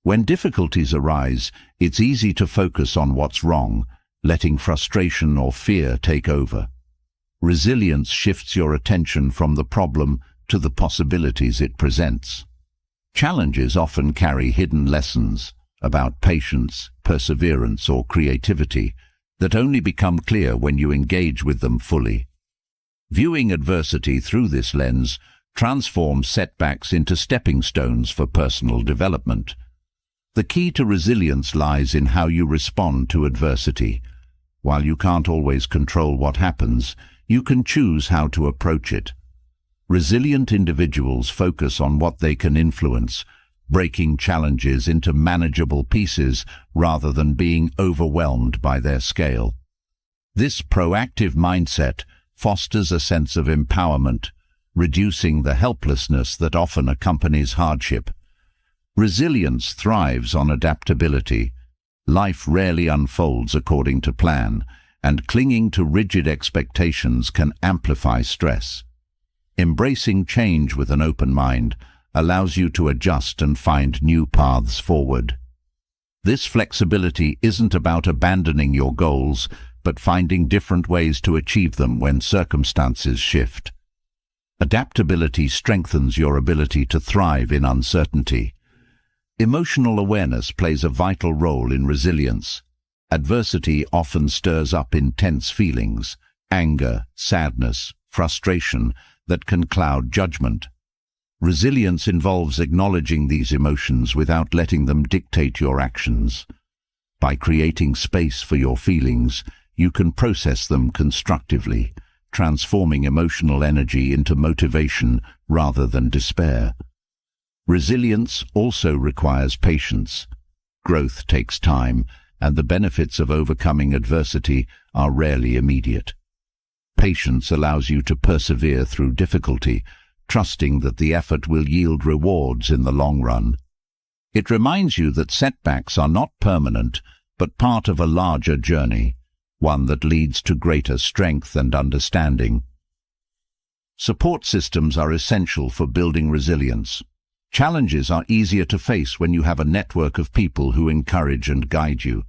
When difficulties arise, it's easy to focus on what's wrong, letting frustration or fear take over. Resilience shifts your attention from the problem to the possibilities it presents. Challenges often carry hidden lessons about patience, perseverance, or creativity that only become clear when you engage with them fully. Viewing adversity through this lens transforms setbacks into stepping stones for personal development. The key to resilience lies in how you respond to adversity. While you can't always control what happens, you can choose how to approach it. Resilient individuals focus on what they can influence, breaking challenges into manageable pieces rather than being overwhelmed by their scale. This proactive mindset fosters a sense of empowerment, reducing the helplessness that often accompanies hardship. Resilience thrives on adaptability. Life rarely unfolds according to plan, and clinging to rigid expectations can amplify stress. Embracing change with an open mind allows you to adjust and find new paths forward. This flexibility isn't about abandoning your goals, but finding different ways to achieve them when circumstances shift. Adaptability strengthens your ability to thrive in uncertainty. Emotional awareness plays a vital role in resilience. Adversity often stirs up intense feelings, anger, sadness, frustration, that can cloud judgment. Resilience involves acknowledging these emotions without letting them dictate your actions. By creating space for your feelings, you can process them constructively, transforming emotional energy into motivation rather than despair. Resilience also requires patience. Growth takes time, and the benefits of overcoming adversity are rarely immediate. Patience allows you to persevere through difficulty, trusting that the effort will yield rewards in the long run. It reminds you that setbacks are not permanent, but part of a larger journey, one that leads to greater strength and understanding. Support systems are essential for building resilience. Challenges are easier to face when you have a network of people who encourage and guide you.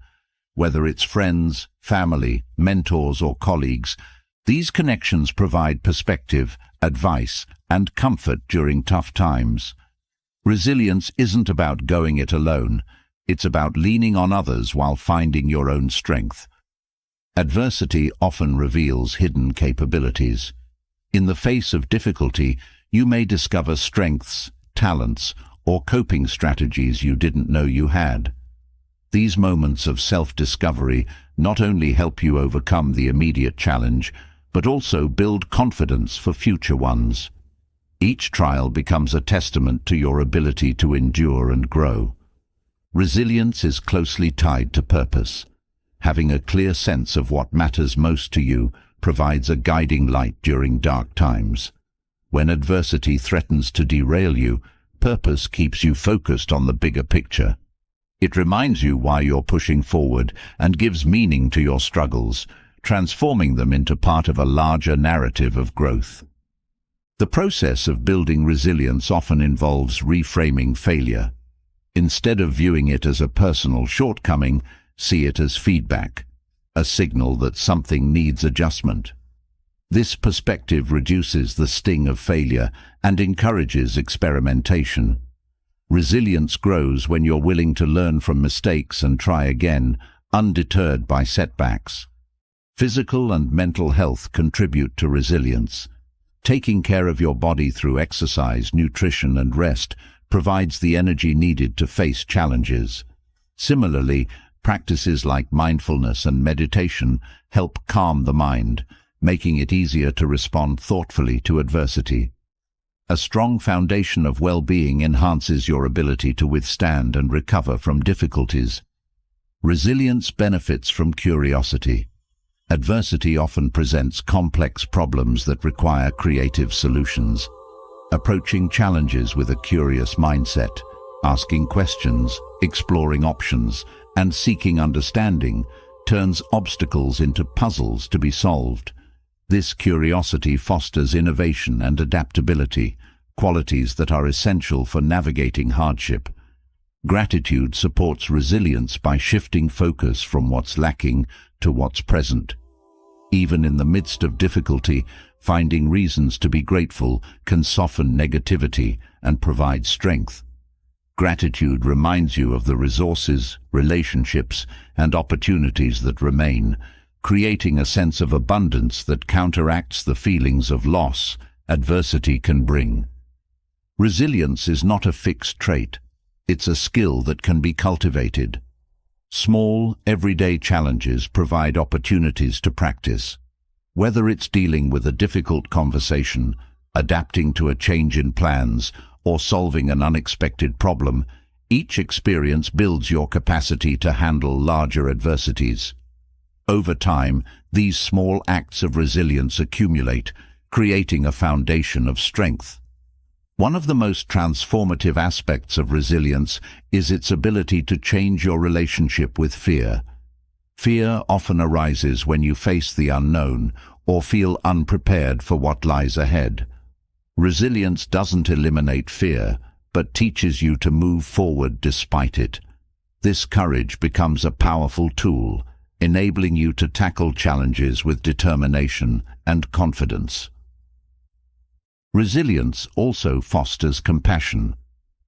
Whether it's friends, family, mentors, or colleagues, these connections provide perspective, advice, and comfort during tough times. Resilience isn't about going it alone. It's about leaning on others while finding your own strength. Adversity often reveals hidden capabilities. In the face of difficulty, you may discover strengths, talents, or coping strategies you didn't know you had. These moments of self-discovery not only help you overcome the immediate challenge, but also build confidence for future ones. Each trial becomes a testament to your ability to endure and grow. Resilience is closely tied to purpose. Having a clear sense of what matters most to you provides a guiding light during dark times. When adversity threatens to derail you, purpose keeps you focused on the bigger picture. It reminds you why you're pushing forward and gives meaning to your struggles, transforming them into part of a larger narrative of growth. The process of building resilience often involves reframing failure. Instead of viewing it as a personal shortcoming, see it as feedback, a signal that something needs adjustment. This perspective reduces the sting of failure and encourages experimentation. Resilience grows when you're willing to learn from mistakes and try again, undeterred by setbacks. Physical and mental health contribute to resilience. Taking care of your body through exercise, nutrition, and rest provides the energy needed to face challenges. Similarly, practices like mindfulness and meditation help calm the mind, making it easier to respond thoughtfully to adversity. A strong foundation of well-being enhances your ability to withstand and recover from difficulties. Resilience benefits from curiosity. Adversity often presents complex problems that require creative solutions. Approaching challenges with a curious mindset, asking questions, exploring options, and seeking understanding turns obstacles into puzzles to be solved. This curiosity fosters innovation and adaptability, qualities that are essential for navigating hardship. Gratitude supports resilience by shifting focus from what's lacking to what's present. Even in the midst of difficulty, finding reasons to be grateful can soften negativity and provide strength. Gratitude reminds you of the resources, relationships, and opportunities that remain, creating a sense of abundance that counteracts the feelings of loss adversity can bring. Resilience is not a fixed trait. It's a skill that can be cultivated. Small, everyday challenges provide opportunities to practice. Whether it's dealing with a difficult conversation, adapting to a change in plans, or solving an unexpected problem, each experience builds your capacity to handle larger adversities. Over time, these small acts of resilience accumulate, creating a foundation of strength. One of the most transformative aspects of resilience is its ability to change your relationship with fear. Fear often arises when you face the unknown or feel unprepared for what lies ahead. Resilience doesn't eliminate fear, but teaches you to move forward despite it. This courage becomes a powerful tool, enabling you to tackle challenges with determination and confidence. Resilience also fosters compassion.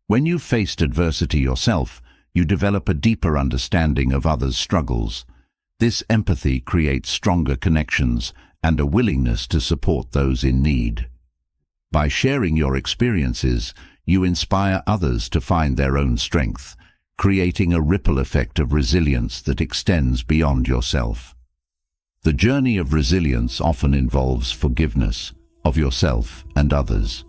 When you've faced adversity yourself, you develop a deeper understanding of others' struggles. This empathy creates stronger connections and a willingness to support those in need. By sharing your experiences, you inspire others to find their own strength, creating a ripple effect of resilience that extends beyond yourself. The journey of resilience often involves forgiveness of yourself and others.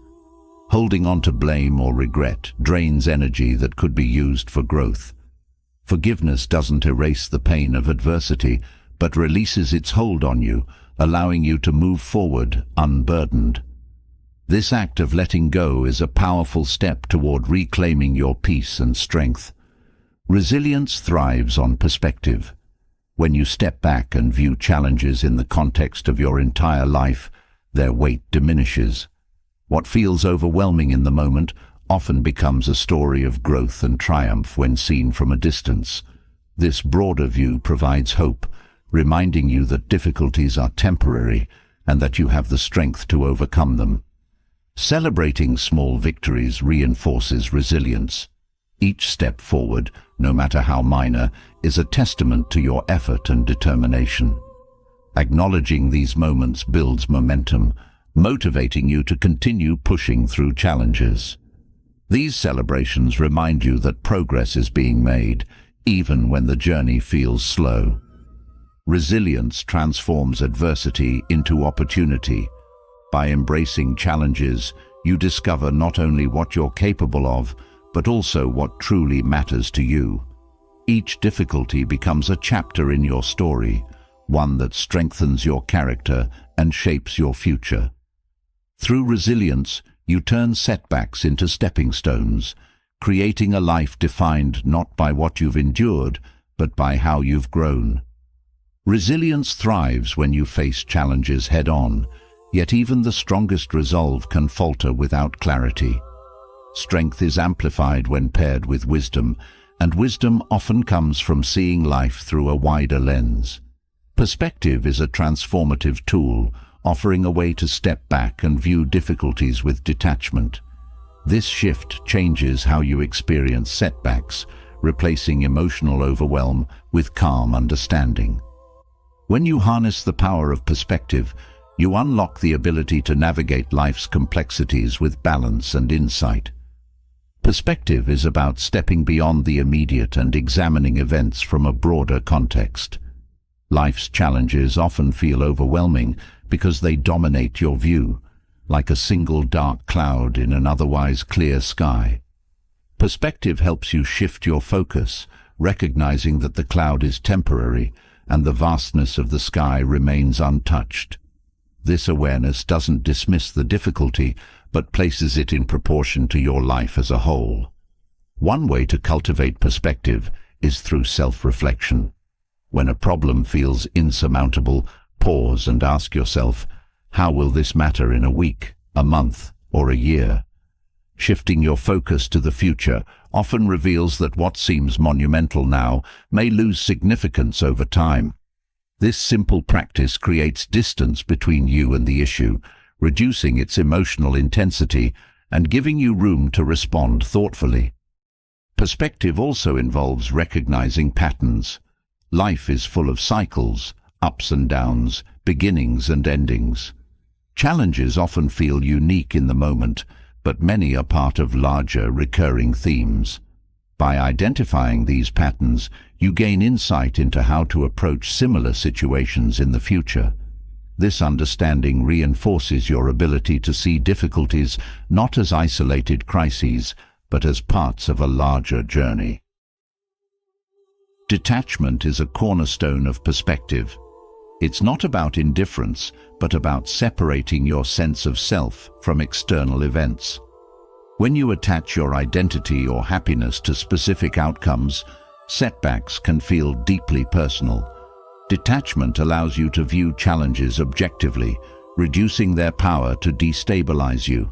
Holding on to blame or regret drains energy that could be used for growth. Forgiveness doesn't erase the pain of adversity, but releases its hold on you, allowing you to move forward unburdened. This act of letting go is a powerful step toward reclaiming your peace and strength. Resilience thrives on perspective. When you step back and view challenges in the context of your entire life, their weight diminishes. What feels overwhelming in the moment often becomes a story of growth and triumph when seen from a distance. This broader view provides hope, reminding you that difficulties are temporary and that you have the strength to overcome them. Celebrating small victories reinforces resilience. Each step forward, no matter how minor, is a testament to your effort and determination. Acknowledging these moments builds momentum, motivating you to continue pushing through challenges. These celebrations remind you that progress is being made, even when the journey feels slow. Resilience transforms adversity into opportunity. By embracing challenges, you discover not only what you're capable of, but also what truly matters to you. Each difficulty becomes a chapter in your story, one that strengthens your character and shapes your future. Through resilience, you turn setbacks into stepping stones, creating a life defined not by what you've endured, but by how you've grown. Resilience thrives when you face challenges head-on, yet even the strongest resolve can falter without clarity. Strength is amplified when paired with wisdom, and wisdom often comes from seeing life through a wider lens. Perspective is a transformative tool, offering a way to step back and view difficulties with detachment. This shift changes how you experience setbacks, replacing emotional overwhelm with calm understanding. When you harness the power of perspective, you unlock the ability to navigate life's complexities with balance and insight. Perspective is about stepping beyond the immediate and examining events from a broader context. Life's challenges often feel overwhelming because they dominate your view, like a single dark cloud in an otherwise clear sky. Perspective helps you shift your focus, recognizing that the cloud is temporary and the vastness of the sky remains untouched. This awareness doesn't dismiss the difficulty, but places it in proportion to your life as a whole. One way to cultivate perspective is through self-reflection. When a problem feels insurmountable, pause and ask yourself, how will this matter in a week, a month, or a year? Shifting your focus to the future often reveals that what seems monumental now may lose significance over time. This simple practice creates distance between you and the issue, reducing its emotional intensity and giving you room to respond thoughtfully. Perspective also involves recognizing patterns. Life is full of cycles, ups and downs, beginnings and endings. Challenges often feel unique in the moment, but many are part of larger, recurring themes. By identifying these patterns, you gain insight into how to approach similar situations in the future. This understanding reinforces your ability to see difficulties not as isolated crises, but as parts of a larger journey. Detachment is a cornerstone of perspective. It's not about indifference, but about separating your sense of self from external events. When you attach your identity or happiness to specific outcomes, setbacks can feel deeply personal. Detachment allows you to view challenges objectively, reducing their power to destabilize you.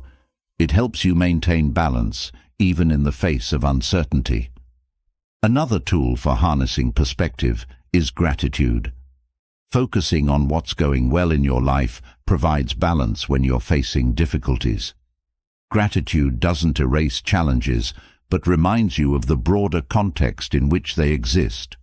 It helps you maintain balance, even in the face of uncertainty. Another tool for harnessing perspective is gratitude. Focusing on what's going well in your life provides balance when you're facing difficulties. Gratitude doesn't erase challenges, but reminds you of the broader context in which they exist.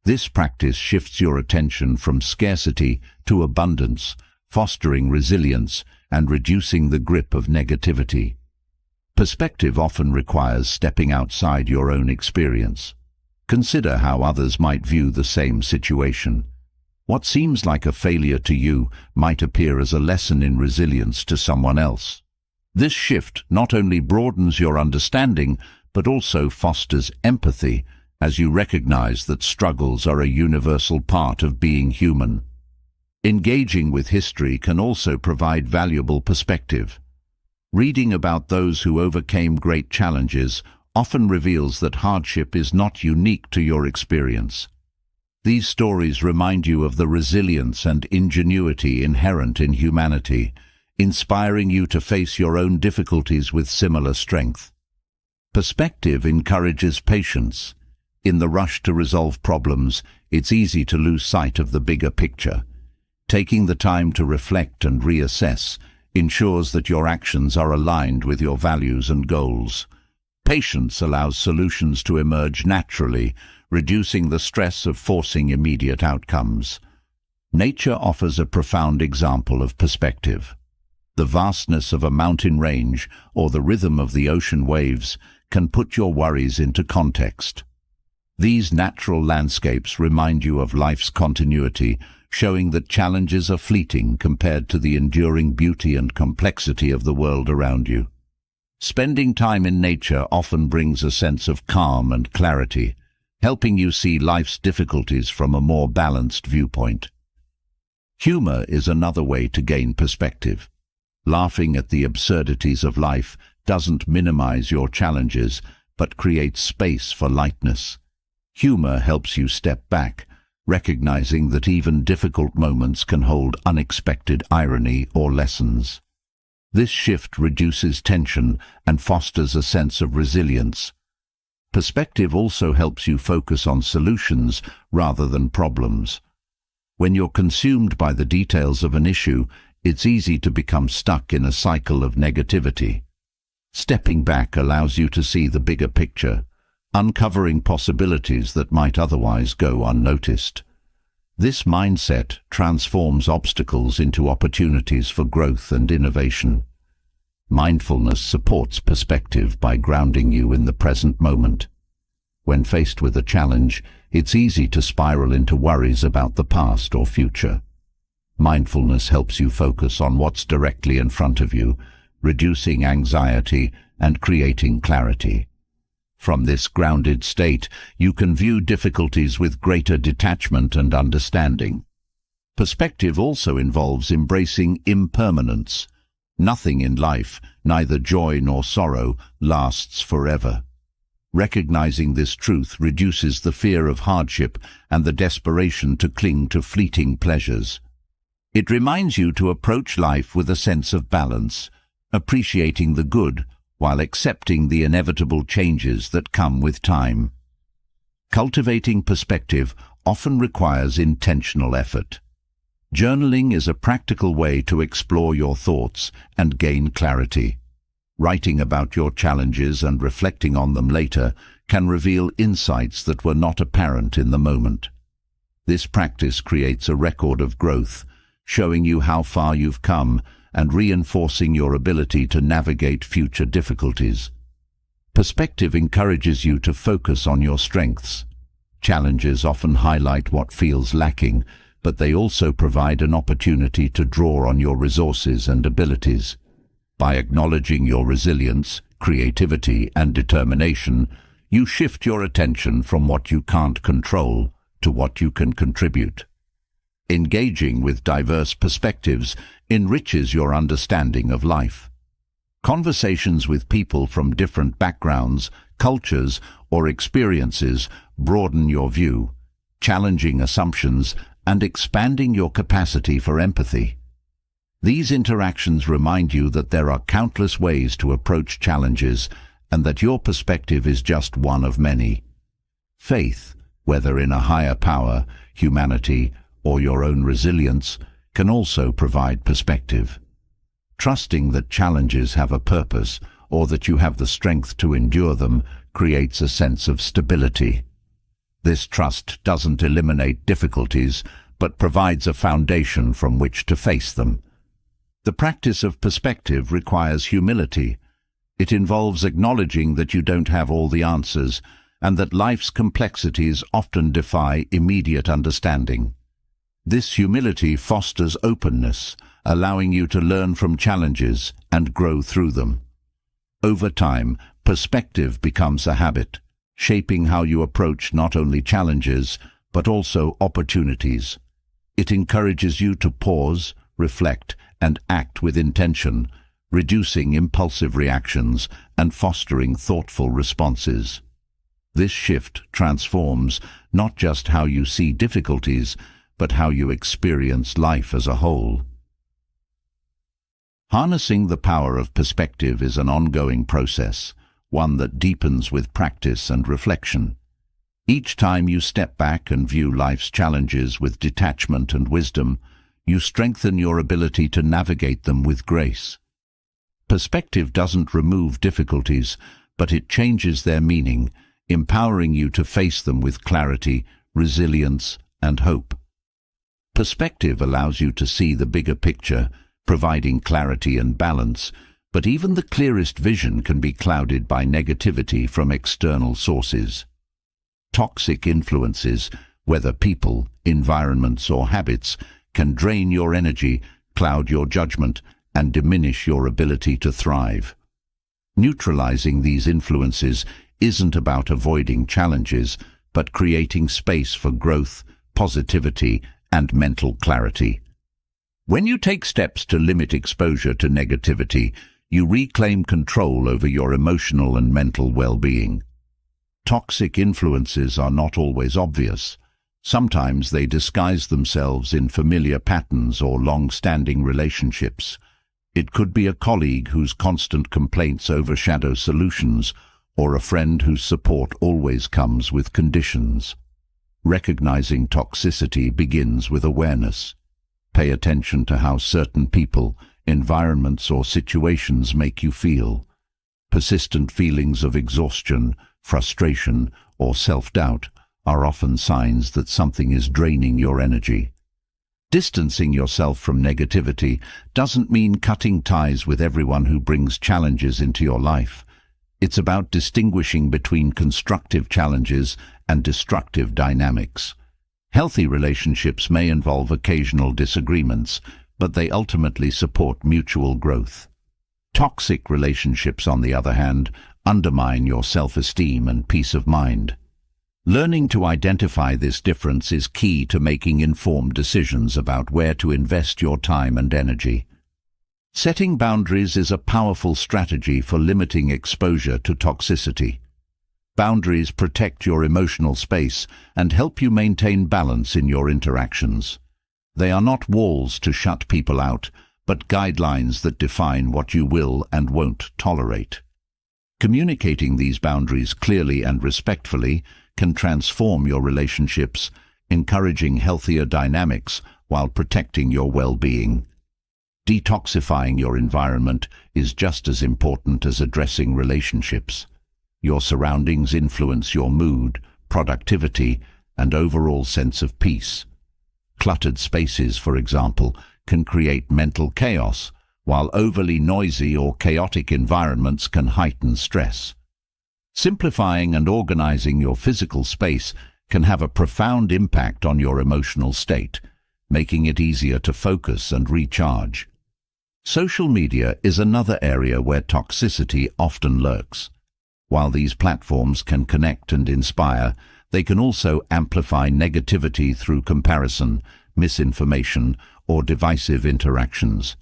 This practice shifts your attention from scarcity to abundance, fostering resilience and reducing the grip of negativity. Perspective often requires stepping outside your own experience. Consider how others might view the same situation. What seems like a failure to you might appear as a lesson in resilience to someone else. This shift not only broadens your understanding, but also fosters empathy, as you recognize that struggles are a universal part of being human. Engaging with history can also provide valuable perspective. Reading about those who overcame great challenges often reveals that hardship is not unique to your experience. These stories remind you of the resilience and ingenuity inherent in humanity, inspiring you to face your own difficulties with similar strength. Perspective encourages patience. In the rush to resolve problems, it's easy to lose sight of the bigger picture. Taking the time to reflect and reassess ensures that your actions are aligned with your values and goals. Patience allows solutions to emerge naturally, reducing the stress of forcing immediate outcomes. Nature offers a profound example of perspective. The vastness of a mountain range or the rhythm of the ocean waves can put your worries into context. These natural landscapes remind you of life's continuity, showing that challenges are fleeting compared to the enduring beauty and complexity of the world around you. Spending time in nature often brings a sense of calm and clarity, helping you see life's difficulties from a more balanced viewpoint. Humor is another way to gain perspective. Laughing at the absurdities of life doesn't minimize your challenges, but creates space for lightness. Humor helps you step back, recognizing that even difficult moments can hold unexpected irony or lessons. This shift reduces tension and fosters a sense of resilience. Perspective also helps you focus on solutions rather than problems. When you're consumed by the details of an issue, it's easy to become stuck in a cycle of negativity. Stepping back allows you to see the bigger picture, uncovering possibilities that might otherwise go unnoticed. This mindset transforms obstacles into opportunities for growth and innovation. Mindfulness supports perspective by grounding you in the present moment. When faced with a challenge, it's easy to spiral into worries about the past or future. Mindfulness helps you focus on what's directly in front of you, reducing anxiety and creating clarity. From this grounded state, you can view difficulties with greater detachment and understanding. Perspective also involves embracing impermanence. Nothing in life, neither joy nor sorrow, lasts forever. Recognizing this truth reduces the fear of hardship and the desperation to cling to fleeting pleasures. It reminds you to approach life with a sense of balance, appreciating the good while accepting the inevitable changes that come with time. Cultivating perspective often requires intentional effort. Journaling is a practical way to explore your thoughts and gain clarity. Writing about your challenges and reflecting on them later can reveal insights that were not apparent in the moment. This practice creates a record of growth, showing you how far you've come and reinforcing your ability to navigate future difficulties. Perspective encourages you to focus on your strengths. Challenges often highlight what feels lacking, but they also provide an opportunity to draw on your resources and abilities. By acknowledging your resilience, creativity, and determination, you shift your attention from what you can't control to what you can contribute. Engaging with diverse perspectives enriches your understanding of life. Conversations with people from different backgrounds, cultures, or experiences broaden your view, challenging assumptions and expanding your capacity for empathy. These interactions remind you that there are countless ways to approach challenges and that your perspective is just one of many. Faith, whether in a higher power, humanity, or your own resilience, can also provide perspective. Trusting that challenges have a purpose or that you have the strength to endure them creates a sense of stability. This trust doesn't eliminate difficulties, but provides a foundation from which to face them. The practice of perspective requires humility. It involves acknowledging that you don't have all the answers and that life's complexities often defy immediate understanding. This humility fosters openness, allowing you to learn from challenges and grow through them. Over time, perspective becomes a habit, shaping how you approach not only challenges, but also opportunities. It encourages you to pause, reflect, and act with intention, reducing impulsive reactions and fostering thoughtful responses. This shift transforms not just how you see difficulties, but how you experience life as a whole. Harnessing the power of perspective is an ongoing process, one that deepens with practice and reflection. Each time you step back and view life's challenges with detachment and wisdom, you strengthen your ability to navigate them with grace. Perspective doesn't remove difficulties, but it changes their meaning, empowering you to face them with clarity, resilience, and hope. Perspective allows you to see the bigger picture, providing clarity and balance, but even the clearest vision can be clouded by negativity from external sources. Toxic influences, whether people, environments, or habits, can drain your energy, cloud your judgment, and diminish your ability to thrive. Neutralizing these influences isn't about avoiding challenges, but creating space for growth, positivity, and mental clarity. When you take steps to limit exposure to negativity, you reclaim control over your emotional and mental well-being. Toxic influences are not always obvious. Sometimes they disguise themselves in familiar patterns or long-standing relationships. It could be a colleague whose constant complaints overshadow solutions, or a friend whose support always comes with conditions. Recognizing toxicity begins with awareness. Pay attention to how certain people, environments, or situations make you feel. Persistent feelings of exhaustion, frustration, or self-doubt are often signs that something is draining your energy. Distancing yourself from negativity doesn't mean cutting ties with everyone who brings challenges into your life. It's about distinguishing between constructive challenges and destructive dynamics. Healthy relationships may involve occasional disagreements, but they ultimately support mutual growth. Toxic relationships, on the other hand, undermine your self-esteem and peace of mind. Learning to identify this difference is key to making informed decisions about where to invest your time and energy. Setting boundaries is a powerful strategy for limiting exposure to toxicity. Boundaries protect your emotional space and help you maintain balance in your interactions. They are not walls to shut people out, but guidelines that define what you will and won't tolerate. Communicating these boundaries clearly and respectfully can transform your relationships, encouraging healthier dynamics while protecting your well-being. Detoxifying your environment is just as important as addressing relationships. Your surroundings influence your mood, productivity, and overall sense of peace. Cluttered spaces, for example, can create mental chaos, while overly noisy or chaotic environments can heighten stress. Simplifying and organizing your physical space can have a profound impact on your emotional state, making it easier to focus and recharge. Social media is another area where toxicity often lurks. While these platforms can connect and inspire, they can also amplify negativity through comparison, misinformation, or divisive interactions.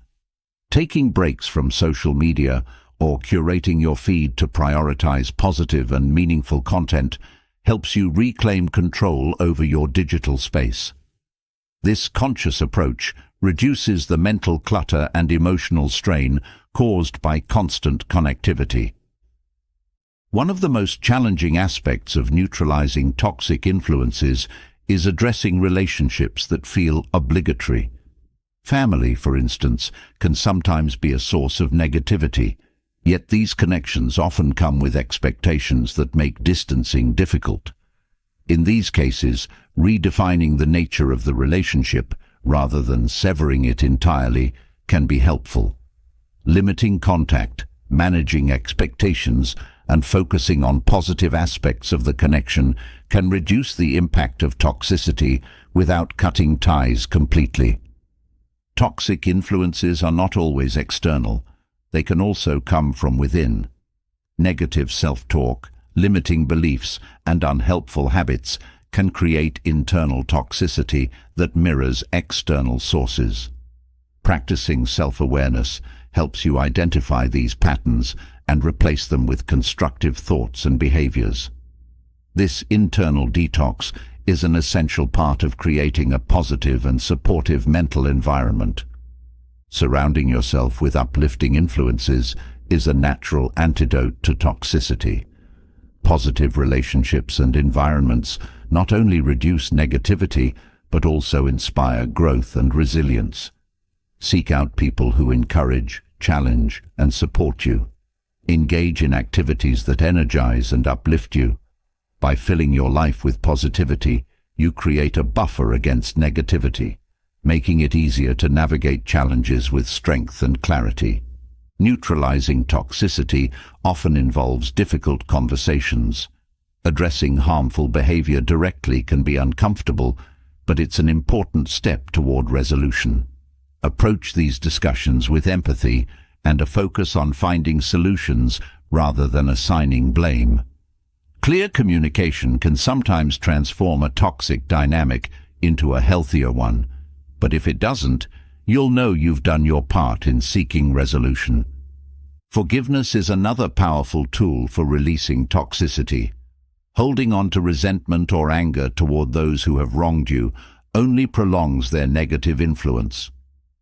Taking breaks from social media or curating your feed to prioritize positive and meaningful content helps you reclaim control over your digital space. This conscious approach reduces the mental clutter and emotional strain caused by constant connectivity. One of the most challenging aspects of neutralizing toxic influences is addressing relationships that feel obligatory. Family, for instance, can sometimes be a source of negativity, yet these connections often come with expectations that make distancing difficult. In these cases, redefining the nature of the relationship rather than severing it entirely can be helpful. Limiting contact, managing expectations, and focusing on positive aspects of the connection can reduce the impact of toxicity without cutting ties completely. Toxic influences are not always external. They can also come from within. Negative self-talk, limiting beliefs, and unhelpful habits can create internal toxicity that mirrors external sources. Practicing self-awareness helps you identify these patterns and replace them with constructive thoughts and behaviors. This internal detox is an essential part of creating a positive and supportive mental environment. Surrounding yourself with uplifting influences is a natural antidote to toxicity. Positive relationships and environments not only reduce negativity, but also inspire growth and resilience. Seek out people who encourage, challenge, and support you. Engage in activities that energize and uplift you. By filling your life with positivity, you create a buffer against negativity, making it easier to navigate challenges with strength and clarity. Neutralizing toxicity often involves difficult conversations. Addressing harmful behavior directly can be uncomfortable, but it's an important step toward resolution. Approach these discussions with empathy and a focus on finding solutions rather than assigning blame. Clear communication can sometimes transform a toxic dynamic into a healthier one, but if it doesn't, you'll know you've done your part in seeking resolution. Forgiveness is another powerful tool for releasing toxicity. Holding on to resentment or anger toward those who have wronged you only prolongs their negative influence.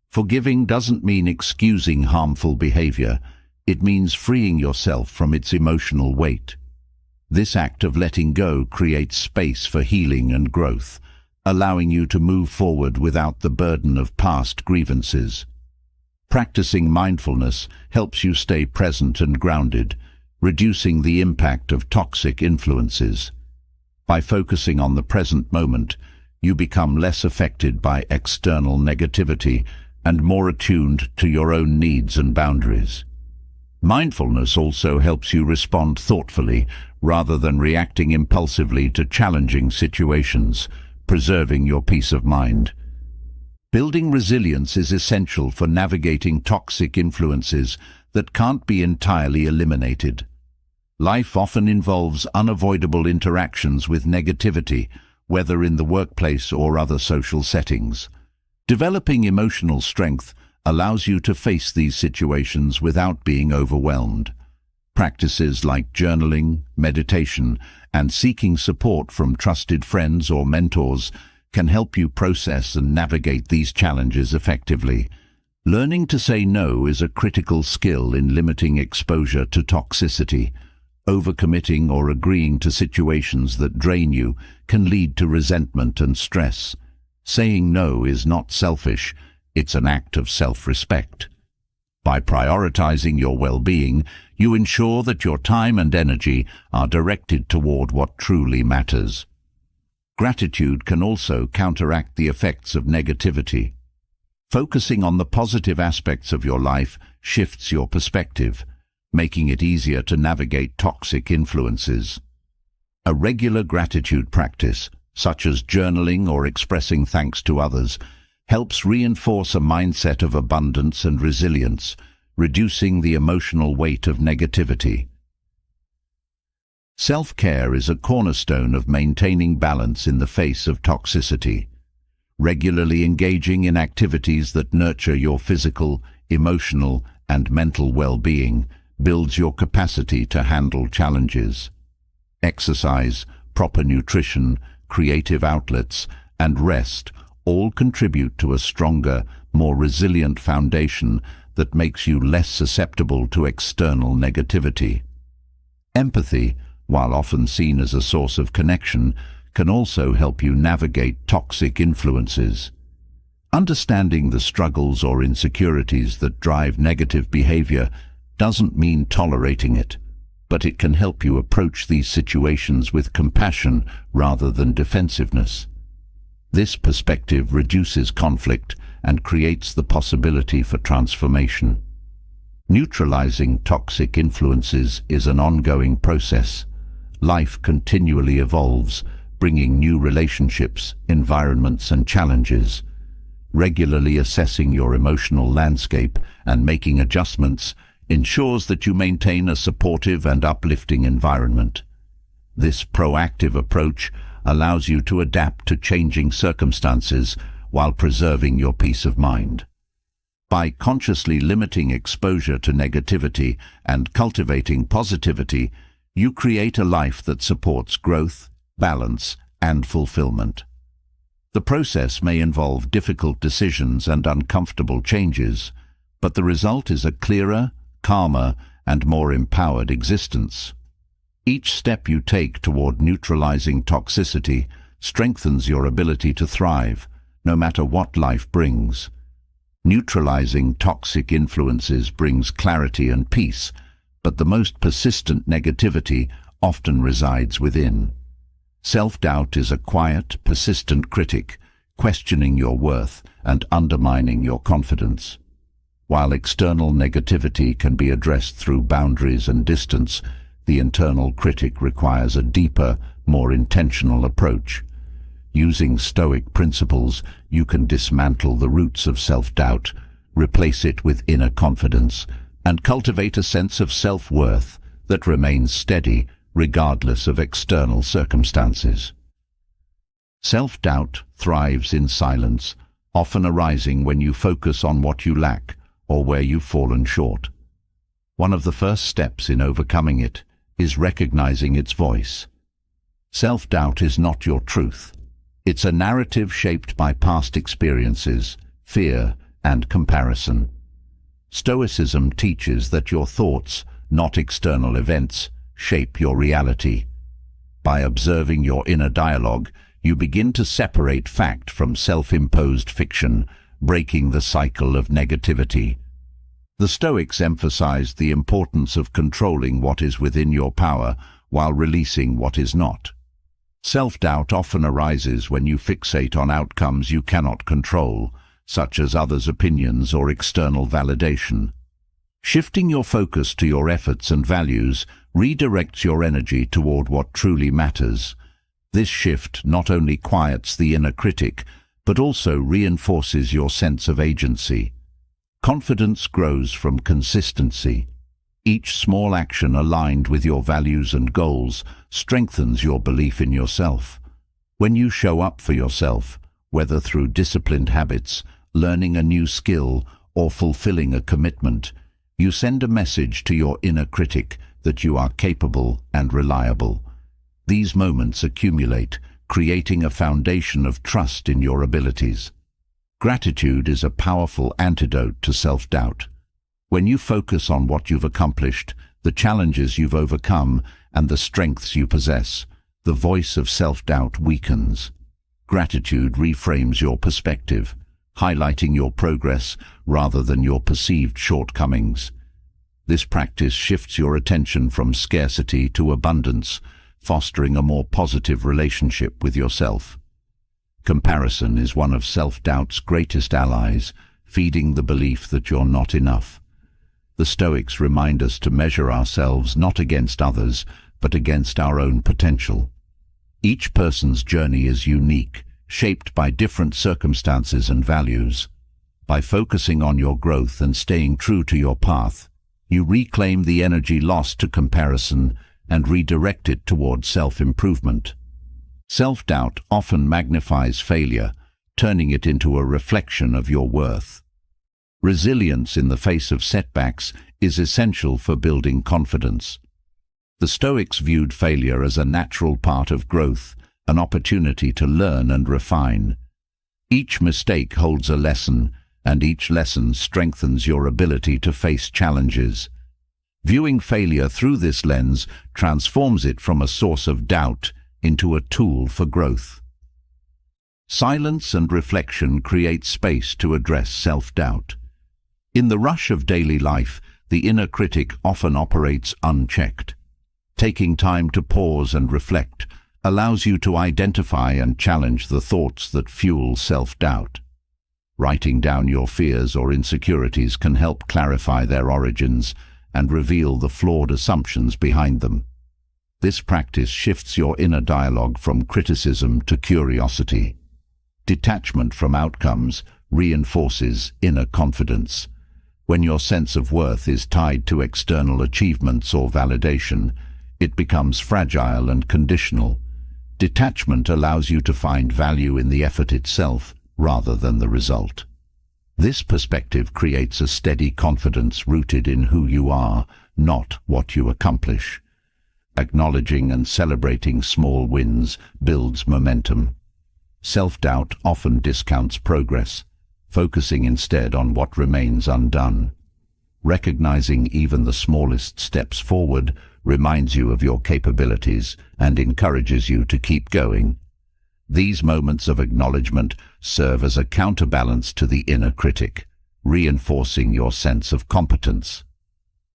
Forgiving doesn't mean excusing harmful behavior. It means freeing yourself from its emotional weight. This act of letting go creates space for healing and growth, allowing you to move forward without the burden of past grievances. Practicing mindfulness helps you stay present and grounded, reducing the impact of toxic influences. By focusing on the present moment, You become less affected by external negativity and more attuned to your own needs and boundaries. Mindfulness also helps you respond thoughtfully rather than reacting impulsively to challenging situations, preserving your peace of mind. Building resilience is essential for navigating toxic influences that can't be entirely eliminated. Life often involves unavoidable interactions with negativity, whether in the workplace or other social settings. Developing emotional strength allows you to face these situations without being overwhelmed. Practices like journaling, meditation, and seeking support from trusted friends or mentors can help you process and navigate these challenges effectively. Learning to say no is a critical skill in limiting exposure to toxicity. Overcommitting or agreeing to situations that drain you can lead to resentment and stress. Saying no is not selfish, it's an act of self-respect. By prioritizing your well-being, you ensure that your time and energy are directed toward what truly matters. Gratitude can also counteract the effects of negativity. Focusing on the positive aspects of your life shifts your perspective, making it easier to navigate toxic influences. A regular gratitude practice, such as journaling or expressing thanks to others, helps reinforce a mindset of abundance and resilience, reducing the emotional weight of negativity. Self-care is a cornerstone of maintaining balance in the face of toxicity. Regularly engaging in activities that nurture your physical, emotional, and mental well-being builds your capacity to handle challenges. Exercise, proper nutrition, creative outlets, and rest all contribute to a stronger, more resilient foundation that makes you less susceptible to external negativity. Empathy, while often seen as a source of connection, can also help you navigate toxic influences. Understanding the struggles or insecurities that drive negative behavior doesn't mean tolerating it, but it can help you approach these situations with compassion rather than defensiveness. This perspective reduces conflict and creates the possibility for transformation. Neutralizing toxic influences is an ongoing process. Life continually evolves, bringing new relationships, environments, and challenges. Regularly assessing your emotional landscape and making adjustments ensures that you maintain a supportive and uplifting environment. This proactive approach allows you to adapt to changing circumstances while preserving your peace of mind. By consciously limiting exposure to negativity and cultivating positivity, you create a life that supports growth, balance, and fulfillment. The process may involve difficult decisions and uncomfortable changes, but the result is a clearer, calmer, and more empowered existence. Each step you take toward neutralizing toxicity strengthens your ability to thrive, no matter what life brings. Neutralizing toxic influences brings clarity and peace, but the most persistent negativity often resides within. Self-doubt is a quiet, persistent critic, questioning your worth and undermining your confidence. While external negativity can be addressed through boundaries and distance, the internal critic requires a deeper, more intentional approach. Using Stoic principles, you can dismantle the roots of self-doubt, replace it with inner confidence, and cultivate a sense of self-worth that remains steady regardless of external circumstances. Self-doubt thrives in silence, often arising when you focus on what you lack or where you've fallen short. One of the first steps in overcoming it is recognizing its voice. Self-doubt is not your truth. It's a narrative shaped by past experiences, fear, and comparison. Stoicism teaches that your thoughts, not external events, shape your reality. By observing your inner dialogue, you begin to separate fact from self-imposed fiction, breaking the cycle of negativity. The Stoics emphasized the importance of controlling what is within your power while releasing what is not. Self-doubt often arises when you fixate on outcomes you cannot control, such as others' opinions or external validation. Shifting your focus to your efforts and values redirects your energy toward what truly matters. This shift not only quiets the inner critic, but also reinforces your sense of agency. Confidence grows from consistency. Each small action aligned with your values and goals strengthens your belief in yourself. When you show up for yourself, whether through disciplined habits, learning a new skill, or fulfilling a commitment, you send a message to your inner critic that you are capable and reliable. These moments accumulate, creating a foundation of trust in your abilities. Gratitude is a powerful antidote to self-doubt. When you focus on what you've accomplished, the challenges you've overcome, and the strengths you possess, the voice of self-doubt weakens. Gratitude reframes your perspective, highlighting your progress rather than your perceived shortcomings. This practice shifts your attention from scarcity to abundance, fostering a more positive relationship with yourself. Comparison is one of self-doubt's greatest allies, feeding the belief that you're not enough. The Stoics remind us to measure ourselves not against others, but against our own potential. Each person's journey is unique, shaped by different circumstances and values. By focusing on your growth and staying true to your path, you reclaim the energy lost to comparison and redirect it toward self-improvement. Self-doubt often magnifies failure, turning it into a reflection of your worth. Resilience in the face of setbacks is essential for building confidence. The Stoics viewed failure as a natural part of growth, an opportunity to learn and refine. Each mistake holds a lesson, and each lesson strengthens your ability to face challenges. Viewing failure through this lens transforms it from a source of doubt into a tool for growth. Silence and reflection create space to address self-doubt. In the rush of daily life, the inner critic often operates unchecked. Taking time to pause and reflect allows you to identify and challenge the thoughts that fuel self-doubt. Writing down your fears or insecurities can help clarify their origins and reveal the flawed assumptions behind them. This practice shifts your inner dialogue from criticism to curiosity. Detachment from outcomes reinforces inner confidence. When your sense of worth is tied to external achievements or validation, it becomes fragile and conditional. Detachment allows you to find value in the effort itself rather than the result. This perspective creates a steady confidence rooted in who you are, not what you accomplish. Acknowledging and celebrating small wins builds momentum. Self-doubt often discounts progress, focusing instead on what remains undone. Recognizing even the smallest steps forward reminds you of your capabilities and encourages you to keep going. These moments of acknowledgement serve as a counterbalance to the inner critic, reinforcing your sense of competence.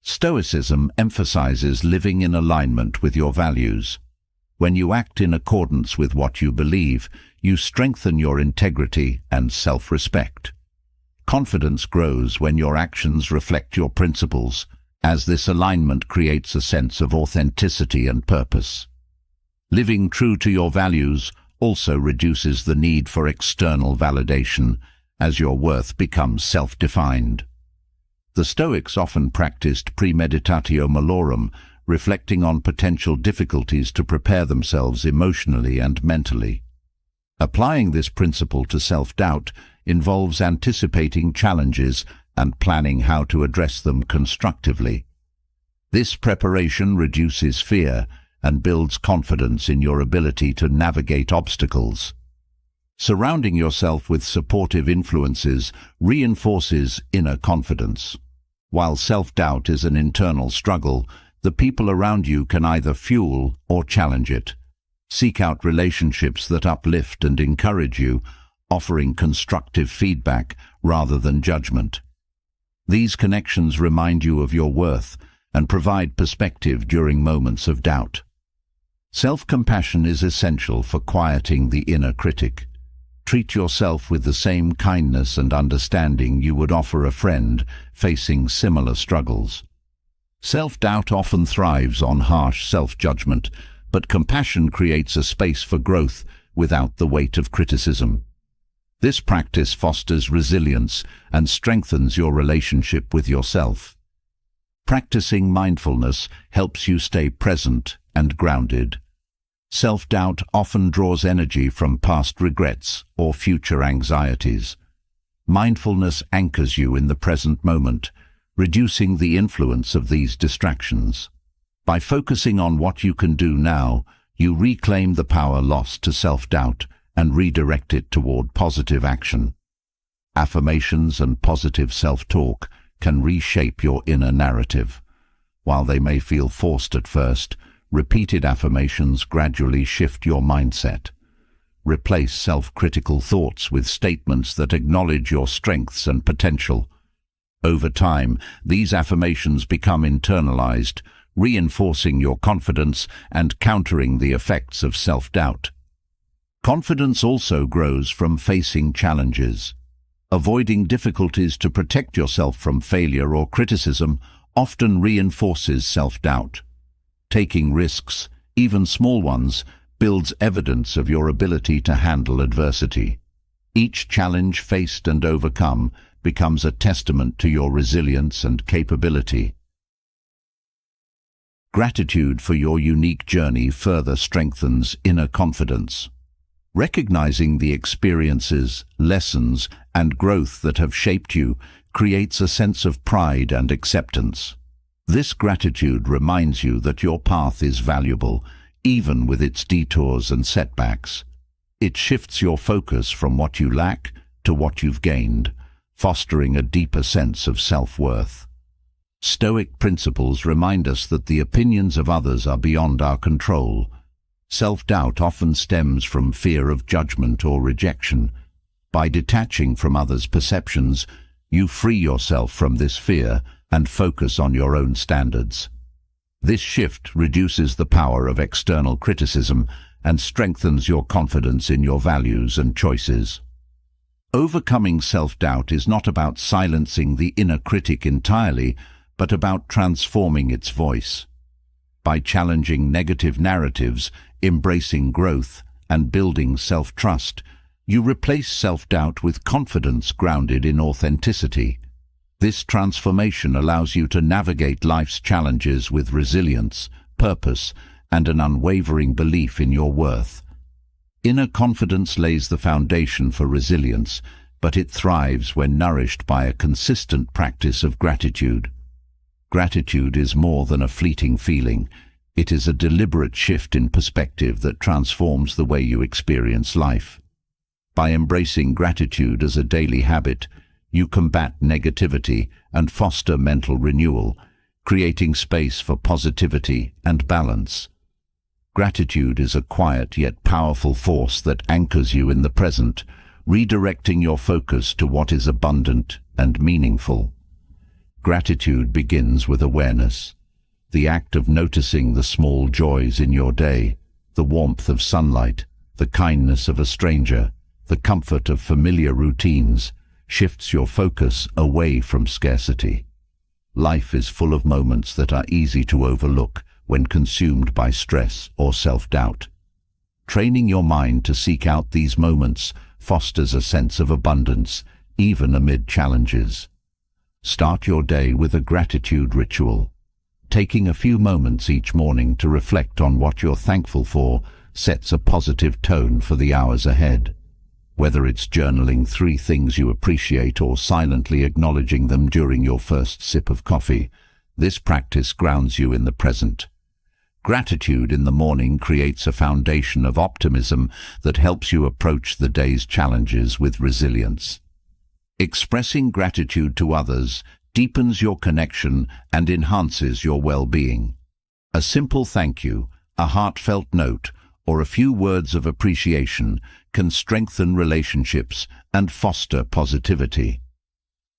Stoicism emphasizes living in alignment with your values. When you act in accordance with what you believe, you strengthen your integrity and self-respect. Confidence grows when your actions reflect your principles, as this alignment creates a sense of authenticity and purpose. Living true to your values also reduces the need for external validation, as your worth becomes self-defined. The Stoics often practiced premeditatio malorum, reflecting on potential difficulties to prepare themselves emotionally and mentally. Applying this principle to self-doubt involves anticipating challenges and planning how to address them constructively. This preparation reduces fear and builds confidence in your ability to navigate obstacles. Surrounding yourself with supportive influences reinforces inner confidence. While self-doubt is an internal struggle, the people around you can either fuel or challenge it. Seek out relationships that uplift and encourage you, offering constructive feedback rather than judgment. These connections remind you of your worth and provide perspective during moments of doubt. Self-compassion is essential for quieting the inner critic. Treat yourself with the same kindness and understanding you would offer a friend facing similar struggles. Self-doubt often thrives on harsh self-judgment, but compassion creates a space for growth without the weight of criticism. This practice fosters resilience and strengthens your relationship with yourself. Practicing mindfulness helps you stay present and grounded. Self-doubt often draws energy from past regrets or future anxieties. Mindfulness anchors you in the present moment, reducing the influence of these distractions. By focusing on what you can do now, you reclaim the power lost to self-doubt and redirect it toward positive action. Affirmations and positive self-talk can reshape your inner narrative. While they may feel forced at first, repeated affirmations gradually shift your mindset. Replace self-critical thoughts with statements that acknowledge your strengths and potential. Over time, these affirmations become internalized, reinforcing your confidence and countering the effects of self-doubt. Confidence also grows from facing challenges. Avoiding difficulties to protect yourself from failure or criticism often reinforces self-doubt. Taking risks, even small ones, builds evidence of your ability to handle adversity. Each challenge faced and overcome becomes a testament to your resilience and capability. Gratitude for your unique journey further strengthens inner confidence. Recognizing the experiences, lessons, and growth that have shaped you creates a sense of pride and acceptance. This gratitude reminds you that your path is valuable, even with its detours and setbacks. It shifts your focus from what you lack to what you've gained, fostering a deeper sense of self-worth. Stoic principles remind us that the opinions of others are beyond our control. Self-doubt often stems from fear of judgment or rejection. By detaching from others' perceptions, you free yourself from this fear and focus on your own standards. This shift reduces the power of external criticism and strengthens your confidence in your values and choices. Overcoming self-doubt is not about silencing the inner critic entirely, but about transforming its voice. By challenging negative narratives, embracing growth, and building self-trust, you replace self-doubt with confidence grounded in authenticity. This transformation allows you to navigate life's challenges with resilience, purpose, and an unwavering belief in your worth. Inner confidence lays the foundation for resilience, but it thrives when nourished by a consistent practice of gratitude. Gratitude is more than a fleeting feeling. It is a deliberate shift in perspective that transforms the way you experience life. By embracing gratitude as a daily habit, you combat negativity and foster mental renewal, creating space for positivity and balance. Gratitude is a quiet yet powerful force that anchors you in the present, redirecting your focus to what is abundant and meaningful. Gratitude begins with awareness, the act of noticing the small joys in your day, the warmth of sunlight, the kindness of a stranger, the comfort of familiar routines, shifts your focus away from scarcity. Life is full of moments that are easy to overlook when consumed by stress or self-doubt. Training your mind to seek out these moments fosters a sense of abundance, even amid challenges. Start your day with a gratitude ritual. Taking a few moments each morning to reflect on what you're thankful for sets a positive tone for the hours ahead. Whether it's journaling 3 things you appreciate or silently acknowledging them during your first sip of coffee, this practice grounds you in the present. Gratitude in the morning creates a foundation of optimism that helps you approach the day's challenges with resilience. Expressing gratitude to others deepens your connection and enhances your well-being. A simple thank you, a heartfelt note, or a few words of appreciation can strengthen relationships and foster positivity.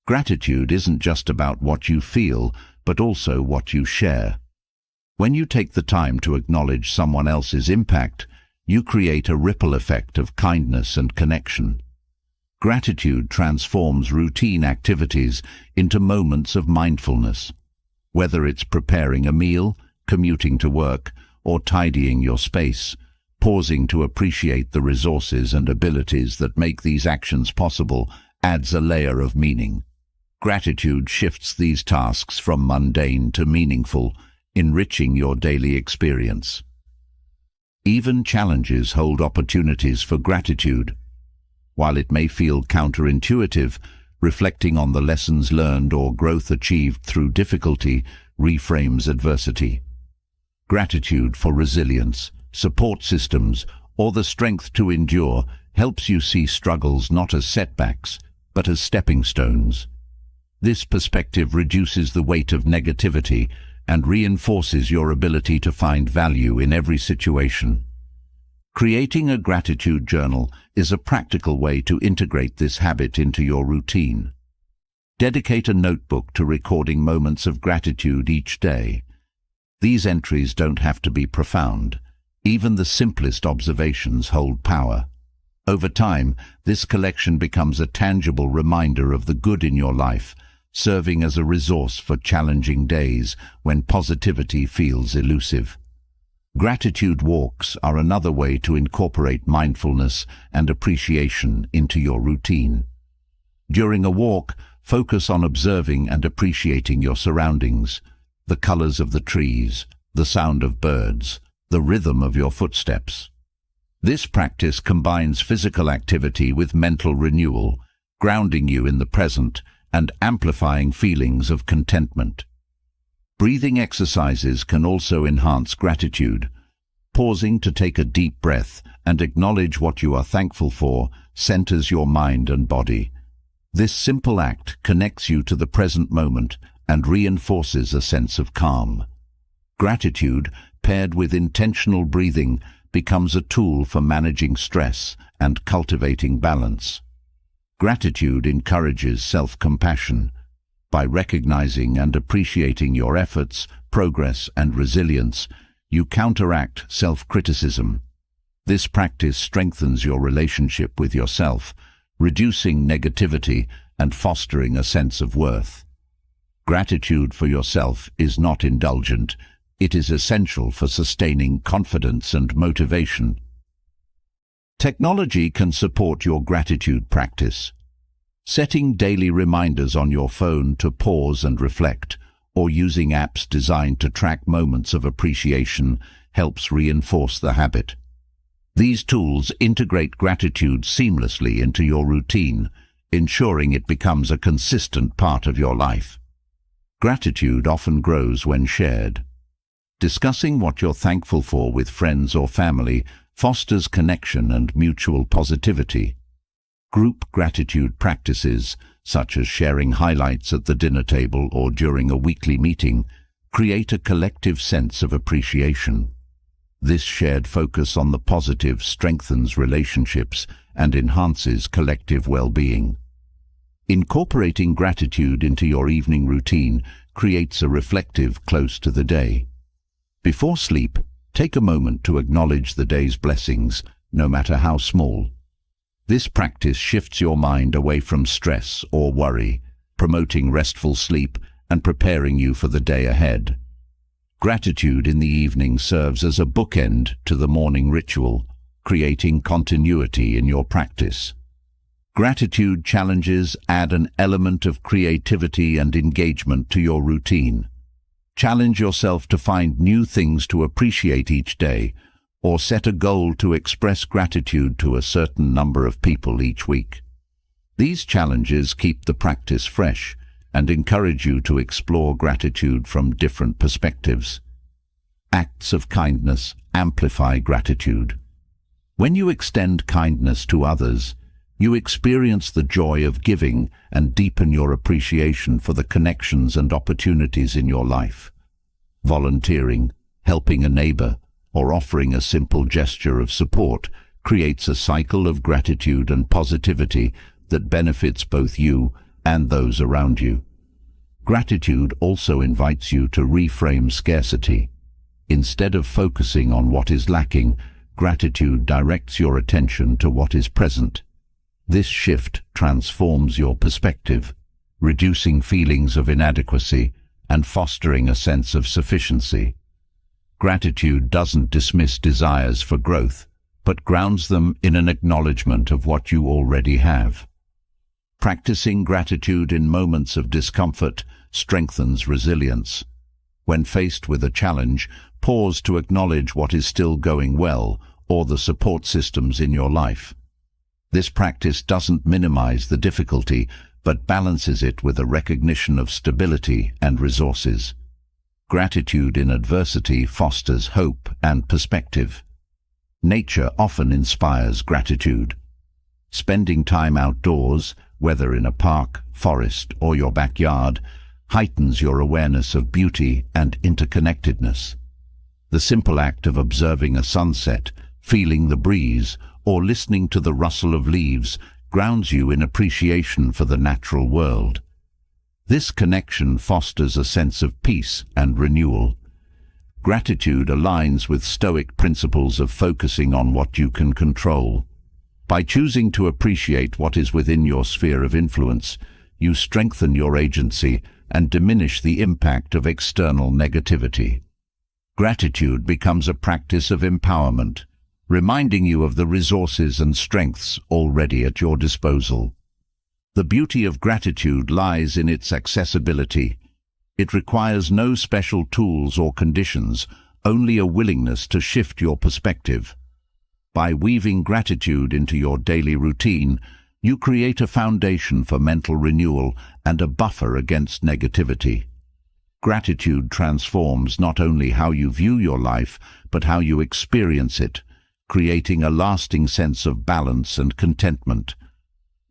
Gratitude isn't just about what you feel, but also what you share. When you take the time to acknowledge someone else's impact, you create a ripple effect of kindness and connection. Gratitude transforms routine activities into moments of mindfulness. Whether it's preparing a meal, commuting to work, or tidying your space, pausing to appreciate the resources and abilities that make these actions possible adds a layer of meaning. Gratitude shifts these tasks from mundane to meaningful, enriching your daily experience. Even challenges hold opportunities for gratitude. While it may feel counterintuitive, reflecting on the lessons learned or growth achieved through difficulty reframes adversity. Gratitude for resilience, support systems, or the strength to endure helps you see struggles not as setbacks, but as stepping stones. This perspective reduces the weight of negativity and reinforces your ability to find value in every situation. Creating a gratitude journal is a practical way to integrate this habit into your routine. Dedicate a notebook to recording moments of gratitude each day. These entries don't have to be profound. Even the simplest observations hold power. Over time, this collection becomes a tangible reminder of the good in your life, serving as a resource for challenging days when positivity feels elusive. Gratitude walks are another way to incorporate mindfulness and appreciation into your routine. During a walk, focus on observing and appreciating your surroundings, the colors of the trees, the sound of birds, the rhythm of your footsteps. This practice combines physical activity with mental renewal, grounding you in the present and amplifying feelings of contentment. Breathing exercises can also enhance gratitude. Pausing to take a deep breath and acknowledge what you are thankful for centers your mind and body. This simple act connects you to the present moment and reinforces a sense of calm. Gratitude, paired with intentional breathing, becomes a tool for managing stress and cultivating balance. Gratitude encourages self-compassion. By recognizing and appreciating your efforts, progress, and resilience, you counteract self-criticism. This practice strengthens your relationship with yourself, reducing negativity and fostering a sense of worth. Gratitude for yourself is not indulgent. It is essential for sustaining confidence and motivation. Technology can support your gratitude practice. Setting daily reminders on your phone to pause and reflect, or using apps designed to track moments of appreciation, helps reinforce the habit. These tools integrate gratitude seamlessly into your routine, ensuring it becomes a consistent part of your life. Gratitude often grows when shared. Discussing what you're thankful for with friends or family fosters connection and mutual positivity. Group gratitude practices, such as sharing highlights at the dinner table or during a weekly meeting, create a collective sense of appreciation. This shared focus on the positive strengthens relationships and enhances collective well-being. Incorporating gratitude into your evening routine creates a reflective close to the day. Before sleep, take a moment to acknowledge the day's blessings, no matter how small. This practice shifts your mind away from stress or worry, promoting restful sleep and preparing you for the day ahead. Gratitude in the evening serves as a bookend to the morning ritual, creating continuity in your practice. Gratitude challenges add an element of creativity and engagement to your routine. Challenge yourself to find new things to appreciate each day, or set a goal to express gratitude to a certain number of people each week. These challenges keep the practice fresh and encourage you to explore gratitude from different perspectives. Acts of kindness amplify gratitude. When you extend kindness to others, you experience the joy of giving and deepen your appreciation for the connections and opportunities in your life. Volunteering, helping a neighbor, or offering a simple gesture of support creates a cycle of gratitude and positivity that benefits both you and those around you. Gratitude also invites you to reframe scarcity. Instead of focusing on what is lacking, gratitude directs your attention to what is present. This shift transforms your perspective, reducing feelings of inadequacy and fostering a sense of sufficiency. Gratitude doesn't dismiss desires for growth, but grounds them in an acknowledgement of what you already have. Practicing gratitude in moments of discomfort strengthens resilience. When faced with a challenge, pause to acknowledge what is still going well or the support systems in your life. This practice doesn't minimize the difficulty, but balances it with a recognition of stability and resources. Gratitude in adversity fosters hope and perspective. Nature often inspires gratitude. Spending time outdoors, whether in a park, forest, or your backyard, heightens your awareness of beauty and interconnectedness. The simple act of observing a sunset, feeling the breeze, or listening to the rustle of leaves grounds you in appreciation for the natural world. This connection fosters a sense of peace and renewal. Gratitude aligns with Stoic principles of focusing on what you can control. By choosing to appreciate what is within your sphere of influence, you strengthen your agency and diminish the impact of external negativity. Gratitude becomes a practice of empowerment, reminding you of the resources and strengths already at your disposal. The beauty of gratitude lies in its accessibility. It requires no special tools or conditions, only a willingness to shift your perspective. By weaving gratitude into your daily routine, you create a foundation for mental renewal and a buffer against negativity. Gratitude transforms not only how you view your life, but how you experience it, creating a lasting sense of balance and contentment.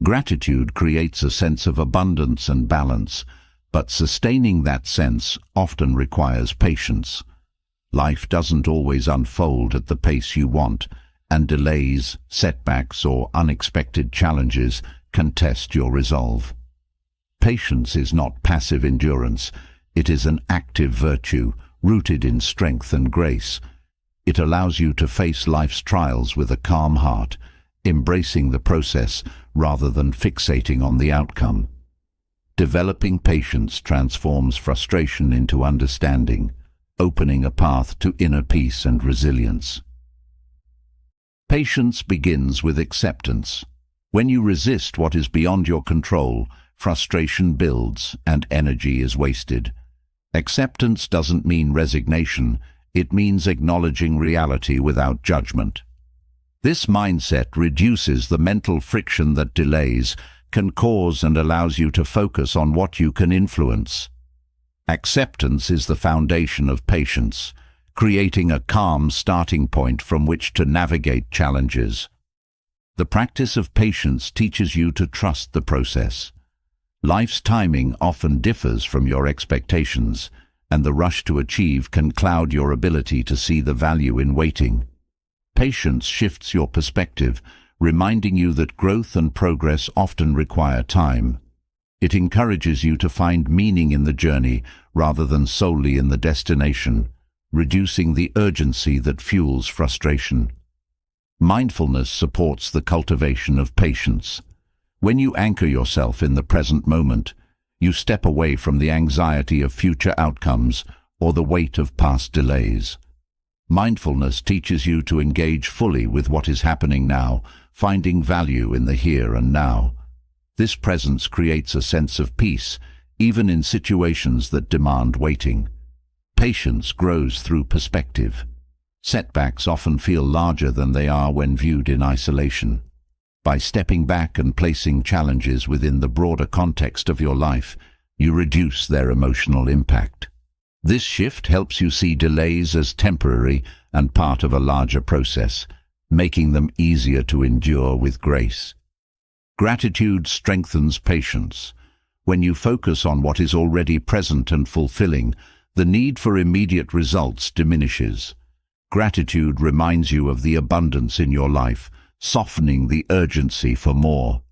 Gratitude creates a sense of abundance and balance, but sustaining that sense often requires patience. Life doesn't always unfold at the pace you want, and delays, setbacks, or unexpected challenges can test your resolve. Patience is not passive endurance, it is an active virtue, rooted in strength and grace. It allows you to face life's trials with a calm heart, embracing the process rather than fixating on the outcome. Developing patience transforms frustration into understanding, opening a path to inner peace and resilience. Patience begins with acceptance. When you resist what is beyond your control, frustration builds and energy is wasted. Acceptance doesn't mean resignation, it means acknowledging reality without judgment. This mindset reduces the mental friction that delays can cause and allows you to focus on what you can influence. Acceptance is the foundation of patience, creating a calm starting point from which to navigate challenges. The practice of patience teaches you to trust the process. Life's timing often differs from your expectations, and the rush to achieve can cloud your ability to see the value in waiting. Patience shifts your perspective, reminding you that growth and progress often require time. It encourages you to find meaning in the journey rather than solely in the destination, reducing the urgency that fuels frustration. Mindfulness supports the cultivation of patience. When you anchor yourself in the present moment, you step away from the anxiety of future outcomes or the weight of past delays. Mindfulness teaches you to engage fully with what is happening now, finding value in the here and now. This presence creates a sense of peace, even in situations that demand waiting. Patience grows through perspective. Setbacks often feel larger than they are when viewed in isolation. By stepping back and placing challenges within the broader context of your life, you reduce their emotional impact. This shift helps you see delays as temporary and part of a larger process, making them easier to endure with grace. Gratitude strengthens patience. When you focus on what is already present and fulfilling, the need for immediate results diminishes. Gratitude reminds you of the abundance in your life, softening the urgency for more.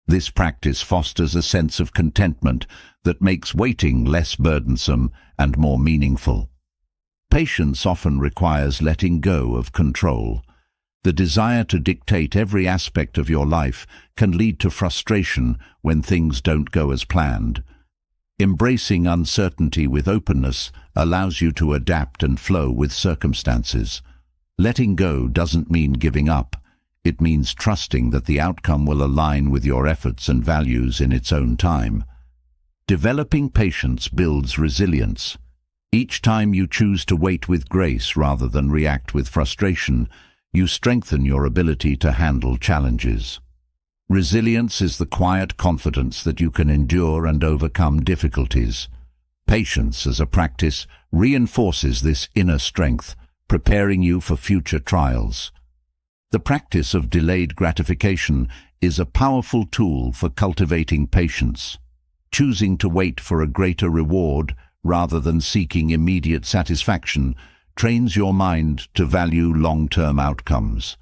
This practice fosters a sense of contentment that makes waiting less burdensome and more meaningful. Patience often requires letting go of control. The desire to dictate every aspect of your life can lead to frustration when things don't go as planned. Embracing uncertainty with openness allows you to adapt and flow with circumstances. Letting go doesn't mean giving up. It means trusting that the outcome will align with your efforts and values in its own time. Developing patience builds resilience. Each time you choose to wait with grace rather than react with frustration, you strengthen your ability to handle challenges. Resilience is the quiet confidence that you can endure and overcome difficulties. Patience as a practice reinforces this inner strength, preparing you for future trials. The practice of delayed gratification is a powerful tool for cultivating patience. Choosing to wait for a greater reward rather than seeking immediate satisfaction trains your mind to value long-term outcomes.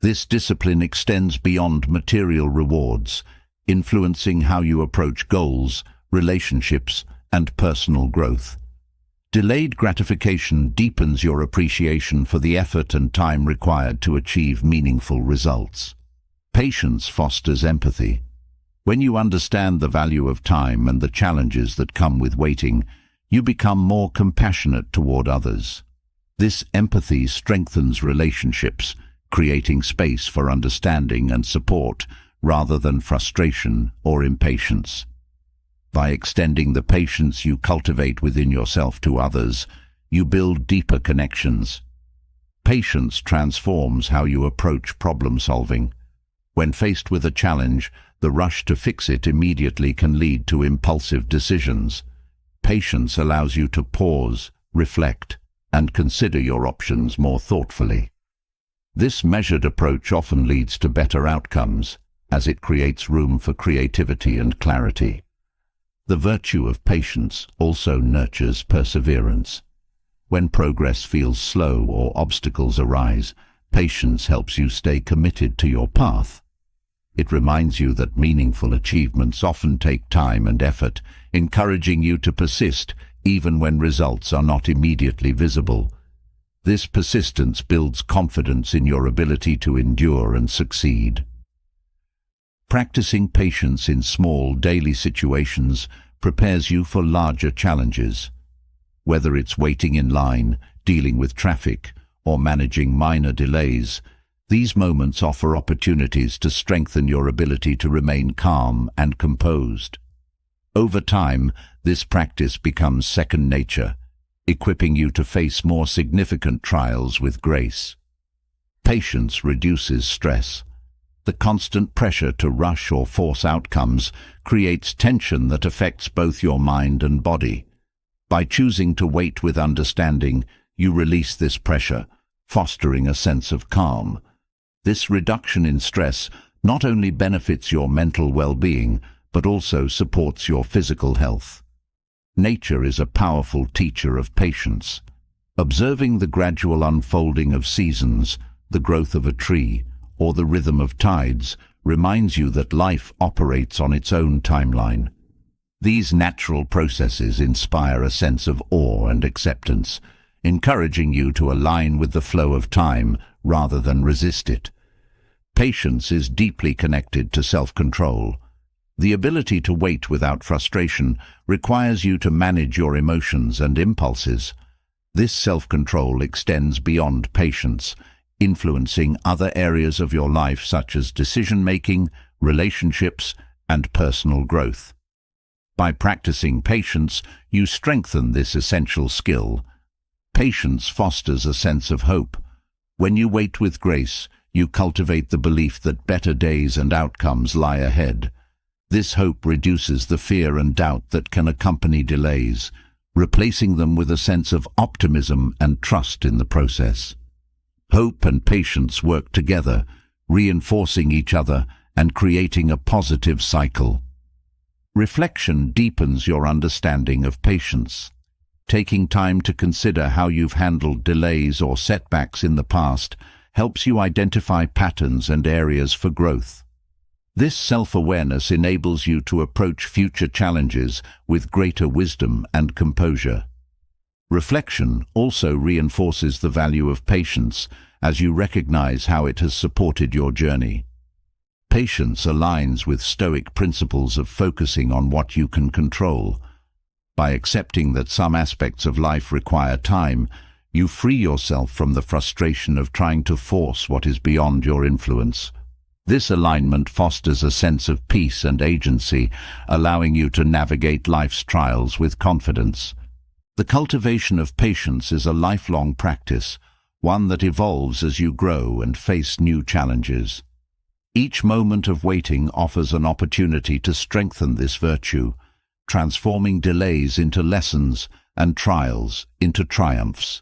This discipline extends beyond material rewards, influencing how you approach goals, relationships, and personal growth. Delayed gratification deepens your appreciation for the effort and time required to achieve meaningful results. Patience fosters empathy. When you understand the value of time and the challenges that come with waiting, you become more compassionate toward others. This empathy strengthens relationships, creating space for understanding and support rather than frustration or impatience. By extending the patience you cultivate within yourself to others, you build deeper connections. Patience transforms how you approach problem solving. When faced with a challenge, the rush to fix it immediately can lead to impulsive decisions. Patience allows you to pause, reflect, and consider your options more thoughtfully. This measured approach often leads to better outcomes, as it creates room for creativity and clarity. The virtue of patience also nurtures perseverance. When progress feels slow or obstacles arise, patience helps you stay committed to your path. It reminds you that meaningful achievements often take time and effort, encouraging you to persist even when results are not immediately visible. This persistence builds confidence in your ability to endure and succeed. Practicing patience in small daily situations prepares you for larger challenges. Whether it's waiting in line, dealing with traffic, or managing minor delays, these moments offer opportunities to strengthen your ability to remain calm and composed. Over time, this practice becomes second nature, equipping you to face more significant trials with grace. Patience reduces stress. The constant pressure to rush or force outcomes creates tension that affects both your mind and body. By choosing to wait with understanding, you release this pressure, fostering a sense of calm. This reduction in stress not only benefits your mental well-being, but also supports your physical health. Nature is a powerful teacher of patience. Observing the gradual unfolding of seasons, the growth of a tree, or the rhythm of tides reminds you that life operates on its own timeline. These natural processes inspire a sense of awe and acceptance, encouraging you to align with the flow of time rather than resist it. Patience is deeply connected to self-control. The ability to wait without frustration requires you to manage your emotions and impulses. This self-control extends beyond patience, influencing other areas of your life such as decision-making, relationships, and personal growth. By practicing patience, you strengthen this essential skill. Patience fosters a sense of hope. When you wait with grace, you cultivate the belief that better days and outcomes lie ahead. This hope reduces the fear and doubt that can accompany delays, replacing them with a sense of optimism and trust in the process. Hope and patience work together, reinforcing each other and creating a positive cycle. Reflection deepens your understanding of patience. Taking time to consider how you've handled delays or setbacks in the past helps you identify patterns and areas for growth. This self-awareness enables you to approach future challenges with greater wisdom and composure. Reflection also reinforces the value of patience as you recognize how it has supported your journey. Patience aligns with Stoic principles of focusing on what you can control. By accepting that some aspects of life require time, you free yourself from the frustration of trying to force what is beyond your influence. This alignment fosters a sense of peace and agency, allowing you to navigate life's trials with confidence. The cultivation of patience is a lifelong practice, one that evolves as you grow and face new challenges. Each moment of waiting offers an opportunity to strengthen this virtue, transforming delays into lessons and trials into triumphs.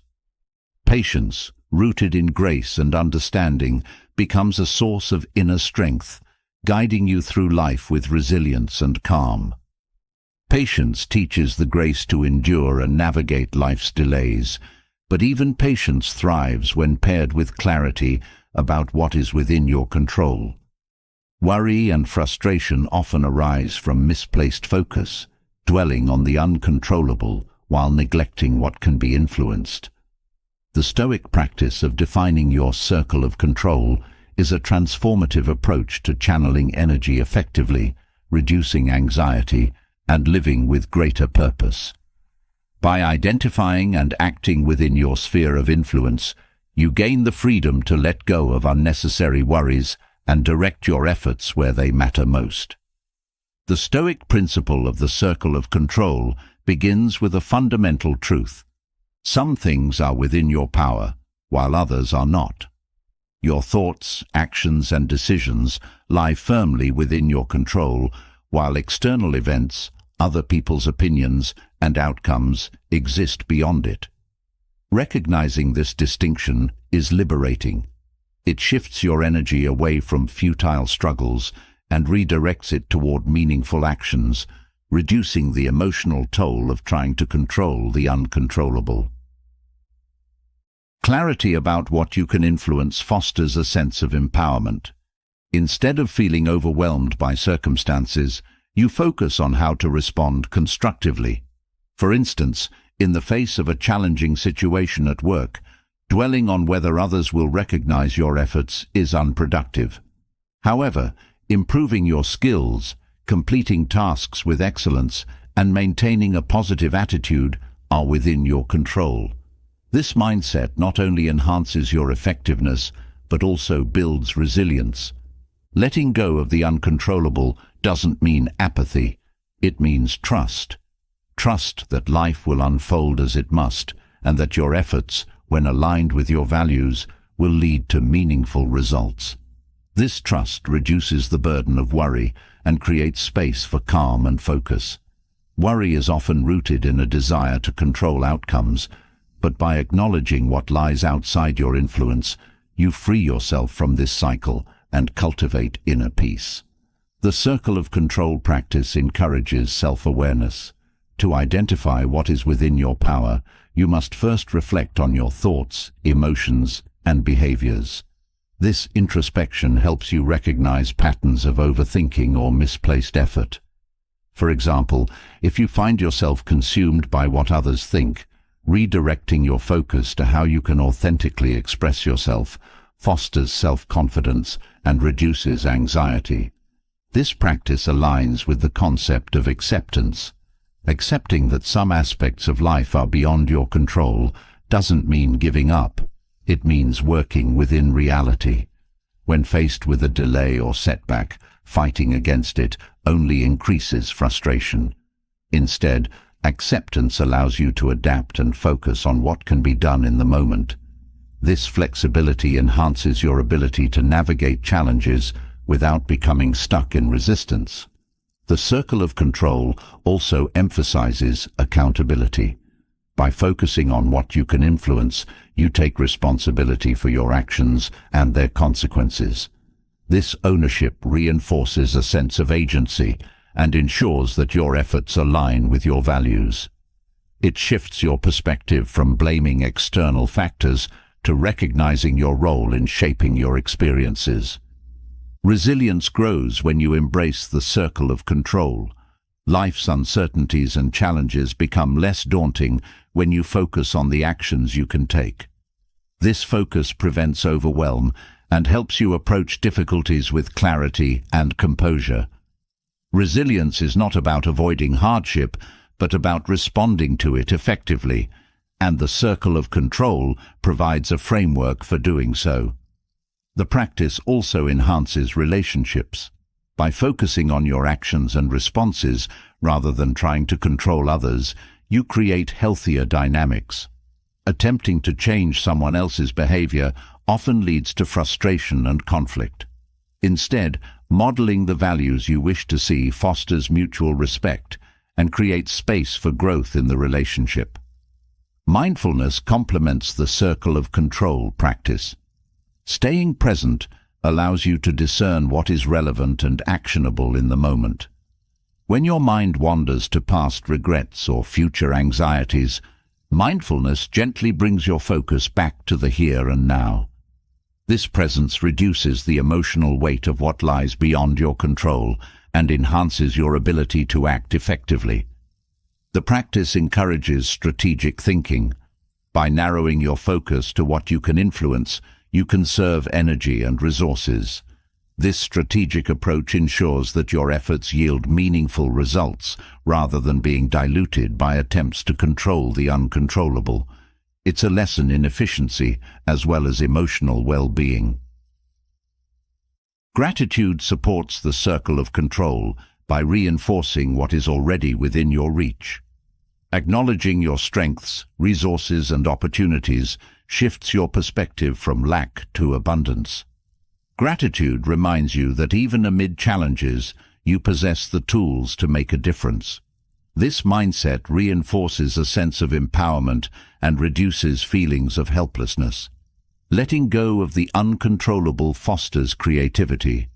Patience, rooted in grace and understanding, becomes a source of inner strength, guiding you through life with resilience and calm. Patience teaches the grace to endure and navigate life's delays, but even patience thrives when paired with clarity about what is within your control. Worry and frustration often arise from misplaced focus, dwelling on the uncontrollable while neglecting what can be influenced. The Stoic practice of defining your circle of control is a transformative approach to channeling energy effectively, reducing anxiety, and living with greater purpose. By identifying and acting within your sphere of influence, you gain the freedom to let go of unnecessary worries and direct your efforts where they matter most. The Stoic principle of the circle of control begins with a fundamental truth. Some things are within your power, while others are not. Your thoughts, actions, and decisions lie firmly within your control, while external events, other people's opinions, and outcomes exist beyond it. Recognizing this distinction is liberating. It shifts your energy away from futile struggles and redirects it toward meaningful actions, reducing the emotional toll of trying to control the uncontrollable. Clarity about what you can influence fosters a sense of empowerment. Instead of feeling overwhelmed by circumstances, you focus on how to respond constructively. For instance, in the face of a challenging situation at work, dwelling on whether others will recognize your efforts is unproductive. However, improving your skills, completing tasks with excellence, and maintaining a positive attitude are within your control. This mindset not only enhances your effectiveness, but also builds resilience. Letting go of the uncontrollable doesn't mean apathy. It means trust. Trust that life will unfold as it must, and that your efforts, when aligned with your values, will lead to meaningful results. This trust reduces the burden of worry and creates space for calm and focus. Worry is often rooted in a desire to control outcomes, but by acknowledging what lies outside your influence, you free yourself from this cycle and cultivate inner peace. The circle of control practice encourages self-awareness. To identify what is within your power, you must first reflect on your thoughts, emotions, and behaviors. This introspection helps you recognize patterns of overthinking or misplaced effort. For example, if you find yourself consumed by what others think, redirecting your focus to how you can authentically express yourself fosters self-confidence and reduces anxiety. This practice aligns with the concept of acceptance. Accepting that some aspects of life are beyond your control doesn't mean giving up. It means working within reality. When faced with a delay or setback, fighting against it only increases frustration. Instead, acceptance allows you to adapt and focus on what can be done in the moment. This flexibility enhances your ability to navigate challenges without becoming stuck in resistance. The circle of control also emphasizes accountability. By focusing on what you can influence, you take responsibility for your actions and their consequences. This ownership reinforces a sense of agency and ensures that your efforts align with your values. It shifts your perspective from blaming external factors to recognizing your role in shaping your experiences. Resilience grows when you embrace the circle of control. Life's uncertainties and challenges become less daunting when you focus on the actions you can take. This focus prevents overwhelm and helps you approach difficulties with clarity and composure. Resilience is not about avoiding hardship, but about responding to it effectively, and the circle of control provides a framework for doing so. The practice also enhances relationships. By focusing on your actions and responses rather than trying to control others, you create healthier dynamics. Attempting to change someone else's behavior often leads to frustration and conflict. Instead, modeling the values you wish to see fosters mutual respect and creates space for growth in the relationship. Mindfulness complements the circle of control practice. Staying present allows you to discern what is relevant and actionable in the moment. When your mind wanders to past regrets or future anxieties, mindfulness gently brings your focus back to the here and now. This presence reduces the emotional weight of what lies beyond your control and enhances your ability to act effectively. The practice encourages strategic thinking. By narrowing your focus to what you can influence, you conserve energy and resources. This strategic approach ensures that your efforts yield meaningful results rather than being diluted by attempts to control the uncontrollable. It's a lesson in efficiency as well as emotional well-being. Gratitude supports the circle of control by reinforcing what is already within your reach. Acknowledging your strengths, resources, and opportunities shifts your perspective from lack to abundance. Gratitude reminds you that even amid challenges, you possess the tools to make a difference. This mindset reinforces a sense of empowerment and reduces feelings of helplessness. Letting go of the uncontrollable fosters creativity.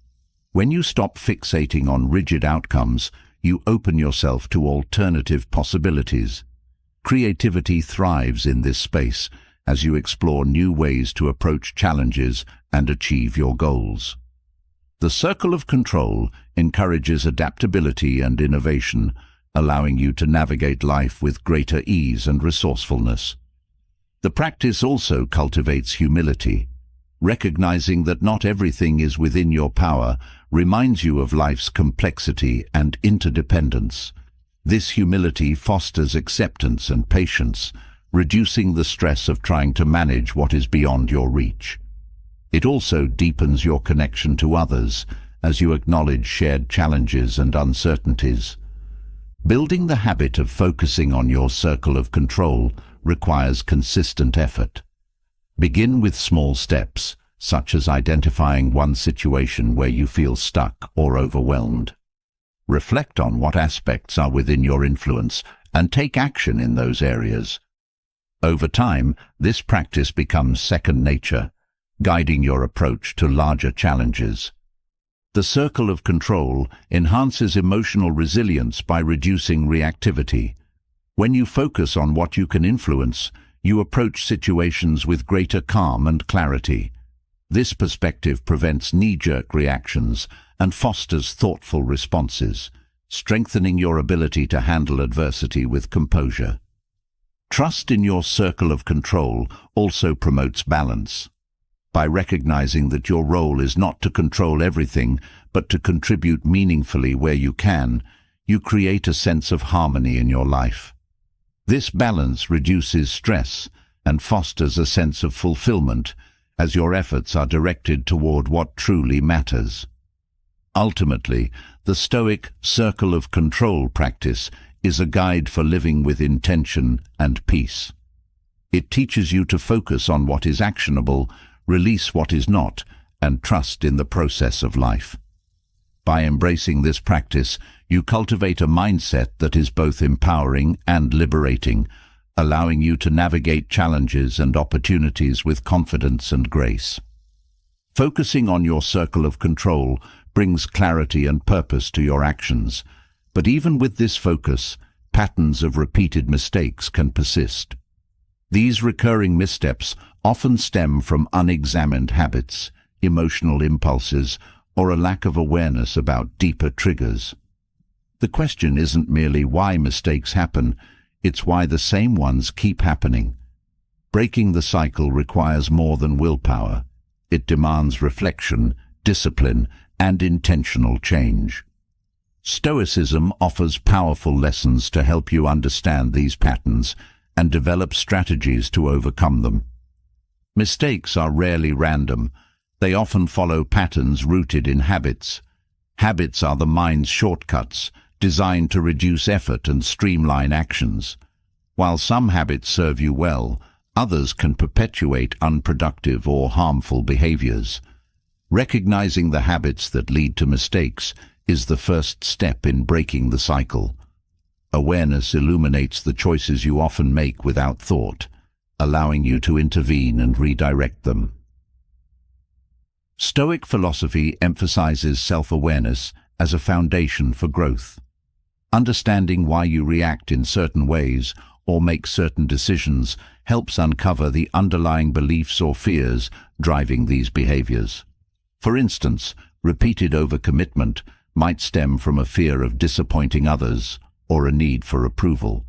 When you stop fixating on rigid outcomes, you open yourself to alternative possibilities. Creativity thrives in this space as you explore new ways to approach challenges and achieve your goals. The circle of control encourages adaptability and innovation, allowing you to navigate life with greater ease and resourcefulness. The practice also cultivates humility. Recognizing that not everything is within your power reminds you of life's complexity and interdependence. This humility fosters acceptance and patience, reducing the stress of trying to manage what is beyond your reach. It also deepens your connection to others as you acknowledge shared challenges and uncertainties. Building the habit of focusing on your circle of control requires consistent effort. Begin with small steps, such as identifying one situation where you feel stuck or overwhelmed. Reflect on what aspects are within your influence and take action in those areas. Over time, this practice becomes second nature, guiding your approach to larger challenges. The circle of control enhances emotional resilience by reducing reactivity. When you focus on what you can influence, you approach situations with greater calm and clarity. This perspective prevents knee-jerk reactions and fosters thoughtful responses, strengthening your ability to handle adversity with composure. Trust in your circle of control also promotes balance. By recognizing that your role is not to control everything, but to contribute meaningfully where you can, you create a sense of harmony in your life. This balance reduces stress and fosters a sense of fulfillment as your efforts are directed toward what truly matters. Ultimately, the Stoic circle of control practice is a guide for living with intention and peace. It teaches you to focus on what is actionable, release what is not, and trust in the process of life. By embracing this practice, you cultivate a mindset that is both empowering and liberating, allowing you to navigate challenges and opportunities with confidence and grace. Focusing on your circle of control brings clarity and purpose to your actions, but even with this focus, patterns of repeated mistakes can persist. These recurring missteps often stem from unexamined habits, emotional impulses, or a lack of awareness about deeper triggers. The question isn't merely why mistakes happen, it's why the same ones keep happening. Breaking the cycle requires more than willpower. It demands reflection, discipline, and intentional change. Stoicism offers powerful lessons to help you understand these patterns and develop strategies to overcome them. Mistakes are rarely random. They often follow patterns rooted in habits. Habits are the mind's shortcuts, designed to reduce effort and streamline actions. While some habits serve you well, others can perpetuate unproductive or harmful behaviors. Recognizing the habits that lead to mistakes is the first step in breaking the cycle. Awareness illuminates the choices you often make without thought, allowing you to intervene and redirect them. Stoic philosophy emphasizes self-awareness as a foundation for growth. Understanding why you react in certain ways or make certain decisions helps uncover the underlying beliefs or fears driving these behaviors. For instance, repeated overcommitment might stem from a fear of disappointing others or a need for approval.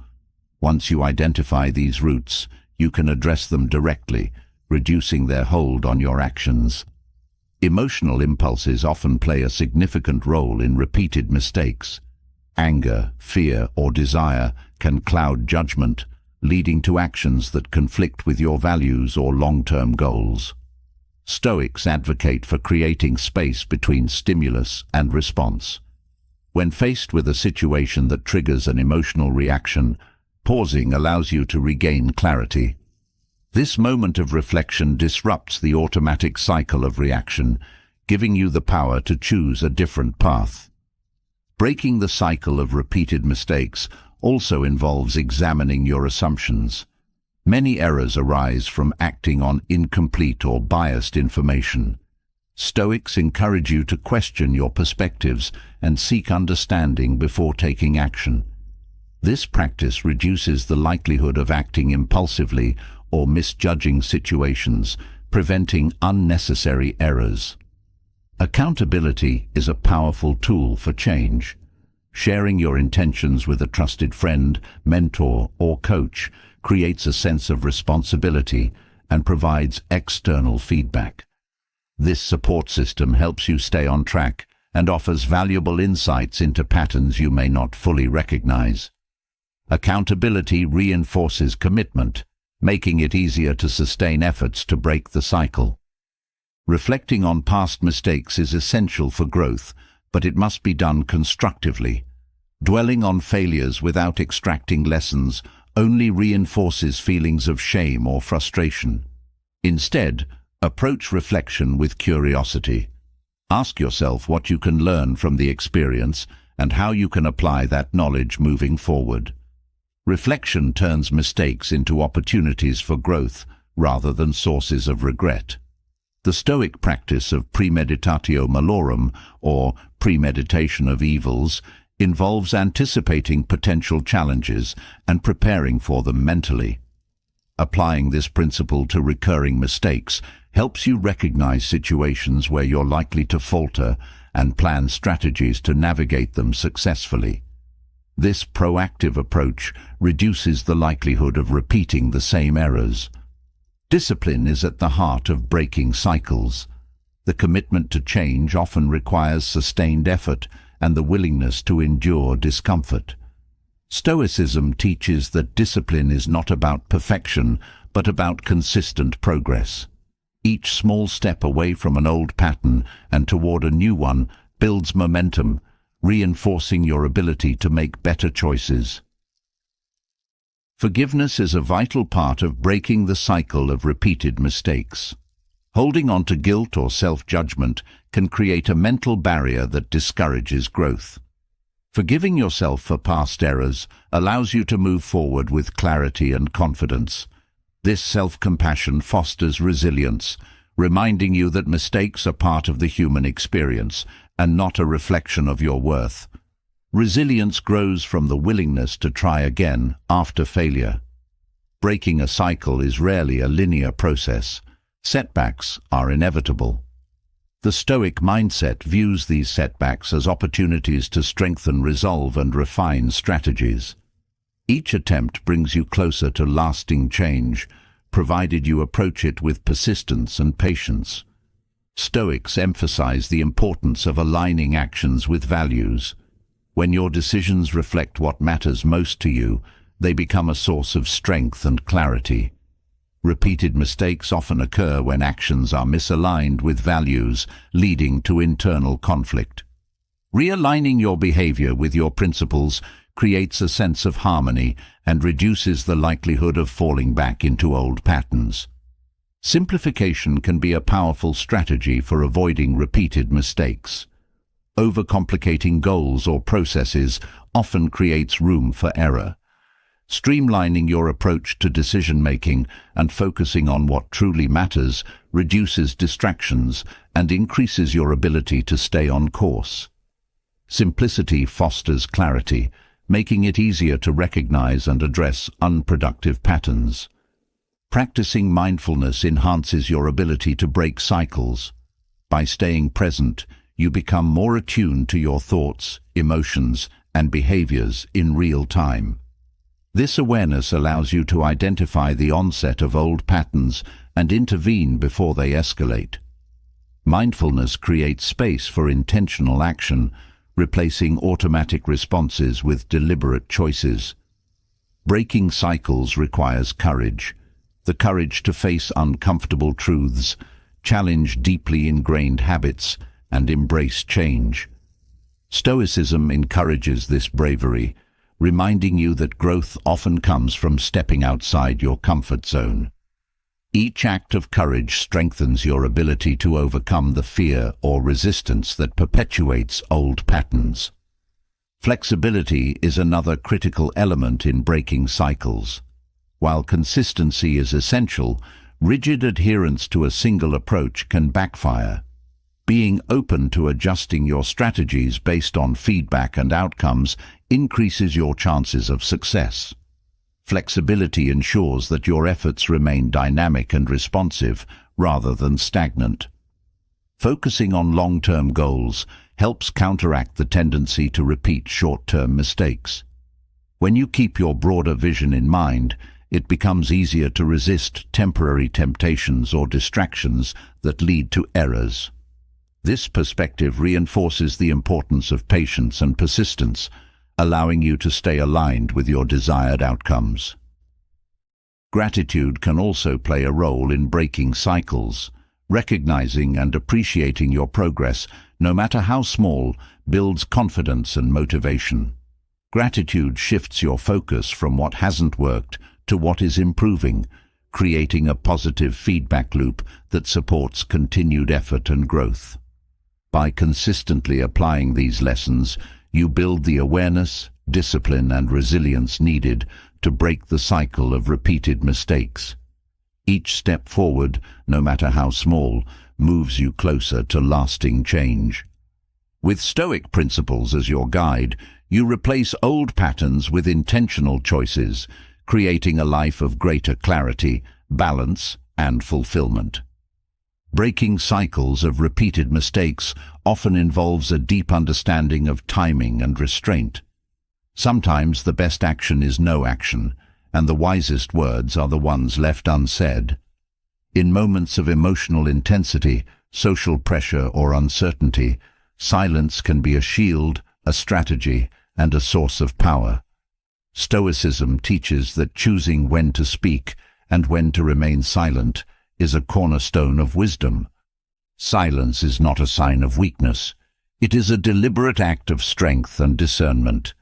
Once you identify these roots, you can address them directly, reducing their hold on your actions. Emotional impulses often play a significant role in repeated mistakes. Anger, fear, or desire can cloud judgment, leading to actions that conflict with your values or long-term goals. Stoics advocate for creating space between stimulus and response. When faced with a situation that triggers an emotional reaction, pausing allows you to regain clarity. This moment of reflection disrupts the automatic cycle of reaction, giving you the power to choose a different path. Breaking the cycle of repeated mistakes also involves examining your assumptions. Many errors arise from acting on incomplete or biased information. Stoics encourage you to question your perspectives and seek understanding before taking action. This practice reduces the likelihood of acting impulsively or misjudging situations, preventing unnecessary errors. Accountability is a powerful tool for change. Sharing your intentions with a trusted friend, mentor, or coach creates a sense of responsibility and provides external feedback. This support system helps you stay on track and offers valuable insights into patterns you may not fully recognize. Accountability reinforces commitment, making it easier to sustain efforts to break the cycle. Reflecting on past mistakes is essential for growth, but it must be done constructively. Dwelling on failures without extracting lessons only reinforces feelings of shame or frustration. Instead, approach reflection with curiosity. Ask yourself what you can learn from the experience and how you can apply that knowledge moving forward. Reflection turns mistakes into opportunities for growth rather than sources of regret. The Stoic practice of premeditatio malorum, or premeditation of evils, involves anticipating potential challenges and preparing for them mentally. Applying this principle to recurring mistakes helps you recognize situations where you're likely to falter and plan strategies to navigate them successfully. This proactive approach reduces the likelihood of repeating the same errors. Discipline is at the heart of breaking cycles. The commitment to change often requires sustained effort and the willingness to endure discomfort. Stoicism teaches that discipline is not about perfection, but about consistent progress. Each small step away from an old pattern and toward a new one builds momentum, reinforcing your ability to make better choices. Forgiveness is a vital part of breaking the cycle of repeated mistakes. Holding on to guilt or self-judgment can create a mental barrier that discourages growth. Forgiving yourself for past errors allows you to move forward with clarity and confidence. This self-compassion fosters resilience, reminding you that mistakes are part of the human experience and not a reflection of your worth. Resilience grows from the willingness to try again after failure. Breaking a cycle is rarely a linear process. Setbacks are inevitable. The Stoic mindset views these setbacks as opportunities to strengthen resolve and refine strategies. Each attempt brings you closer to lasting change, provided you approach it with persistence and patience. Stoics emphasize the importance of aligning actions with values. When your decisions reflect what matters most to you, they become a source of strength and clarity. Repeated mistakes often occur when actions are misaligned with values, leading to internal conflict. Realigning your behavior with your principles creates a sense of harmony and reduces the likelihood of falling back into old patterns. Simplification can be a powerful strategy for avoiding repeated mistakes. Overcomplicating goals or processes often creates room for error. Streamlining your approach to decision-making and focusing on what truly matters reduces distractions and increases your ability to stay on course. Simplicity fosters clarity, making it easier to recognize and address unproductive patterns. Practicing mindfulness enhances your ability to break cycles. By staying present, you become more attuned to your thoughts, emotions, and behaviors in real time. This awareness allows you to identify the onset of old patterns and intervene before they escalate. Mindfulness creates space for intentional action, replacing automatic responses with deliberate choices. Breaking cycles requires courage, the courage to face uncomfortable truths, challenge deeply ingrained habits, and embrace change. Stoicism encourages this bravery, reminding you that growth often comes from stepping outside your comfort zone. Each act of courage strengthens your ability to overcome the fear or resistance that perpetuates old patterns. Flexibility is another critical element in breaking cycles. While consistency is essential, rigid adherence to a single approach can backfire. Being open to adjusting your strategies based on feedback and outcomes increases your chances of success. Flexibility ensures that your efforts remain dynamic and responsive rather than stagnant. Focusing on long-term goals helps counteract the tendency to repeat short-term mistakes. When you keep your broader vision in mind, it becomes easier to resist temporary temptations or distractions that lead to errors. This perspective reinforces the importance of patience and persistence, allowing you to stay aligned with your desired outcomes. Gratitude can also play a role in breaking cycles. Recognizing and appreciating your progress, no matter how small, builds confidence and motivation. Gratitude shifts your focus from what hasn't worked to what is improving, creating a positive feedback loop that supports continued effort and growth. By consistently applying these lessons, you build the awareness, discipline, and resilience needed to break the cycle of repeated mistakes. Each step forward, no matter how small, moves you closer to lasting change. With Stoic principles as your guide, you replace old patterns with intentional choices, creating a life of greater clarity, balance, and fulfillment. Breaking cycles of repeated mistakes often involves a deep understanding of timing and restraint. Sometimes the best action is no action, and the wisest words are the ones left unsaid. In moments of emotional intensity, social pressure, or uncertainty, silence can be a shield, a strategy, and a source of power. Stoicism teaches that choosing when to speak and when to remain silent is a cornerstone of wisdom. Silence is not a sign of weakness. It is a deliberate act of strength and discernment.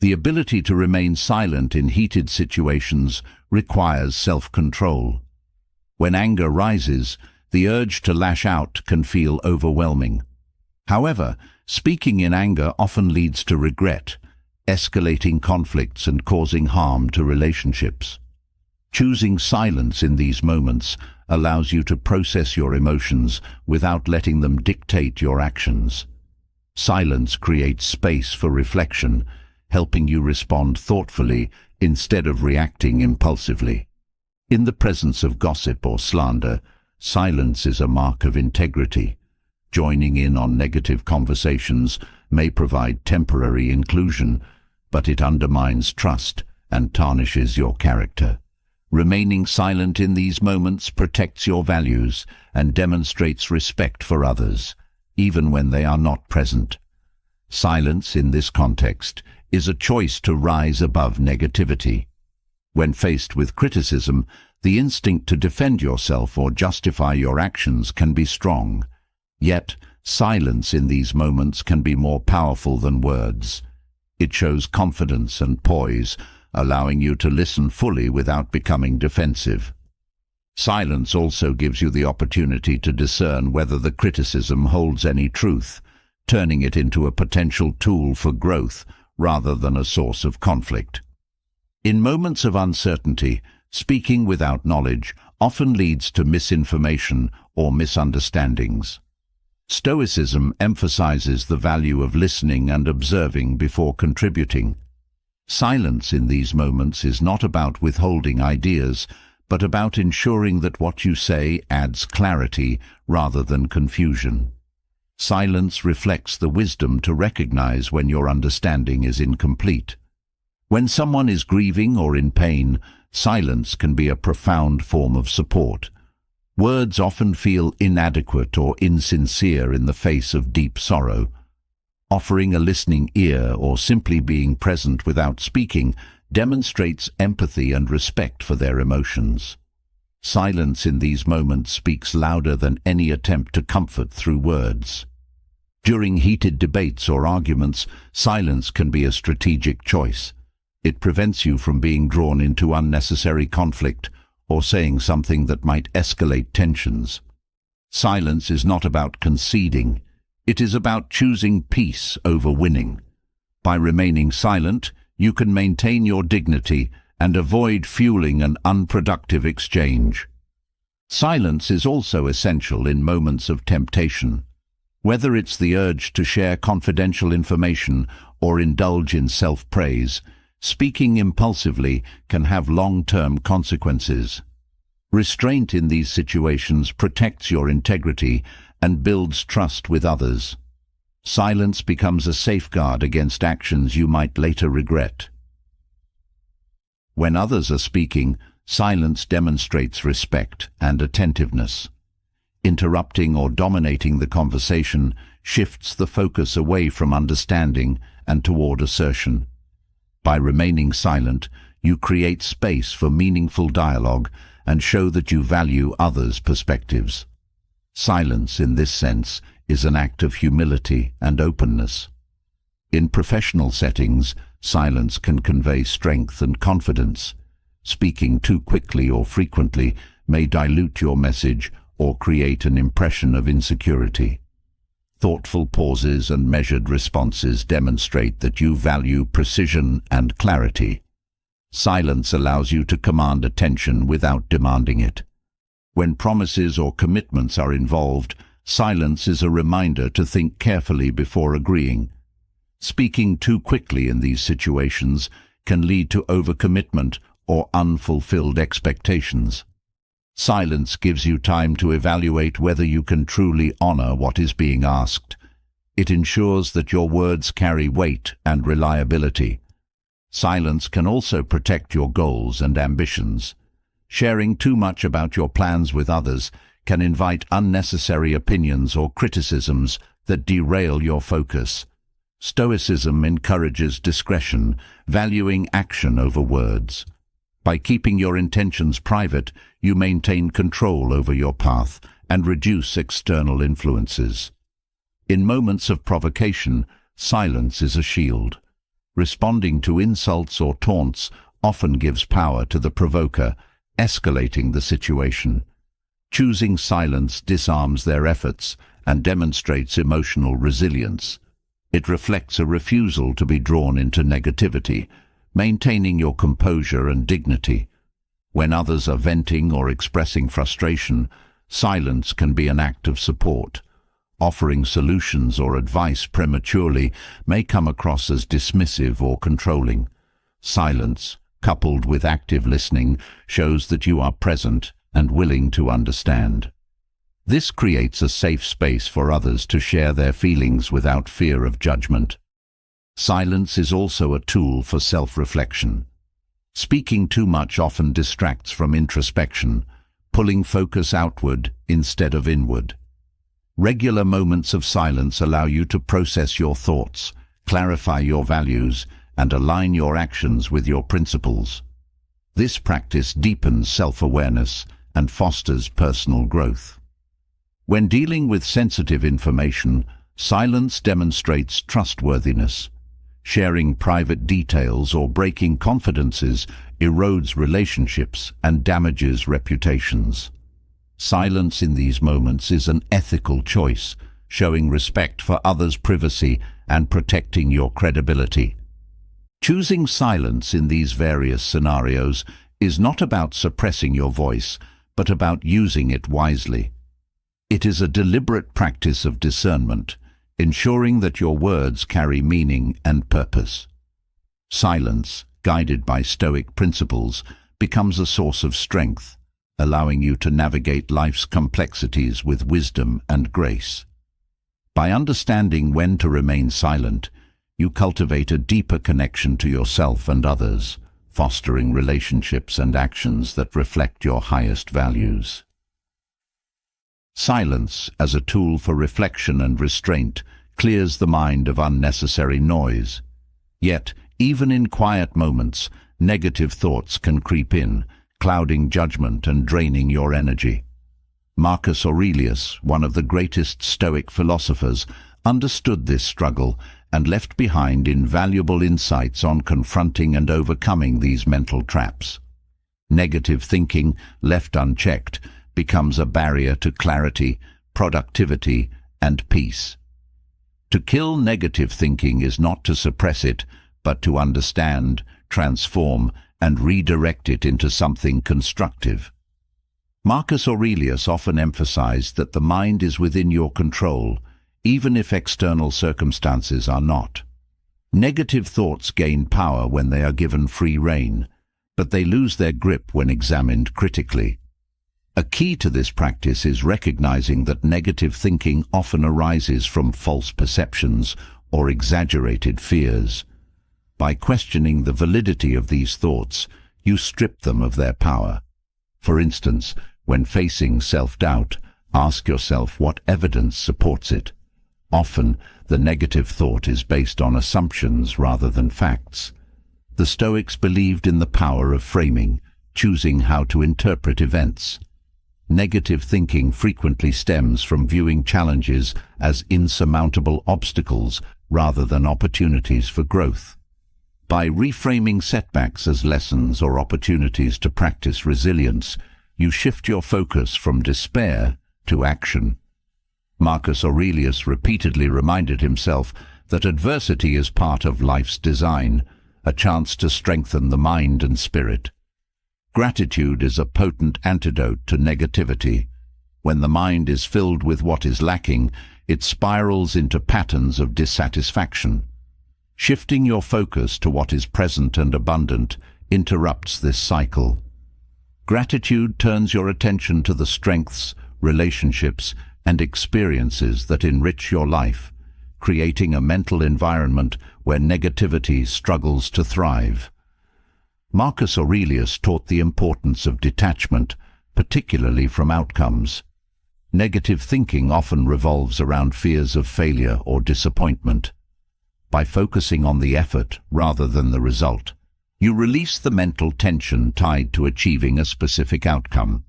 The ability to remain silent in heated situations requires self-control. When anger rises, the urge to lash out can feel overwhelming. However, speaking in anger often leads to regret, escalating conflicts and causing harm to relationships. Choosing silence in these moments allows you to process your emotions without letting them dictate your actions. Silence creates space for reflection, helping you respond thoughtfully instead of reacting impulsively. In the presence of gossip or slander, silence is a mark of integrity. Joining in on negative conversations may provide temporary inclusion, but it undermines trust and tarnishes your character. Remaining silent in these moments protects your values and demonstrates respect for others, even when they are not present. Silence in this context is a choice to rise above negativity. When faced with criticism, the instinct to defend yourself or justify your actions can be strong. Yet, silence in these moments can be more powerful than words. It shows confidence and poise, allowing you to listen fully without becoming defensive. Silence also gives you the opportunity to discern whether the criticism holds any truth, turning it into a potential tool for growth rather than a source of conflict. In moments of uncertainty, speaking without knowledge often leads to misinformation or misunderstandings. Stoicism emphasizes the value of listening and observing before contributing. Silence in these moments is not about withholding ideas, but about ensuring that what you say adds clarity rather than confusion. Silence reflects the wisdom to recognize when your understanding is incomplete. When someone is grieving or in pain, silence can be a profound form of support. Words often feel inadequate or insincere in the face of deep sorrow. Offering a listening ear or simply being present without speaking demonstrates empathy and respect for their emotions. Silence in these moments speaks louder than any attempt to comfort through words. During heated debates or arguments, silence can be a strategic choice. It prevents you from being drawn into unnecessary conflict or saying something that might escalate tensions. Silence is not about conceding. It is about choosing peace over winning. By remaining silent, you can maintain your dignity and avoid fueling an unproductive exchange. Silence is also essential in moments of temptation. Whether it's the urge to share confidential information or indulge in self-praise, speaking impulsively can have long-term consequences. Restraint in these situations protects your integrity and builds trust with others. Silence becomes a safeguard against actions you might later regret. When others are speaking, silence demonstrates respect and attentiveness. Interrupting or dominating the conversation shifts the focus away from understanding and toward assertion. By remaining silent, you create space for meaningful dialogue and show that you value others' perspectives. Silence, in this sense, is an act of humility and openness. In professional settings, silence can convey strength and confidence. Speaking too quickly or frequently may dilute your message or create an impression of insecurity. Thoughtful pauses and measured responses demonstrate that you value precision and clarity. Silence allows you to command attention without demanding it. When promises or commitments are involved, silence is a reminder to think carefully before agreeing. Speaking too quickly in these situations can lead to overcommitment or unfulfilled expectations. Silence gives you time to evaluate whether you can truly honor what is being asked. It ensures that your words carry weight and reliability. Silence can also protect your goals and ambitions. Sharing too much about your plans with others can invite unnecessary opinions or criticisms that derail your focus. Stoicism encourages discretion, valuing action over words. By keeping your intentions private, you maintain control over your path and reduce external influences. In moments of provocation, silence is a shield. Responding to insults or taunts often gives power to the provoker, escalating the situation. Choosing silence disarms their efforts and demonstrates emotional resilience. It reflects a refusal to be drawn into negativity, maintaining your composure and dignity. When others are venting or expressing frustration, silence can be an act of support. Offering solutions or advice prematurely may come across as dismissive or controlling. Silence, coupled with active listening, shows that you are present and willing to understand. This creates a safe space for others to share their feelings without fear of judgment. Silence is also a tool for self-reflection. Speaking too much often distracts from introspection, pulling focus outward instead of inward. Regular moments of silence allow you to process your thoughts, clarify your values, and align your actions with your principles. This practice deepens self-awareness and fosters personal growth. When dealing with sensitive information, silence demonstrates trustworthiness. Sharing private details or breaking confidences erodes relationships and damages reputations. Silence in these moments is an ethical choice, showing respect for others' privacy and protecting your credibility. Choosing silence in these various scenarios is not about suppressing your voice, but about using it wisely. It is a deliberate practice of discernment, ensuring that your words carry meaning and purpose. Silence, guided by Stoic principles, becomes a source of strength, allowing you to navigate life's complexities with wisdom and grace. By understanding when to remain silent, you cultivate a deeper connection to yourself and others, fostering relationships and actions that reflect your highest values. Silence, as a tool for reflection and restraint, clears the mind of unnecessary noise. Yet, even in quiet moments, negative thoughts can creep in, clouding judgment and draining your energy. Marcus Aurelius, one of the greatest Stoic philosophers, understood this struggle and left behind invaluable insights on confronting and overcoming these mental traps. Negative thinking, left unchecked, becomes a barrier to clarity, productivity, and peace. To kill negative thinking is not to suppress it, but to understand, transform, and redirect it into something constructive. Marcus Aurelius often emphasized that the mind is within your control, even if external circumstances are not. Negative thoughts gain power when they are given free rein, but they lose their grip when examined critically. A key to this practice is recognizing that negative thinking often arises from false perceptions or exaggerated fears. By questioning the validity of these thoughts, you strip them of their power. For instance, when facing self-doubt, ask yourself what evidence supports it. Often, the negative thought is based on assumptions rather than facts. The Stoics believed in the power of framing, choosing how to interpret events. Negative thinking frequently stems from viewing challenges as insurmountable obstacles rather than opportunities for growth. By reframing setbacks as lessons or opportunities to practice resilience, you shift your focus from despair to action. Marcus Aurelius repeatedly reminded himself that adversity is part of life's design, a chance to strengthen the mind and spirit. Gratitude is a potent antidote to negativity. When the mind is filled with what is lacking, it spirals into patterns of dissatisfaction. Shifting your focus to what is present and abundant interrupts this cycle. Gratitude turns your attention to the strengths, relationships, and experiences that enrich your life, creating a mental environment where negativity struggles to thrive. Marcus Aurelius taught the importance of detachment, particularly from outcomes. Negative thinking often revolves around fears of failure or disappointment. By focusing on the effort rather than the result, you release the mental tension tied to achieving a specific outcome.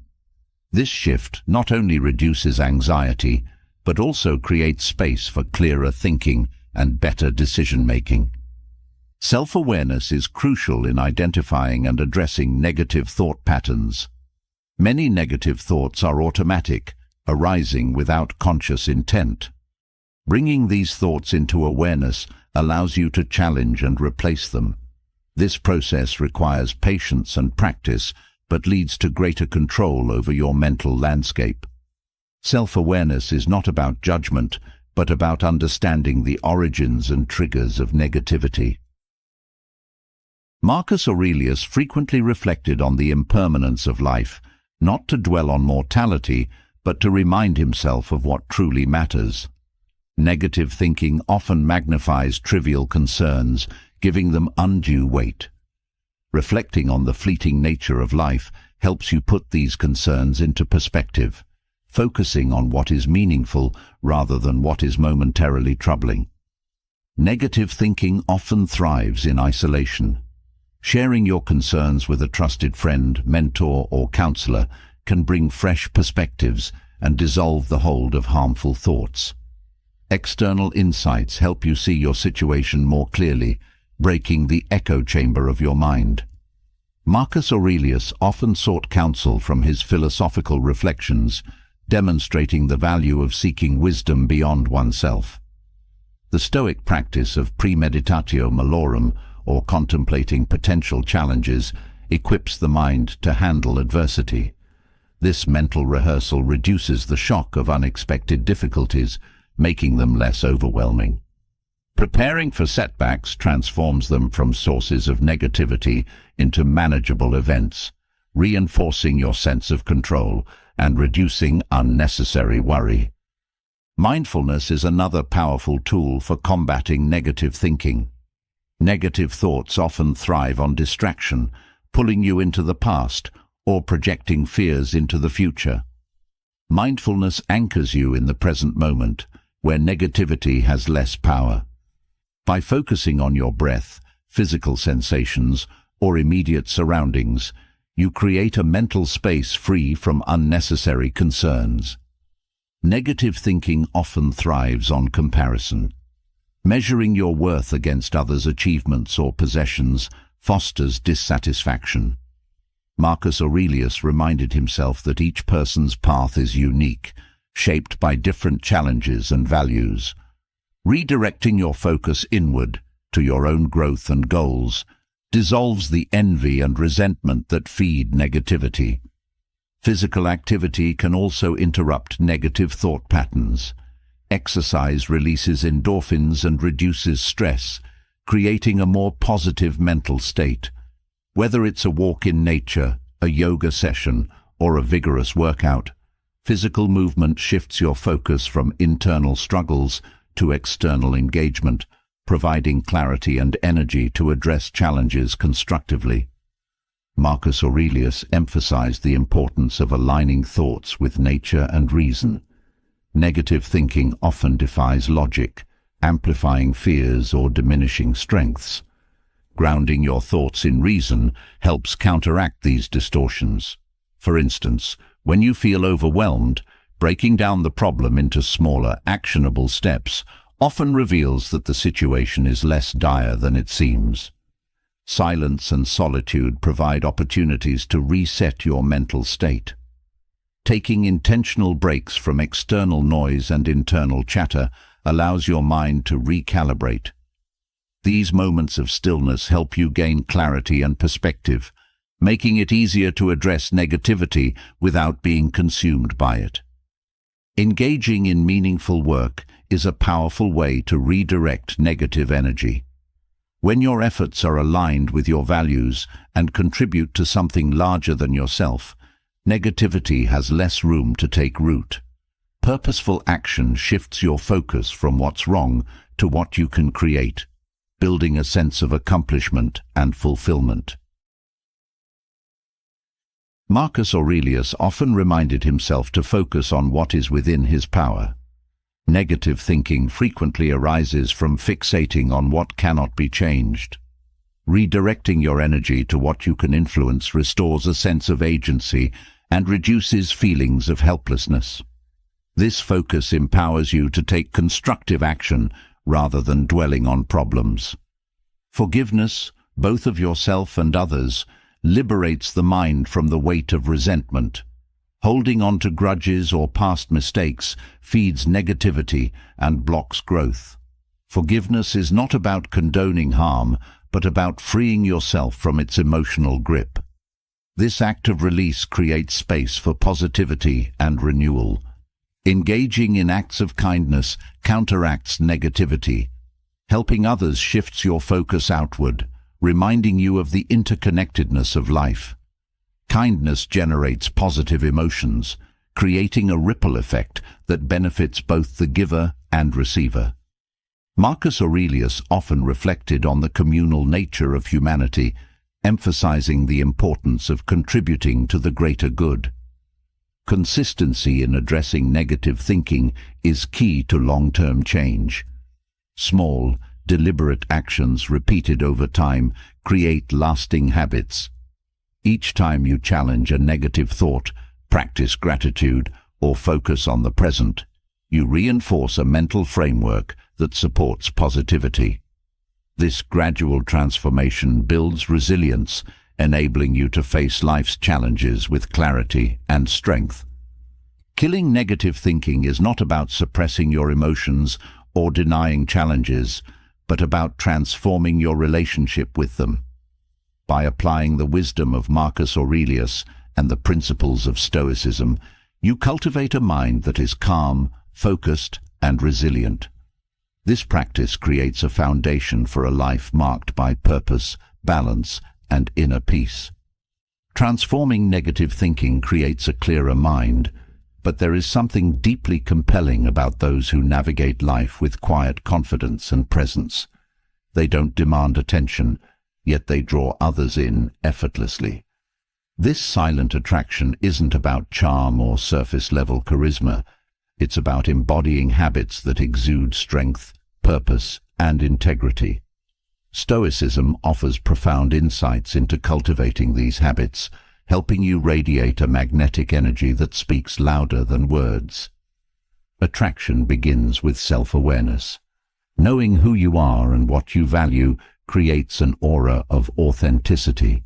This shift not only reduces anxiety, but also creates space for clearer thinking and better decision-making. Self-awareness is crucial in identifying and addressing negative thought patterns. Many negative thoughts are automatic, arising without conscious intent. Bringing these thoughts into awareness allows you to challenge and replace them. This process requires patience and practice, but leads to greater control over your mental landscape. Self-awareness is not about judgment, but about understanding the origins and triggers of negativity. Marcus Aurelius frequently reflected on the impermanence of life, not to dwell on mortality, but to remind himself of what truly matters. Negative thinking often magnifies trivial concerns, giving them undue weight. Reflecting on the fleeting nature of life helps you put these concerns into perspective, focusing on what is meaningful rather than what is momentarily troubling. Negative thinking often thrives in isolation. Sharing your concerns with a trusted friend, mentor, or counselor can bring fresh perspectives and dissolve the hold of harmful thoughts. External insights help you see your situation more clearly, breaking the echo chamber of your mind. Marcus Aurelius often sought counsel from his philosophical reflections, demonstrating the value of seeking wisdom beyond oneself. The Stoic practice of premeditatio malorum, or contemplating potential challenges, equips the mind to handle adversity. This mental rehearsal reduces the shock of unexpected difficulties, making them less overwhelming. Preparing for setbacks transforms them from sources of negativity into manageable events, reinforcing your sense of control and reducing unnecessary worry. Mindfulness is another powerful tool for combating negative thinking. Negative thoughts often thrive on distraction, pulling you into the past or projecting fears into the future. Mindfulness anchors you in the present moment, where negativity has less power. By focusing on your breath, physical sensations, or immediate surroundings, you create a mental space free from unnecessary concerns. Negative thinking often thrives on comparison. Measuring your worth against others' achievements or possessions fosters dissatisfaction. Marcus Aurelius reminded himself that each person's path is unique, shaped by different challenges and values. Redirecting your focus inward to your own growth and goals dissolves the envy and resentment that feed negativity. Physical activity can also interrupt negative thought patterns. Exercise releases endorphins and reduces stress, creating a more positive mental state. Whether it's a walk in nature, a yoga session, or a vigorous workout, physical movement shifts your focus from internal struggles to external engagement, providing clarity and energy to address challenges constructively. Marcus Aurelius emphasized the importance of aligning thoughts with nature and reason. Negative thinking often defies logic, amplifying fears or diminishing strengths. Grounding your thoughts in reason helps counteract these distortions. For instance, when you feel overwhelmed, breaking down the problem into smaller, actionable steps often reveals that the situation is less dire than it seems. Silence and solitude provide opportunities to reset your mental state. Taking intentional breaks from external noise and internal chatter allows your mind to recalibrate. These moments of stillness help you gain clarity and perspective, making it easier to address negativity without being consumed by it. Engaging in meaningful work is a powerful way to redirect negative energy. When your efforts are aligned with your values and contribute to something larger than yourself, negativity has less room to take root. Purposeful action shifts your focus from what's wrong to what you can create, building a sense of accomplishment and fulfillment. Marcus Aurelius often reminded himself to focus on what is within his power. Negative thinking frequently arises from fixating on what cannot be changed. Redirecting your energy to what you can influence restores a sense of agency and reduces feelings of helplessness. This focus empowers you to take constructive action rather than dwelling on problems. Forgiveness, both of yourself and others, liberates the mind from the weight of resentment. Holding on to grudges or past mistakes feeds negativity and blocks growth. Forgiveness is not about condoning harm, but about freeing yourself from its emotional grip. This act of release creates space for positivity and renewal. Engaging in acts of kindness counteracts negativity. Helping others shifts your focus outward, reminding you of the interconnectedness of life. Kindness generates positive emotions, creating a ripple effect that benefits both the giver and receiver. Marcus Aurelius often reflected on the communal nature of humanity, emphasizing the importance of contributing to the greater good. Consistency in addressing negative thinking is key to long-term change. Small, deliberate actions repeated over time create lasting habits. Each time you challenge a negative thought, practice gratitude, or focus on the present, you reinforce a mental framework that supports positivity. This gradual transformation builds resilience, enabling you to face life's challenges with clarity and strength. Killing negative thinking is not about suppressing your emotions or denying challenges, but about transforming your relationship with them. By applying the wisdom of Marcus Aurelius and the principles of Stoicism, you cultivate a mind that is calm, focused, and resilient. This practice creates a foundation for a life marked by purpose, balance, and inner peace. Transforming negative thinking creates a clearer mind, but there is something deeply compelling about those who navigate life with quiet confidence and presence. They don't demand attention, yet they draw others in effortlessly. This silent attraction isn't about charm or surface-level charisma. It's about embodying habits that exude strength, purpose, and integrity. Stoicism offers profound insights into cultivating these habits, helping you radiate a magnetic energy that speaks louder than words. Attraction begins with self-awareness. Knowing who you are and what you value creates an aura of authenticity.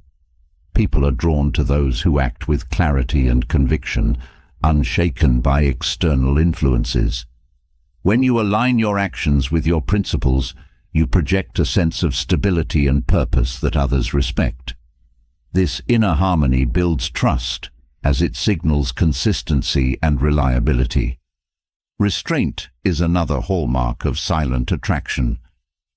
People are drawn to those who act with clarity and conviction, unshaken by external influences. When you align your actions with your principles, you project a sense of stability and purpose that others respect. This inner harmony builds trust, as it signals consistency and reliability. Restraint is another hallmark of silent attraction.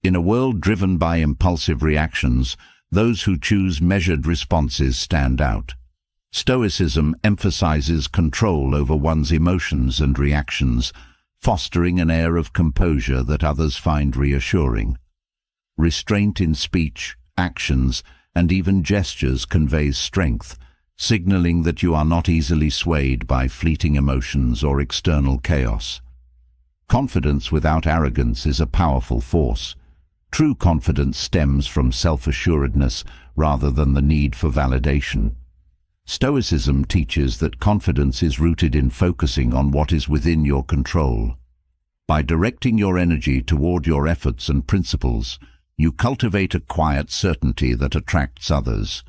In a world driven by impulsive reactions, those who choose measured responses stand out. Stoicism emphasizes control over one's emotions and reactions, fostering an air of composure that others find reassuring. Restraint in speech, actions, and even gestures conveys strength, signaling that you are not easily swayed by fleeting emotions or external chaos. Confidence without arrogance is a powerful force. True confidence stems from self-assuredness rather than the need for validation. Stoicism teaches that confidence is rooted in focusing on what is within your control. By directing your energy toward your efforts and principles, you cultivate a quiet certainty that attracts others.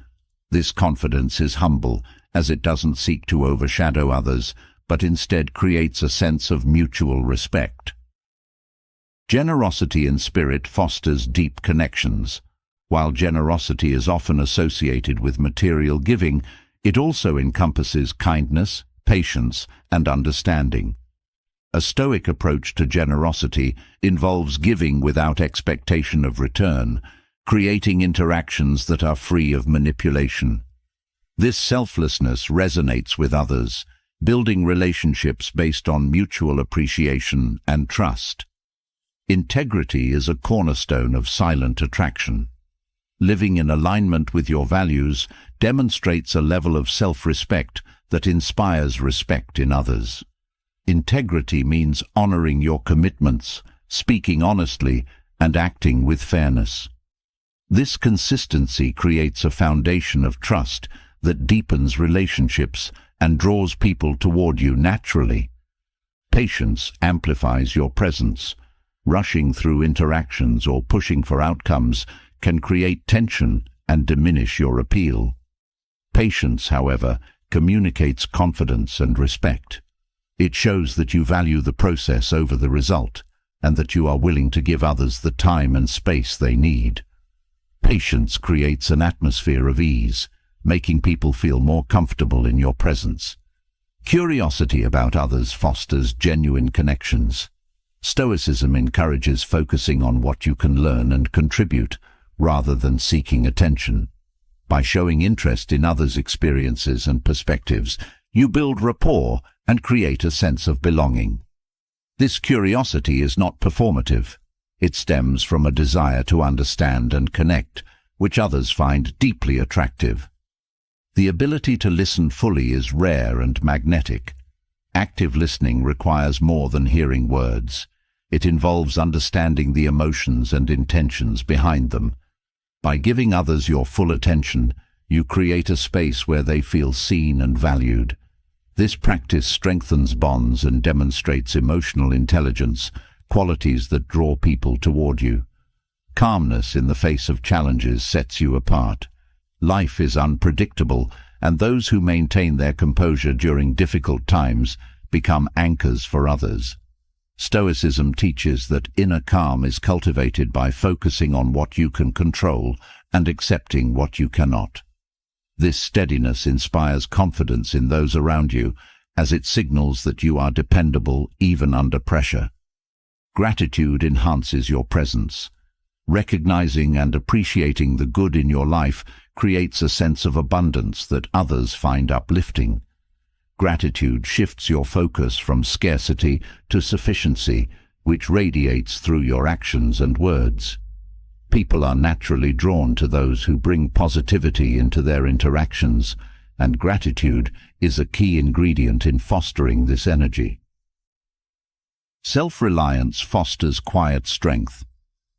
This confidence is humble, as it doesn't seek to overshadow others, but instead creates a sense of mutual respect. Generosity in spirit fosters deep connections. While generosity is often associated with material giving, it also encompasses kindness, patience, and understanding. A Stoic approach to generosity involves giving without expectation of return, creating interactions that are free of manipulation. This selflessness resonates with others, building relationships based on mutual appreciation and trust. Integrity is a cornerstone of silent attraction. Living in alignment with your values demonstrates a level of self-respect that inspires respect in others. Integrity means honoring your commitments, speaking honestly, and acting with fairness. This consistency creates a foundation of trust that deepens relationships and draws people toward you naturally. Patience amplifies your presence. Rushing through interactions or pushing for outcomes can create tension and diminish your appeal. Patience, however, communicates confidence and respect. It shows that you value the process over the result, and that you are willing to give others the time and space they need. Patience creates an atmosphere of ease, making people feel more comfortable in your presence. Curiosity about others fosters genuine connections. Stoicism encourages focusing on what you can learn and contribute, rather than seeking attention. By showing interest in others' experiences and perspectives, You build rapport and create a sense of belonging. This curiosity is not performative. It stems from a desire to understand and connect, which others find deeply attractive. The ability to listen fully is rare and magnetic. Active listening requires more than hearing words. It involves understanding the emotions and intentions behind them. By giving others your full attention, you create a space where they feel seen and valued. This practice strengthens bonds and demonstrates emotional intelligence, qualities that draw people toward you. Calmness in the face of challenges sets you apart. Life is unpredictable, and those who maintain their composure during difficult times become anchors for others. Stoicism teaches that inner calm is cultivated by focusing on what you can control and accepting what you cannot. This steadiness inspires confidence in those around you, as it signals that you are dependable even under pressure. Gratitude enhances your presence. Recognizing and appreciating the good in your life creates a sense of abundance that others find uplifting. Gratitude shifts your focus from scarcity to sufficiency, which radiates through your actions and words. People are naturally drawn to those who bring positivity into their interactions, and gratitude is a key ingredient in fostering this energy. Self-reliance fosters quiet strength.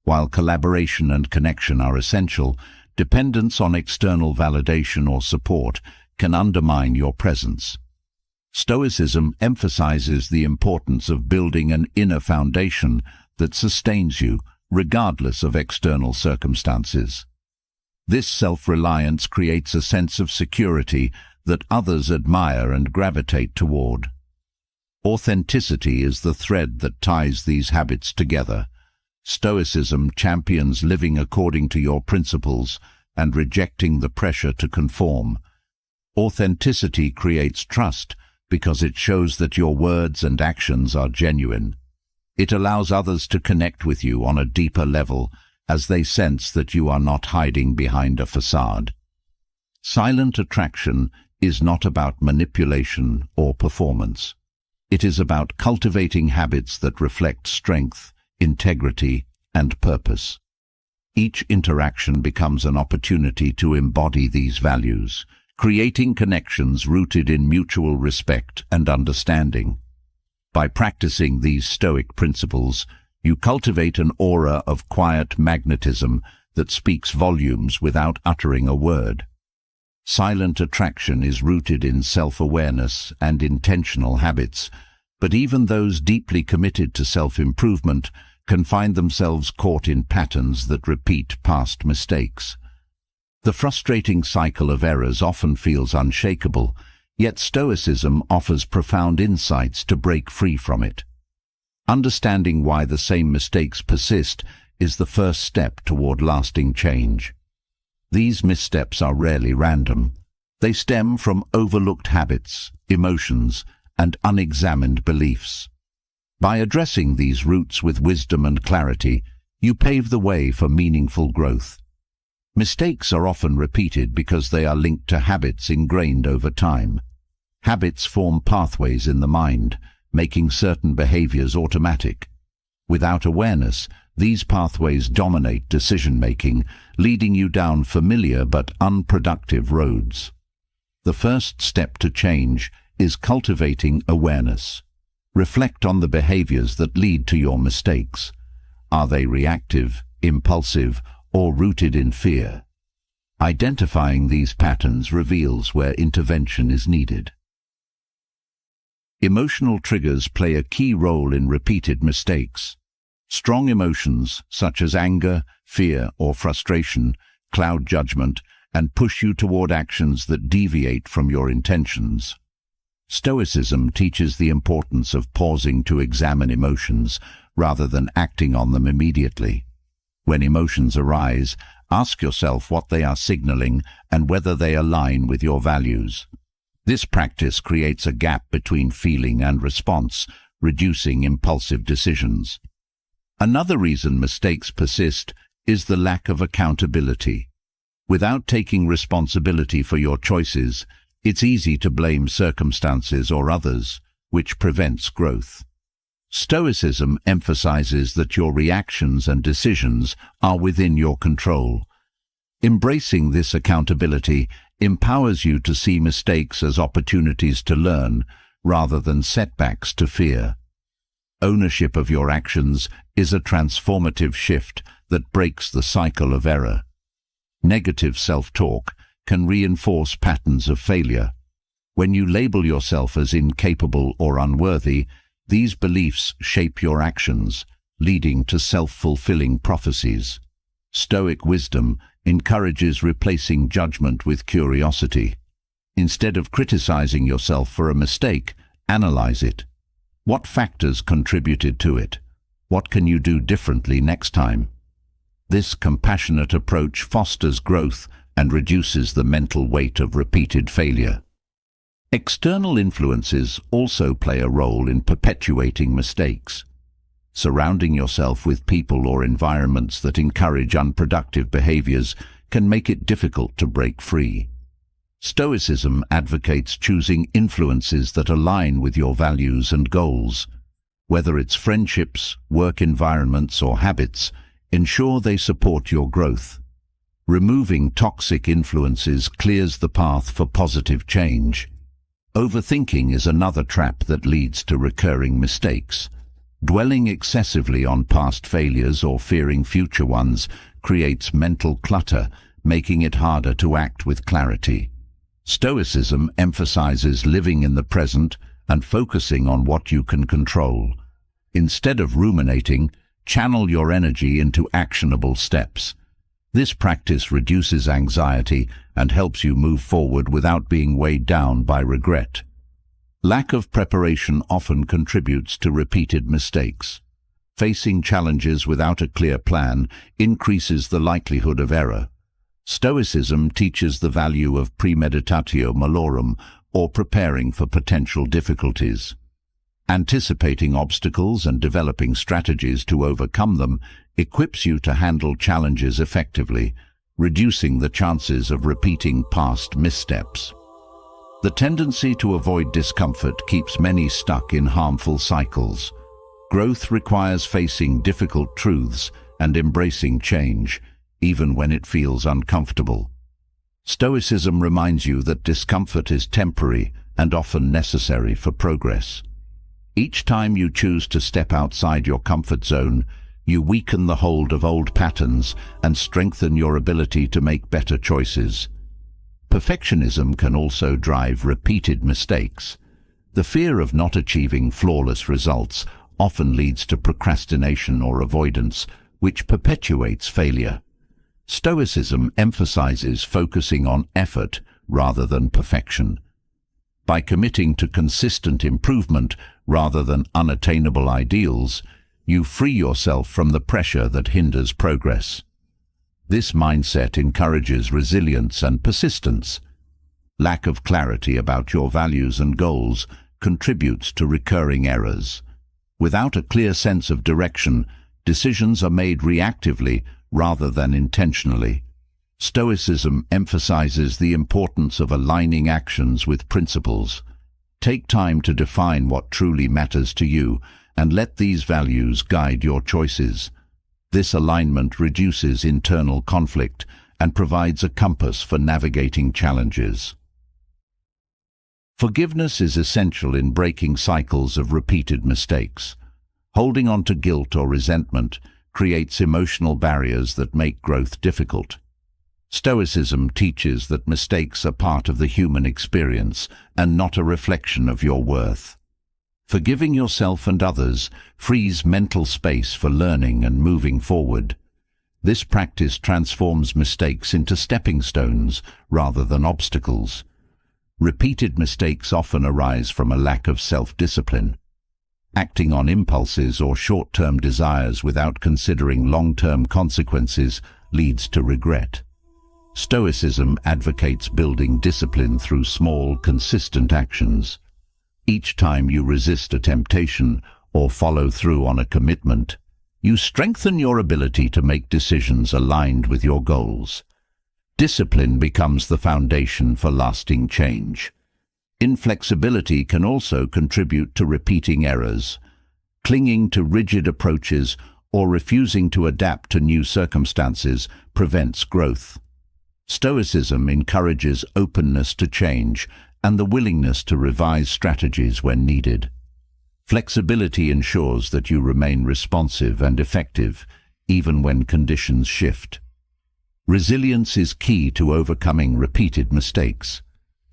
While collaboration and connection are essential, dependence on external validation or support can undermine your presence. Stoicism emphasizes the importance of building an inner foundation that sustains you, regardless of external circumstances. This self-reliance creates a sense of security that others admire and gravitate toward. Authenticity is the thread that ties these habits together. Stoicism champions living according to your principles and rejecting the pressure to conform. Authenticity creates trust because it shows that your words and actions are genuine. It allows others to connect with you on a deeper level as they sense that you are not hiding behind a facade. Silent attraction is not about manipulation or performance. It is about cultivating habits that reflect strength, integrity, and purpose. Each interaction becomes an opportunity to embody these values, creating connections rooted in mutual respect and understanding. By practicing these Stoic principles, you cultivate an aura of quiet magnetism that speaks volumes without uttering a word. Silent attraction is rooted in self-awareness and intentional habits, but even those deeply committed to self-improvement can find themselves caught in patterns that repeat past mistakes. The frustrating cycle of errors often feels unshakable, yet Stoicism offers profound insights to break free from it. Understanding why the same mistakes persist is the first step toward lasting change. These missteps are rarely random. They stem from overlooked habits, emotions, and unexamined beliefs. By addressing these roots with wisdom and clarity, you pave the way for meaningful growth. Mistakes are often repeated because they are linked to habits ingrained over time. Habits form pathways in the mind, making certain behaviors automatic. Without awareness, these pathways dominate decision-making, leading you down familiar but unproductive roads. The first step to change is cultivating awareness. Reflect on the behaviors that lead to your mistakes. Are they reactive, impulsive, or rooted in fear? Identifying these patterns reveals where intervention is needed. Emotional triggers play a key role in repeated mistakes. Strong emotions, such as anger, fear, or frustration, cloud judgment and push you toward actions that deviate from your intentions. Stoicism teaches the importance of pausing to examine emotions rather than acting on them immediately. When emotions arise, ask yourself what they are signaling and whether they align with your values. This practice creates a gap between feeling and response, reducing impulsive decisions. Another reason mistakes persist is the lack of accountability. Without taking responsibility for your choices, It's easy to blame circumstances or others, which prevents growth. Stoicism emphasizes that your reactions and decisions are within your control. Embracing this accountability empowers you to see mistakes as opportunities to learn rather than setbacks to fear. Ownership of your actions is a transformative shift that breaks the cycle of error. Negative self-talk can reinforce patterns of failure. When you label yourself as incapable or unworthy, these beliefs shape your actions, leading to self-fulfilling prophecies. Stoic wisdom encourages replacing judgment with curiosity. Instead of criticizing yourself for a mistake, analyze it. What factors contributed to it? What can you do differently next time? This compassionate approach fosters growth and reduces the mental weight of repeated failure. External influences also play a role in perpetuating mistakes. Surrounding yourself with people or environments that encourage unproductive behaviors can make it difficult to break free. Stoicism advocates choosing influences that align with your values and goals. Whether it's friendships, work environments, or habits, ensure they support your growth. Removing toxic influences clears the path for positive change. Overthinking is another trap that leads to recurring mistakes. Dwelling excessively on past failures or fearing future ones creates mental clutter, making it harder to act with clarity. Stoicism emphasizes living in the present and focusing on what you can control. Instead of ruminating, channel your energy into actionable steps. This practice reduces anxiety and helps you move forward without being weighed down by regret. Lack of preparation often contributes to repeated mistakes. Facing challenges without a clear plan increases the likelihood of error. Stoicism teaches the value of premeditatio malorum, or preparing for potential difficulties. Anticipating obstacles and developing strategies to overcome them equips you to handle challenges effectively, reducing the chances of repeating past missteps. The tendency to avoid discomfort keeps many stuck in harmful cycles. Growth requires facing difficult truths and embracing change, even when it feels uncomfortable. Stoicism reminds you that discomfort is temporary and often necessary for progress. Each time you choose to step outside your comfort zone, you weaken the hold of old patterns and strengthen your ability to make better choices. Perfectionism can also drive repeated mistakes. The fear of not achieving flawless results often leads to procrastination or avoidance, which perpetuates failure. Stoicism emphasizes focusing on effort rather than perfection. By committing to consistent improvement rather than unattainable ideals, you free yourself from the pressure that hinders progress. This mindset encourages resilience and persistence. Lack of clarity about your values and goals contributes to recurring errors. Without a clear sense of direction, decisions are made reactively rather than intentionally. Stoicism emphasizes the importance of aligning actions with principles. Take time to define what truly matters to you and let these values guide your choices. This alignment reduces internal conflict and provides a compass for navigating challenges. Forgiveness is essential in breaking cycles of repeated mistakes. Holding on to guilt or resentment creates emotional barriers that make growth difficult. Stoicism teaches that mistakes are part of the human experience and not a reflection of your worth. Forgiving yourself and others frees mental space for learning and moving forward. This practice transforms mistakes into stepping stones rather than obstacles. Repeated mistakes often arise from a lack of self-discipline. Acting on impulses or short-term desires without considering long-term consequences leads to regret. Stoicism advocates building discipline through small, consistent actions. Each time you resist a temptation or follow through on a commitment, you strengthen your ability to make decisions aligned with your goals. Discipline becomes the foundation for lasting change. Inflexibility can also contribute to repeating errors. Clinging to rigid approaches or refusing to adapt to new circumstances prevents growth. Stoicism encourages openness to change and the willingness to revise strategies when needed. Flexibility ensures that you remain responsive and effective, even when conditions shift. Resilience is key to overcoming repeated mistakes.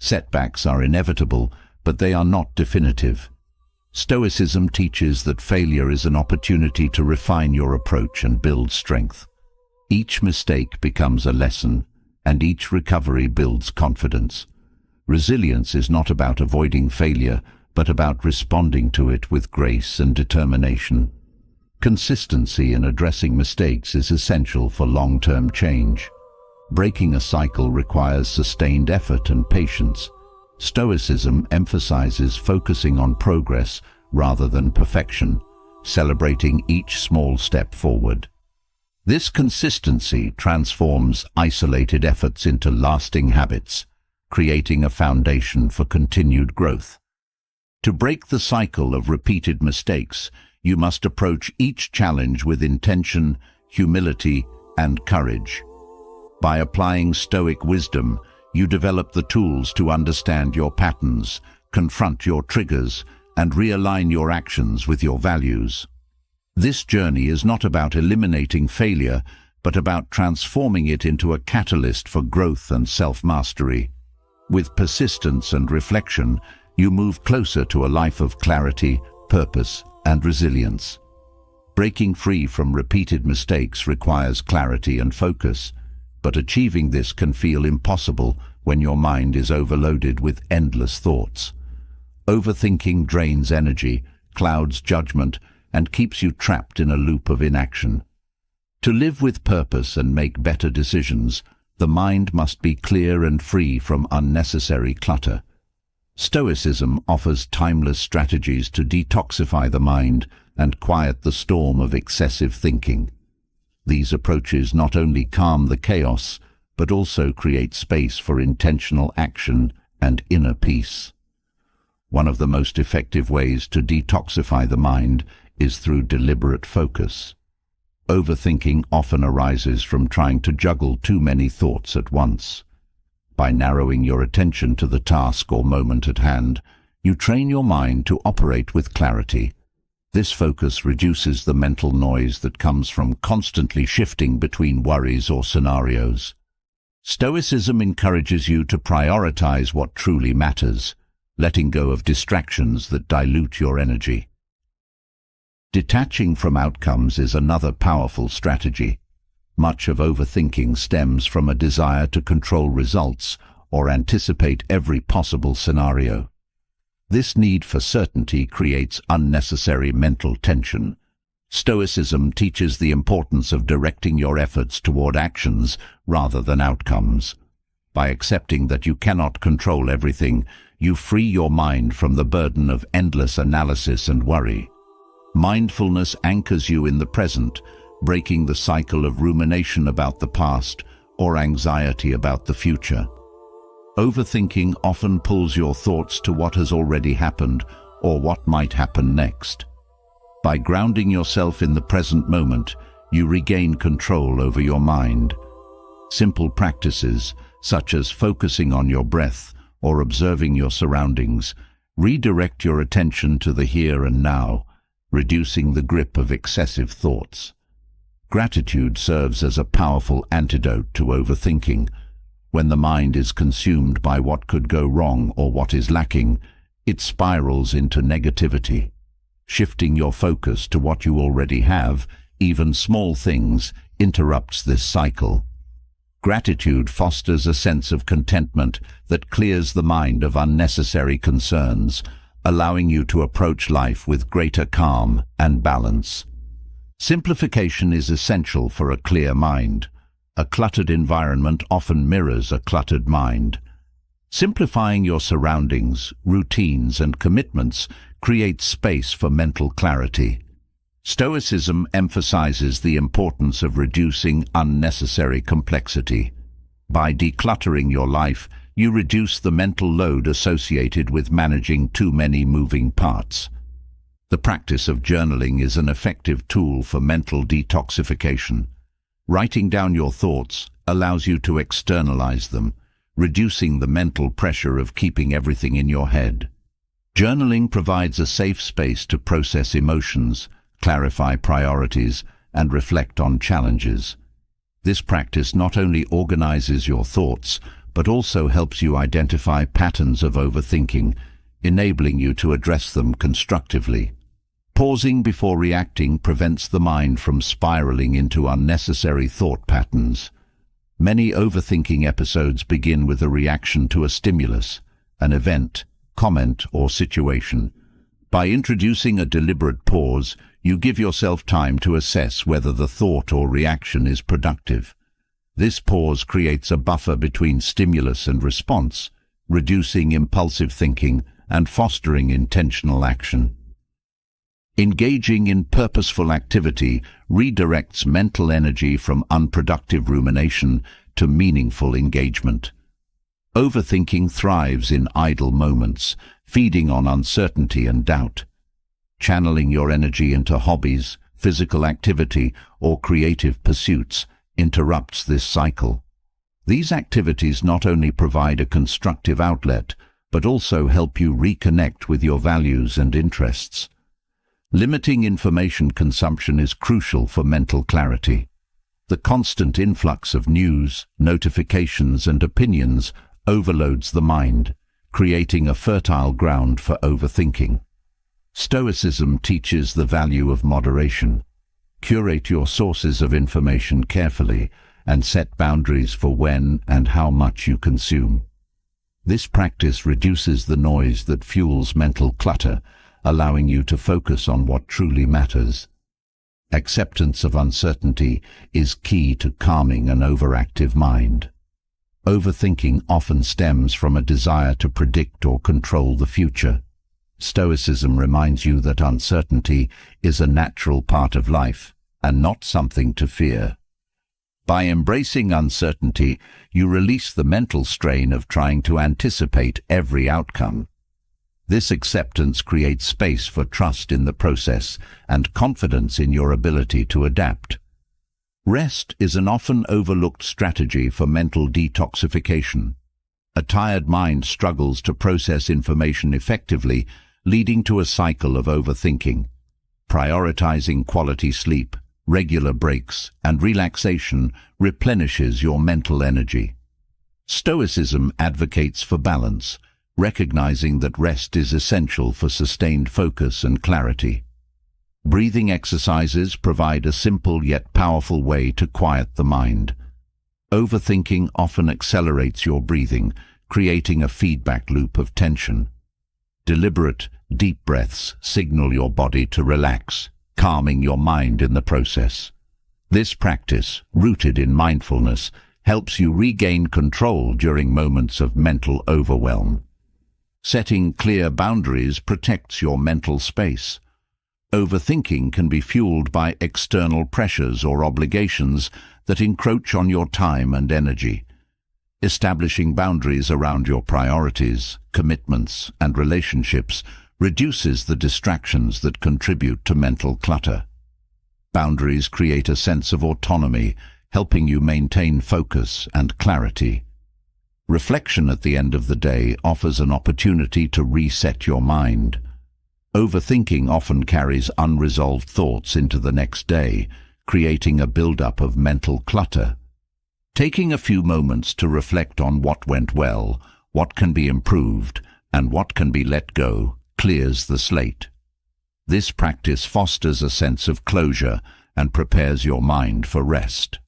Setbacks are inevitable, but they are not definitive. Stoicism teaches that failure is an opportunity to refine your approach and build strength. Each mistake becomes a lesson, and each recovery builds confidence. Resilience is not about avoiding failure, but about responding to it with grace and determination. Consistency in addressing mistakes is essential for long-term change. Breaking a cycle requires sustained effort and patience. Stoicism emphasizes focusing on progress rather than perfection, celebrating each small step forward. This consistency transforms isolated efforts into lasting habits, creating a foundation for continued growth. To break the cycle of repeated mistakes, you must approach each challenge with intention, humility, and courage. By applying Stoic wisdom, you develop the tools to understand your patterns, confront your triggers, and realign your actions with your values. This journey is not about eliminating failure, but about transforming it into a catalyst for growth and self-mastery. With persistence and reflection, you move closer to a life of clarity, purpose, and resilience. Breaking free from repeated mistakes requires clarity and focus, but achieving this can feel impossible when your mind is overloaded with endless thoughts. Overthinking drains energy, clouds judgment, and keeps you trapped in a loop of inaction. To live with purpose and make better decisions, the mind must be clear and free from unnecessary clutter. Stoicism offers timeless strategies to detoxify the mind and quiet the storm of excessive thinking. These approaches not only calm the chaos, but also create space for intentional action and inner peace. One of the most effective ways to detoxify the mind is through deliberate focus. Overthinking often arises from trying to juggle too many thoughts at once. By narrowing your attention to the task or moment at hand, you train your mind to operate with clarity. This focus reduces the mental noise that comes from constantly shifting between worries or scenarios. Stoicism encourages you to prioritize what truly matters, letting go of distractions that dilute your energy. Detaching from outcomes is another powerful strategy. Much of overthinking stems from a desire to control results or anticipate every possible scenario. This need for certainty creates unnecessary mental tension. Stoicism teaches the importance of directing your efforts toward actions rather than outcomes. By accepting that you cannot control everything, you free your mind from the burden of endless analysis and worry. Mindfulness anchors you in the present, breaking the cycle of rumination about the past or anxiety about the future. Overthinking often pulls your thoughts to what has already happened or what might happen next. By grounding yourself in the present moment, you regain control over your mind. Simple practices, such as focusing on your breath or observing your surroundings, redirect your attention to the here and now, reducing the grip of excessive thoughts. Gratitude serves as a powerful antidote to overthinking. When the mind is consumed by what could go wrong or what is lacking, it spirals into negativity. Shifting your focus to what you already have, even small things, interrupts this cycle. Gratitude fosters a sense of contentment that clears the mind of unnecessary concerns, allowing you to approach life with greater calm and balance. Simplification is essential for a clear mind. A cluttered environment often mirrors a cluttered mind. Simplifying your surroundings, routines, and commitments creates space for mental clarity. Stoicism emphasizes the importance of reducing unnecessary complexity. By decluttering your life, you reduce the mental load associated with managing too many moving parts. The practice of journaling is an effective tool for mental detoxification. Writing down your thoughts allows you to externalize them, reducing the mental pressure of keeping everything in your head. Journaling provides a safe space to process emotions, clarify priorities, and reflect on challenges. This practice not only organizes your thoughts, but also helps you identify patterns of overthinking, enabling you to address them constructively. Pausing before reacting prevents the mind from spiraling into unnecessary thought patterns. Many overthinking episodes begin with a reaction to a stimulus, an event, comment, or situation. By introducing a deliberate pause, you give yourself time to assess whether the thought or reaction is productive. This pause creates a buffer between stimulus and response, reducing impulsive thinking and fostering intentional action. Engaging in purposeful activity redirects mental energy from unproductive rumination to meaningful engagement. Overthinking thrives in idle moments, feeding on uncertainty and doubt. Channeling your energy into hobbies, physical activity, or creative pursuits interrupts this cycle. These activities not only provide a constructive outlet, but also help you reconnect with your values and interests. Limiting information consumption is crucial for mental clarity. The constant influx of news, notifications, and opinions overloads the mind, creating a fertile ground for overthinking. Stoicism teaches the value of moderation. Curate your sources of information carefully and set boundaries for when and how much you consume. This practice reduces the noise that fuels mental clutter, allowing you to focus on what truly matters. Acceptance of uncertainty is key to calming an overactive mind. Overthinking often stems from a desire to predict or control the future. Stoicism reminds you that uncertainty is a natural part of life and not something to fear. By embracing uncertainty, you release the mental strain of trying to anticipate every outcome. This acceptance creates space for trust in the process and confidence in your ability to adapt. Rest is an often overlooked strategy for mental detoxification. A tired mind struggles to process information effectively, leading to a cycle of overthinking. Prioritizing quality sleep, regular breaks, and relaxation replenishes your mental energy. Stoicism advocates for balance, recognizing that rest is essential for sustained focus and clarity. Breathing exercises provide a simple yet powerful way to quiet the mind. Overthinking often accelerates your breathing, creating a feedback loop of tension. Deliberate, deep breaths signal your body to relax, calming your mind in the process. This practice, rooted in mindfulness, helps you regain control during moments of mental overwhelm. Setting clear boundaries protects your mental space. Overthinking can be fueled by external pressures or obligations that encroach on your time and energy. Establishing boundaries around your priorities, commitments, and relationships reduces the distractions that contribute to mental clutter. Boundaries create a sense of autonomy, helping you maintain focus and clarity. Reflection at the end of the day offers an opportunity to reset your mind. Overthinking often carries unresolved thoughts into the next day, creating a buildup of mental clutter. Taking a few moments to reflect on what went well, what can be improved, and what can be let go clears the slate. This practice fosters a sense of closure and prepares your mind for rest.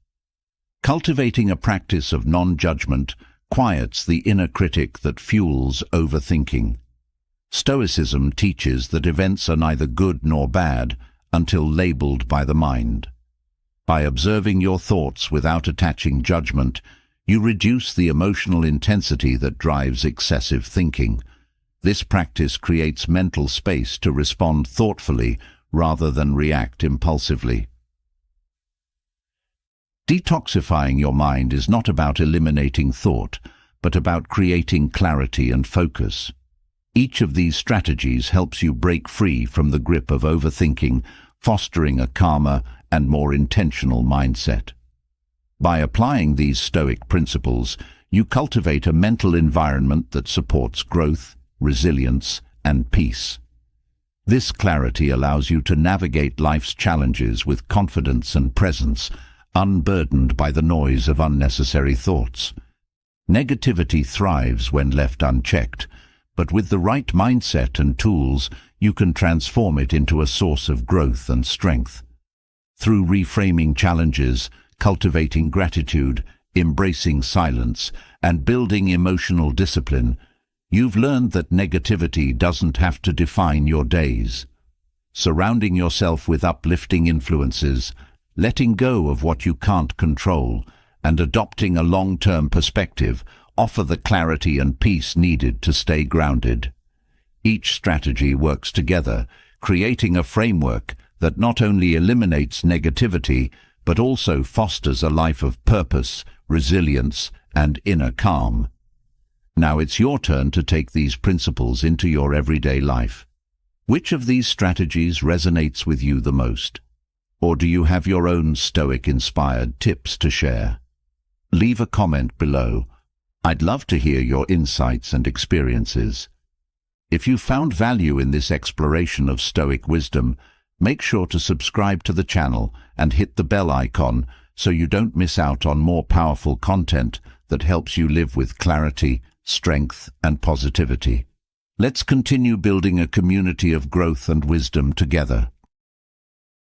Cultivating a practice of non-judgment quiets the inner critic that fuels overthinking. Stoicism teaches that events are neither good nor bad until labeled by the mind. By observing your thoughts without attaching judgment, you reduce the emotional intensity that drives excessive thinking. This practice creates mental space to respond thoughtfully rather than react impulsively. Detoxifying your mind is not about eliminating thought, but about creating clarity and focus. Each of these strategies helps you break free from the grip of overthinking, fostering a calmer and more intentional mindset. By applying these Stoic principles, you cultivate a mental environment that supports growth, resilience, and peace. This clarity allows you to navigate life's challenges with confidence and presence, unburdened by the noise of unnecessary thoughts. Negativity thrives when left unchecked, but with the right mindset and tools, you can transform it into a source of growth and strength. Through reframing challenges, cultivating gratitude, embracing silence, and building emotional discipline, you've learned that negativity doesn't have to define your days. Surrounding yourself with uplifting influences, letting go of what you can't control, and adopting a long-term perspective offer the clarity and peace needed to stay grounded. Each strategy works together, creating a framework that not only eliminates negativity, but also fosters a life of purpose, resilience, and inner calm. Now it's your turn to take these principles into your everyday life. Which of these strategies resonates with you the most? Or do you have your own Stoic-inspired tips to share? Leave a comment below. I'd love to hear your insights and experiences. If you found value in this exploration of Stoic wisdom, make sure to subscribe to the channel and hit the bell icon so you don't miss out on more powerful content that helps you live with clarity, strength, and positivity. Let's continue building a community of growth and wisdom together.